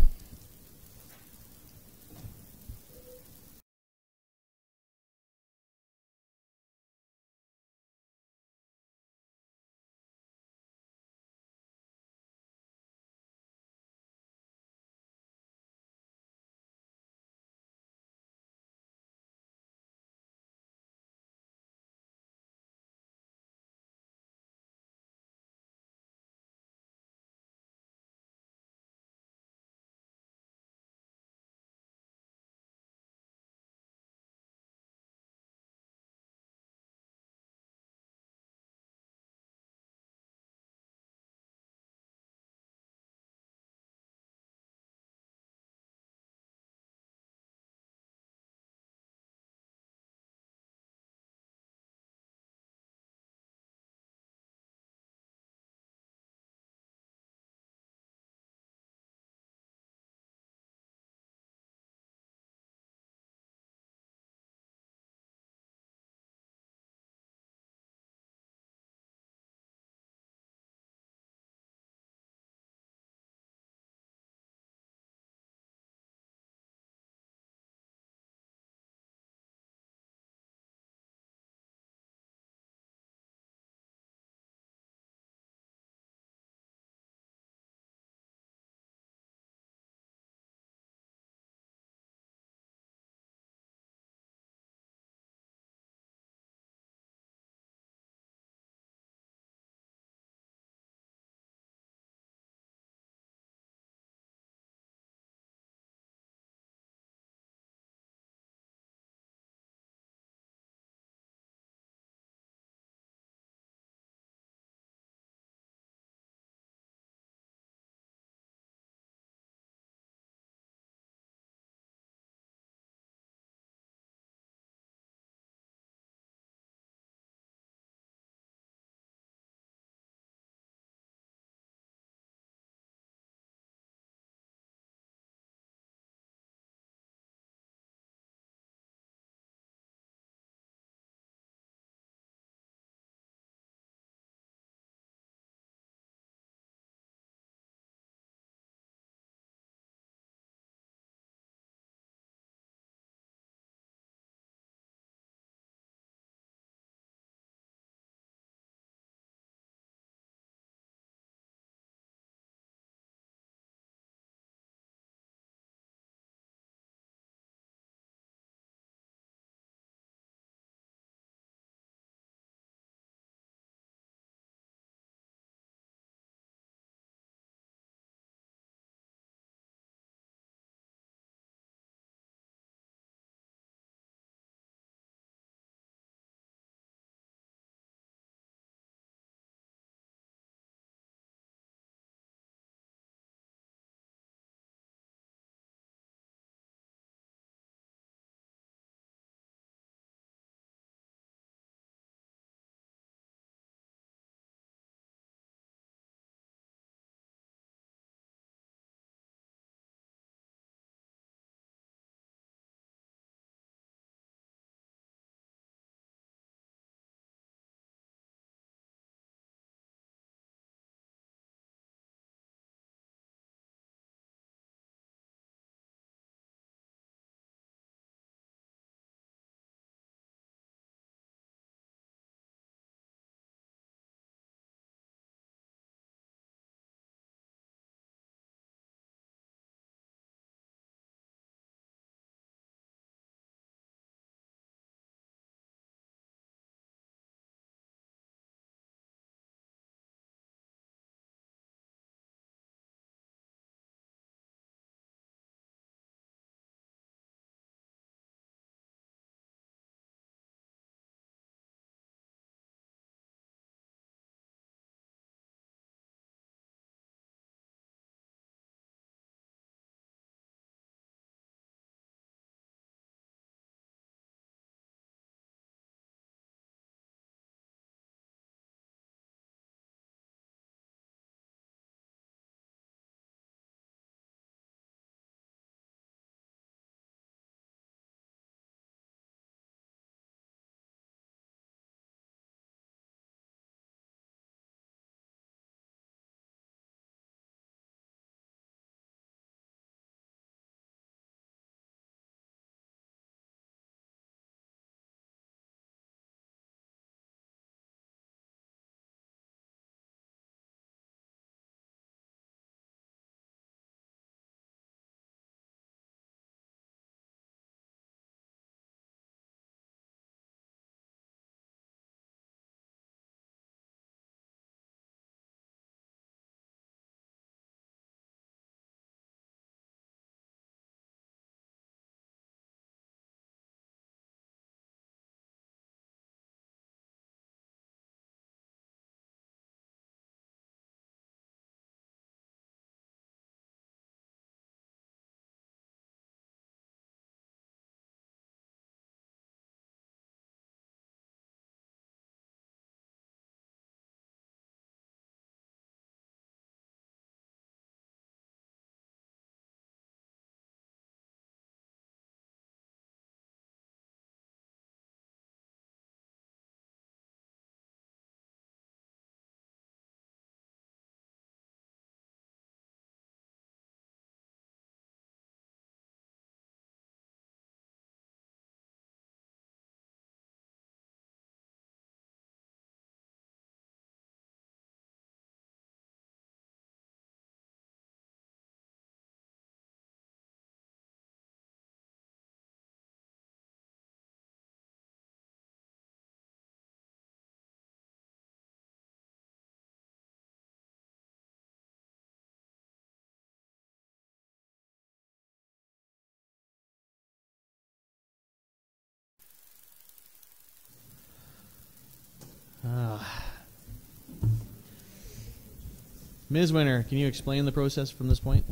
Ms. Winter, can you explain the process from this point?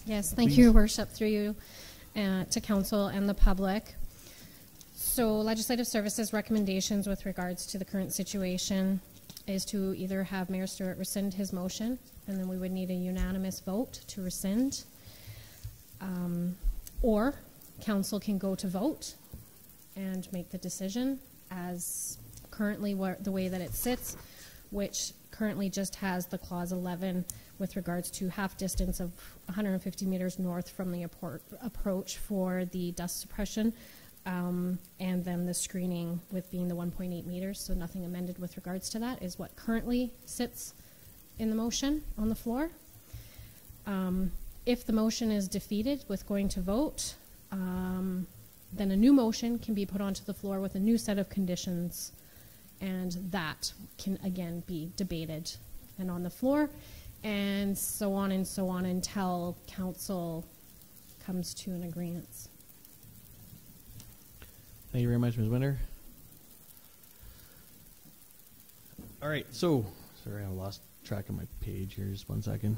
Yes, thank Please. you, Your Worship, through you to council and the public. So Legislative Services recommendations with regards to the current situation is to either have Mayor Stewart rescind his motion, and then we would need a unanimous vote to rescind, or council can go to vote and make the decision as currently the way that it sits, which currently just has the clause 11 with regards to half distance of 150 meters north from the approach for the dust suppression, and then the screening with being the 1.8 meters, so nothing amended with regards to that is what currently sits in the motion on the floor. If the motion is defeated with going to vote, then a new motion can be put onto the floor with a new set of conditions, and that can again be debated and on the floor, and so on until council comes to an agreement. Thank you very much, Ms. Winter. All right, so, sorry, I lost track of my page here. Just 1 second.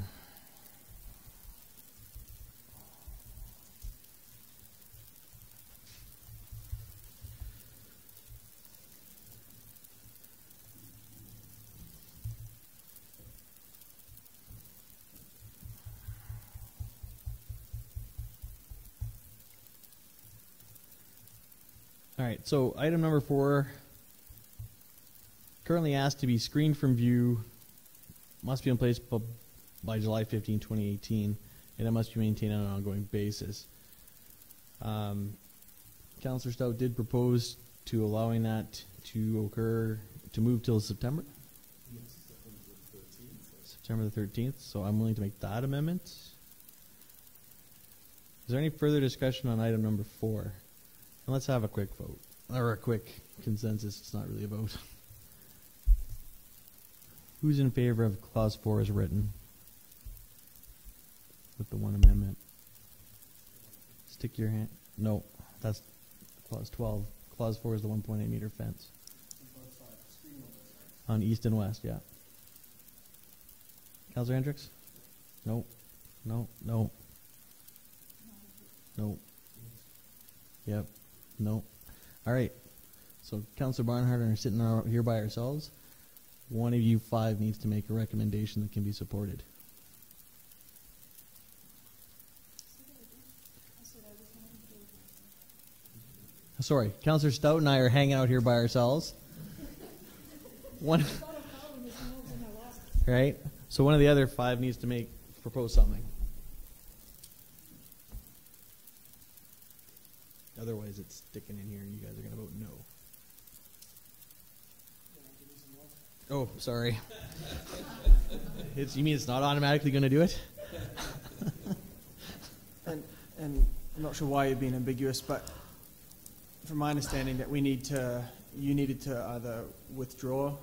All right, so item number 4, currently asked to be screened from view, must be in place by July 15, 2018, and it must be maintained on an ongoing basis. Councillor Stout did propose to allowing that to occur, to move till September? Yes, September the 13th, so I'm willing to make that amendment. Is there any further discussion on item number 4? And let's have a quick vote, or a quick consensus. It's not really a vote. Who's in favor of clause 4 as written? With the one amendment. Stick your hand. No, that's clause 12. Clause 4 is the 1.8 meter fence. On east and west, yeah. Councillor Hendricks? No. No. No. No. Yep. No. All right. So Councillor Barnhart and I are sitting here by ourselves. One of you 5 needs to make a recommendation that can be supported. Sorry, Councillor Stout and I are hanging out here by ourselves. One, right? So one of the other 5 needs to propose something. Otherwise, it's sticking in here, and you guys are going to vote no. Oh, sorry. You mean it's not automatically going to do it? And I'm not sure why you're being ambiguous, but from my understanding that you needed to either withdraw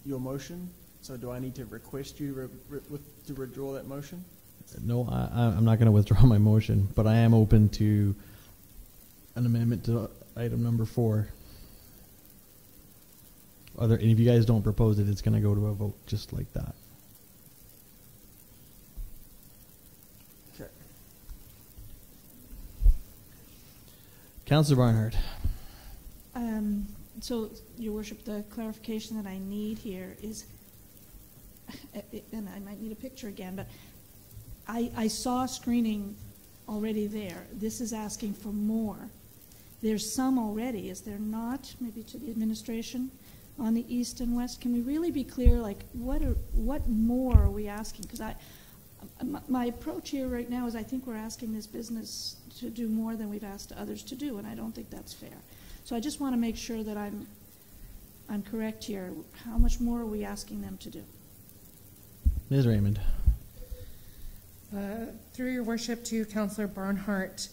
your motion. So do I need to request you to withdraw that motion? No, I'm not going to withdraw my motion, but I am open to an amendment to item number 4. And if you guys don't propose it, it's going to go to a vote just like that. Okay. Councillor Barnhart. So, Your Worship, the clarification that I need here is, and I might need a picture again, but I saw screening already there. This is asking for more. There's some already, is there not? Maybe to the administration on the east and west. Can we really be clear, like, what more are we asking? Because my approach here right now is I think we're asking this business to do more than we've asked others to do, and I don't think that's fair. So I just want to make sure that I'm correct here. How much more are we asking them to do? Ms. Raymond. Through your worship to Councillor Barnhart,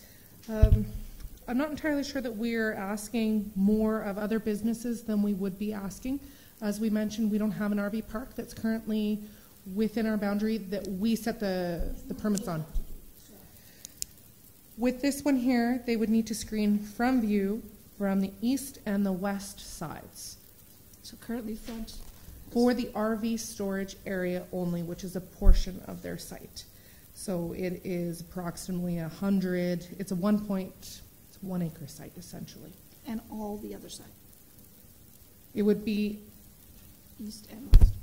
I'm not entirely sure that we're asking more of other businesses than we would be asking. As we mentioned, we don't have an RV park that's currently within our boundary that we set the permits on. With this one here, they would need to screen from view from the east and the west sides. So currently front. For the RV storage area only, which is a portion of their site. So it is approximately 100, it's a 1 acre site essentially. And all the other side? It would be East and west?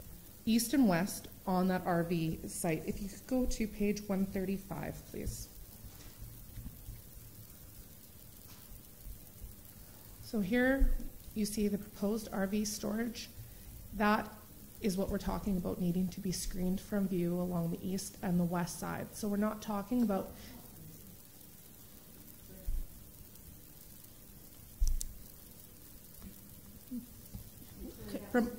East and west on that RV site. If you could go to page 135, please. So here you see the proposed RV storage. That is what we're talking about needing to be screened from view along the east and the west side. So we're not talking about from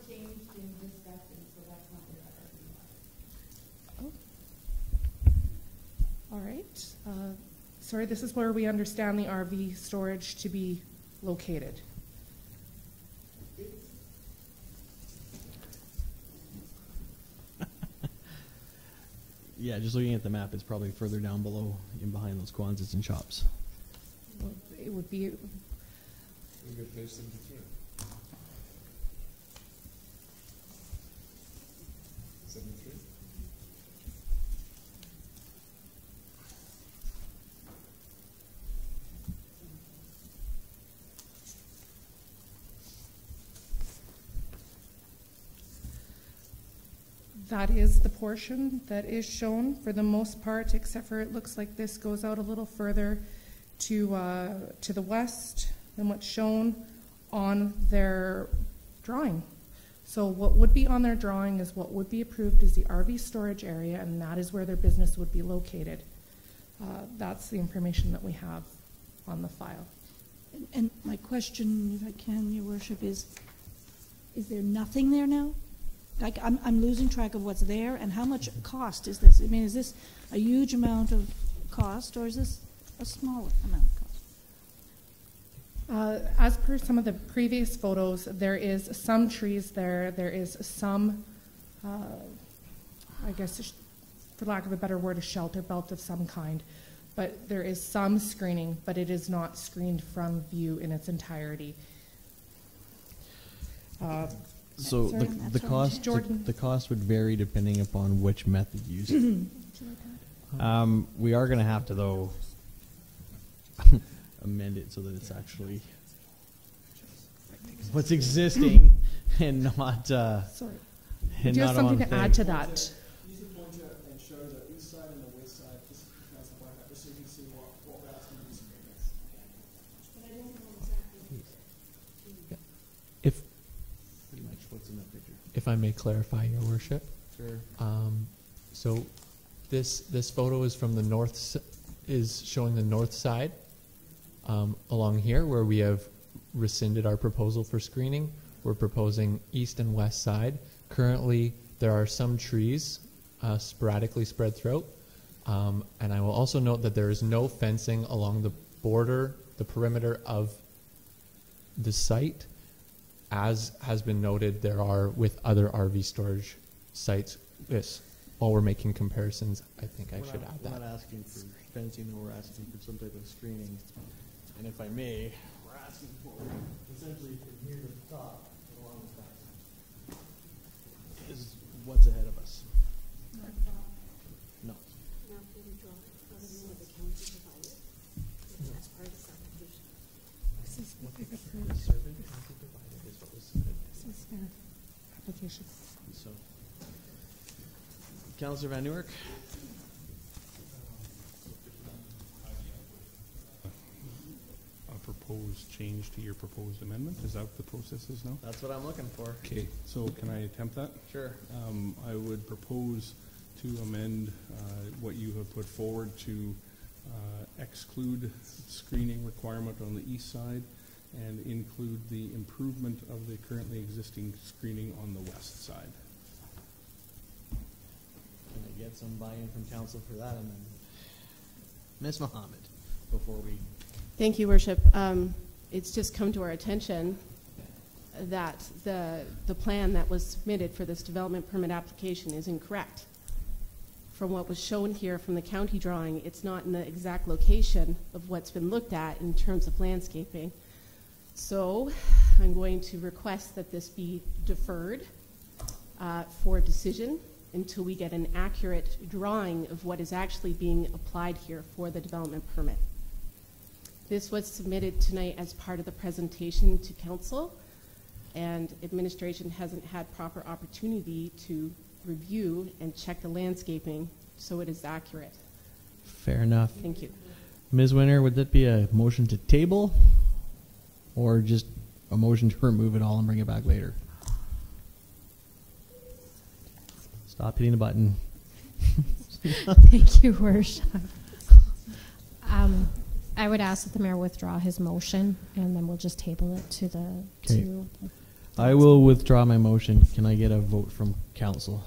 all right. Sorry, this is where we understand the RV storage to be located. Yeah, just looking at the map, it's probably further down below, in behind those Kwanzas and shops. It would be. We go page 73. 73. That is the portion that is shown for the most part, except for it looks like this goes out a little further to the west than what's shown on their drawing. So what would be on their drawing is what would be approved as the RV storage area, and that is where their business would be located. That's the information that we have on the file. And my question, if I can, Your Worship, is there nothing there now? Like, I'm losing track of what's there, and how much cost is this? I mean, is this a huge amount of cost, or is this a small amount of cost? As per some of the previous photos, there is some trees there. There is some, I guess, for lack of a better word, a shelter belt of some kind. But there is some screening, but it is not screened from view in its entirety. So Sorry, the cost Jordan. the cost would vary depending upon which method used. We are going to have to though amend it so that it's actually what's existing and not. Sorry. And Do you not have something on to thing. add to that? Use the pointer and show the east side and the west side, just so you can see what routes can be screened. But I don't know exactly. If Pretty much what's in that picture. If I may clarify, Your Worship. Sure. So this photo is from the north, is showing the north side along here where we have rescinded our proposal for screening. We're proposing east and west side. Currently, there are some trees sporadically spread throughout. And I will also note that there is no fencing along the border, the perimeter of the site. As has been noted, there are with other RV storage sites. Yes, while we're making comparisons, I think I should add that. We're not asking for fencing, though. We're asking for some type of screening. And if I may, we're asking for essentially from here to the top, along the back, is what's ahead of us. No. This is what they've approved. This is their application. So, Councillor Van Nieuwerk. A proposed change to your proposed amendment? Is that what the process is now? That's what I'm looking for. Okay, so can I attempt that? Sure. I would propose to amend what you have put forward to exclude screening requirement on the east side and include the improvement of the currently existing screening on the west side. Can I get some buy-in from council for that? And then Ms. Mohammed, before we... Thank you, Worship. It's just come to our attention that the plan that was submitted for this development permit application is incorrect. From what was shown here from the county drawing, it's not in the exact location of what's been looked at in terms of landscaping. So I'm going to request that this be deferred for decision until we get an accurate drawing of what is actually being applied here for the development permit. This was submitted tonight as part of the presentation to council, and administration hasn't had proper opportunity to review and check the landscaping so it is accurate. Fair enough. Thank you. Ms. Winter, would that be a motion to table or just a motion to remove it all and bring it back later? Stop hitting the button. Thank you, Worship. I would ask that the mayor withdraw his motion, and then we'll just table it to the. Okay. I will withdraw my motion. Can I get a vote from council?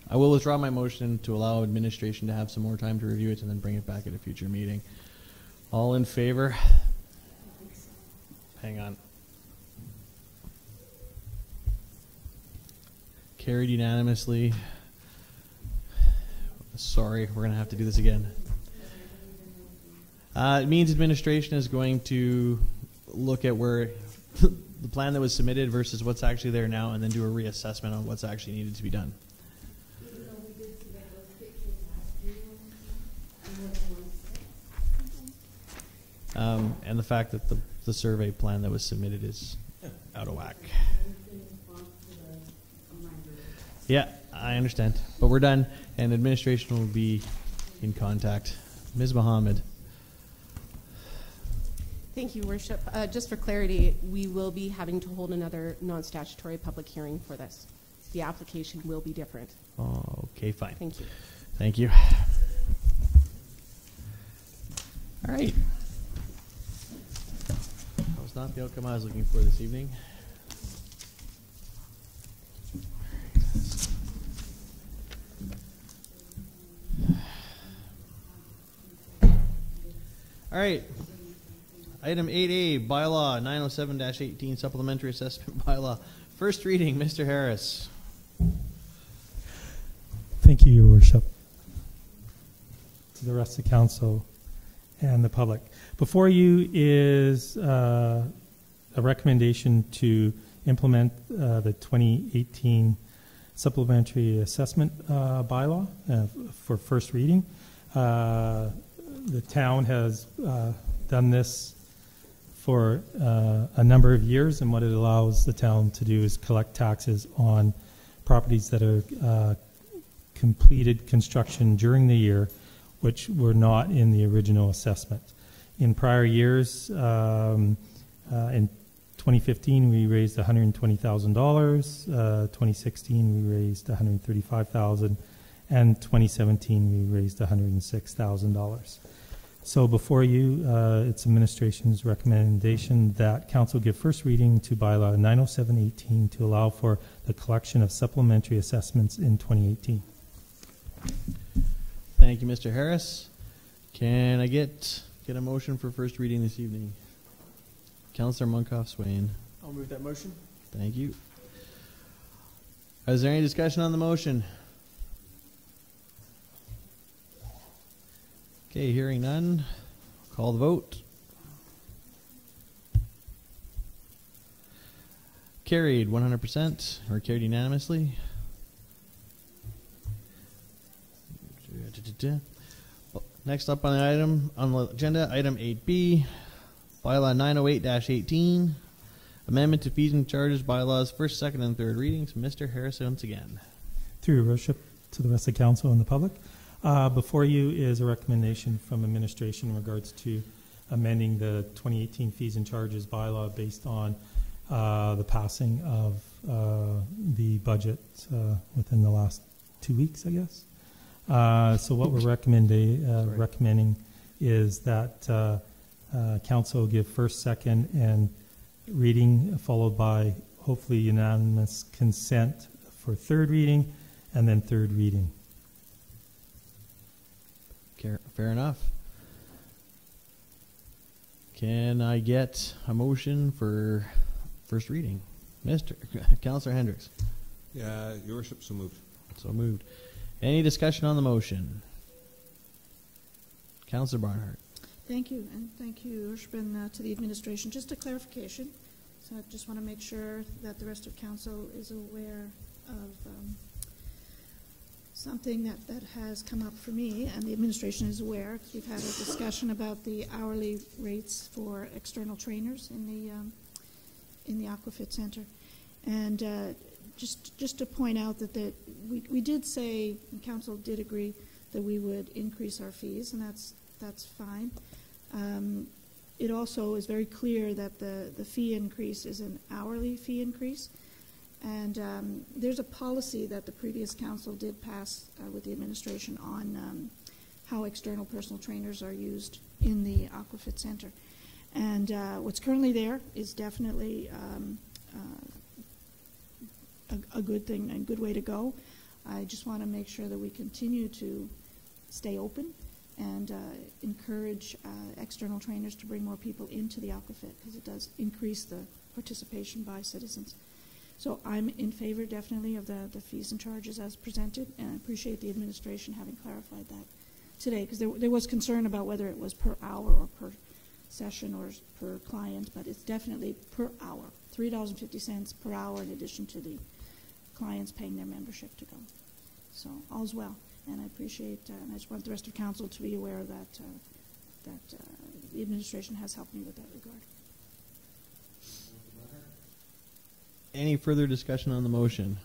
I will withdraw my motion to allow administration to have some more time to review it and then bring it back at a future meeting. All in favor? Hang on. Carried unanimously. Sorry, we're going to have to do this again. It means administration is going to look at where the plan that was submitted versus what's actually there now, and then do a reassessment on what's actually needed to be done. And the fact that the survey plan that was submitted is out of whack. Yeah, I understand. But we're done, and administration will be in contact. Ms. Mohammed. Thank you, Worship. Just for clarity, we will be having to hold another non-statutory public hearing for this. The application will be different. Oh, okay, fine. Thank you. Thank you. All right. That was not the outcome I was looking for this evening. All right. Item 8A, bylaw 907-18, supplementary assessment bylaw. First reading, Mr. Harris. Thank you, Your Worship. To the rest of the council and the public. Before you is a recommendation to implement the 2018 supplementary assessment bylaw for first reading. The town has done this for a number of years, and what it allows the town to do is collect taxes on properties that are completed construction during the year, which were not in the original assessment. In prior years, in 2015 we raised $120,000, 2016 we raised $135,000, and 2017 we raised $106,000. So before you, it's administration's recommendation that council give first reading to bylaw 907-18 to allow for the collection of supplementary assessments in 2018. Thank you, Mr. Harris. Can I get a motion for first reading this evening? Councillor Munkoff-Swain. I'll move that motion. Thank you. Is there any discussion on the motion? Okay, hearing none. Call the vote. Carried 100%, or carried unanimously. Next up on the agenda, item 8B, bylaw 908-18, amendment to fees and charges bylaws, first, second, and third readings. Mr. Harris once again. Through your worship, to the rest of the council and the public. Before you is a recommendation from administration in regards to amending the 2018 fees and charges bylaw based on the passing of the budget within the last 2 weeks, I guess. So what we're recommending is that council give first, second, and reading, followed by hopefully unanimous consent for third reading, and then third reading. Fair enough. Can I get a motion for first reading? Mr. Councillor Hendricks. Yeah, Your Worship, so moved. So moved. Any discussion on the motion? Councillor Barnhart. Thank you, and thank you, Your Worship, and to the administration. Just a clarification. So I just want to make sure that the rest of council is aware of something that has come up for me, and the administration is aware. We've had a discussion about the hourly rates for external trainers in the Aquafit Center. And just to point out that we did say, and council did agree, that we would increase our fees, and that's fine. It also is very clear that the fee increase is an hourly fee increase. And there's a policy that the previous council did pass with the administration on how external personal trainers are used in the Aquafit Center. And what's currently there is definitely a good thing and a good way to go. I just want to make sure that we continue to stay open and encourage external trainers to bring more people into the Aquafit, because it does increase the participation by citizens. So I'm in favor definitely of the fees and charges as presented, and I appreciate the administration having clarified that today, because there was concern about whether it was per hour or per session or per client, but it's definitely per hour, $3.50 per hour in addition to the clients paying their membership to go. So all's well, and I appreciate, and I just want the rest of council to be aware that the administration has helped me with that regard. Any further discussion on the motion?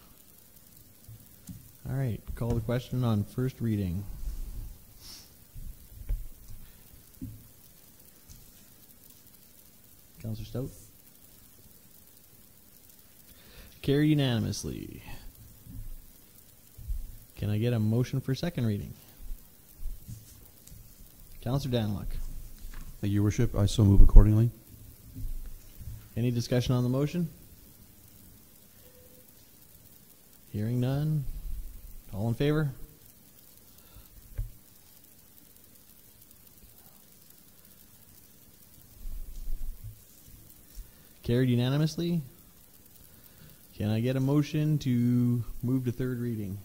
All right, call the question on first reading. Councillor Stout? Carried unanimously. Can I get a motion for second reading? Councillor Danlock. Thank you, Your Worship. I so move accordingly. Any discussion on the motion? Hearing none. All in favor? Carried unanimously. Can I get a motion to move to third reading?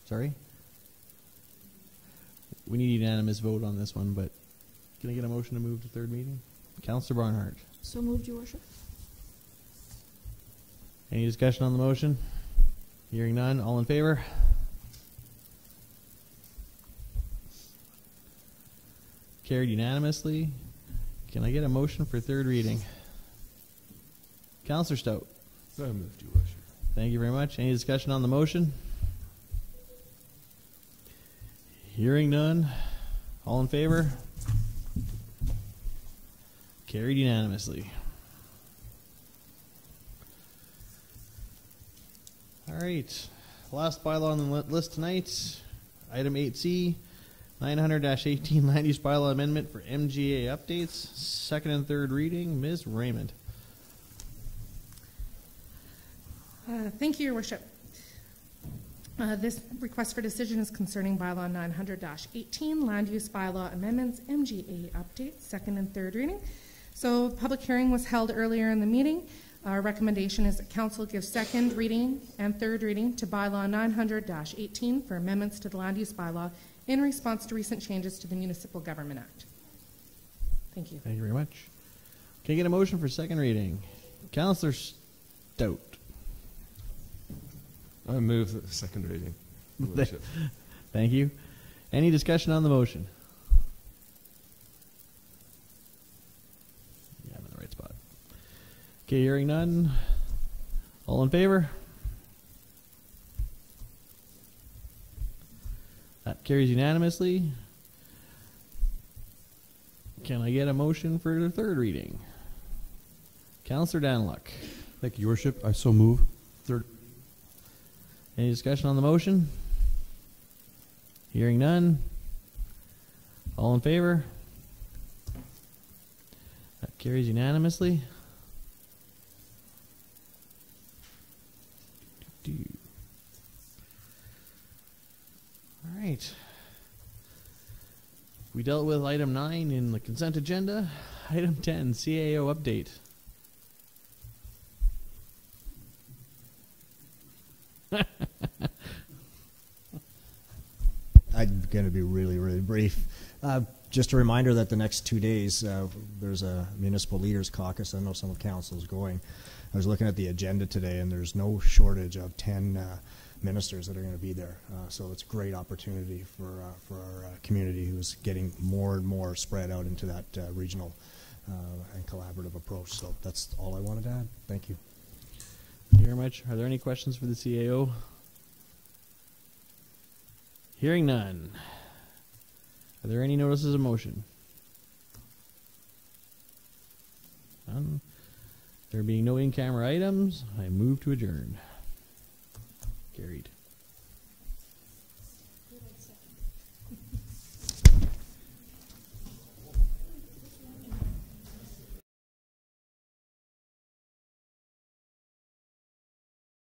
Sorry? We need unanimous vote on this one, but can I get a motion to move to third reading? Councillor Barnhart. So moved, Your Worship. Any discussion on the motion? Hearing none. All in favor? Carried unanimously. Can I get a motion for third reading? Councillor Stout. So moved, Your Worship. Thank you very much. Any discussion on the motion? Hearing none. All in favor? Carried unanimously. All right. Last bylaw on the list tonight, item 8C, 900-18 land use bylaw amendment for MGA updates. Second and third reading. Ms. Raymond. Thank you, Your Worship. This request for decision is concerning bylaw 900-18 land use bylaw amendments, MGA updates, second and third reading. So public hearing was held earlier in the meeting. Our recommendation is that council give second reading and third reading to bylaw 900-18 for amendments to the land use bylaw in response to recent changes to the Municipal Government Act. Thank you. Thank you very much. Can I get a motion for second reading? Councillor Stout. I move that the second reading. Your Worship. Thank you. Any discussion on the motion? Yeah, I'm in the right spot. Okay, hearing none. All in favor? That carries unanimously. Can I get a motion for the third reading? Councillor Danlock. Thank you, Your Worship. I so move. Third. Any discussion on the motion? Hearing none. All in favor? That carries unanimously. All right. We dealt with item 9 in the consent agenda. Item 10, CAO update. I'm going to be really, really brief. Just a reminder that the next 2 days, there's a municipal leaders caucus. I know some of council is going. I was looking at the agenda today, and there's no shortage of 10 ministers that are going to be there. So it's a great opportunity for our community, who's getting more and more spread out into that regional and collaborative approach. So that's all I wanted to add. Thank you. Thank you very much. Are there any questions for the CAO? Hearing none. Are there any notices of motion? None. There being no in-camera items, I move to adjourn. Carried.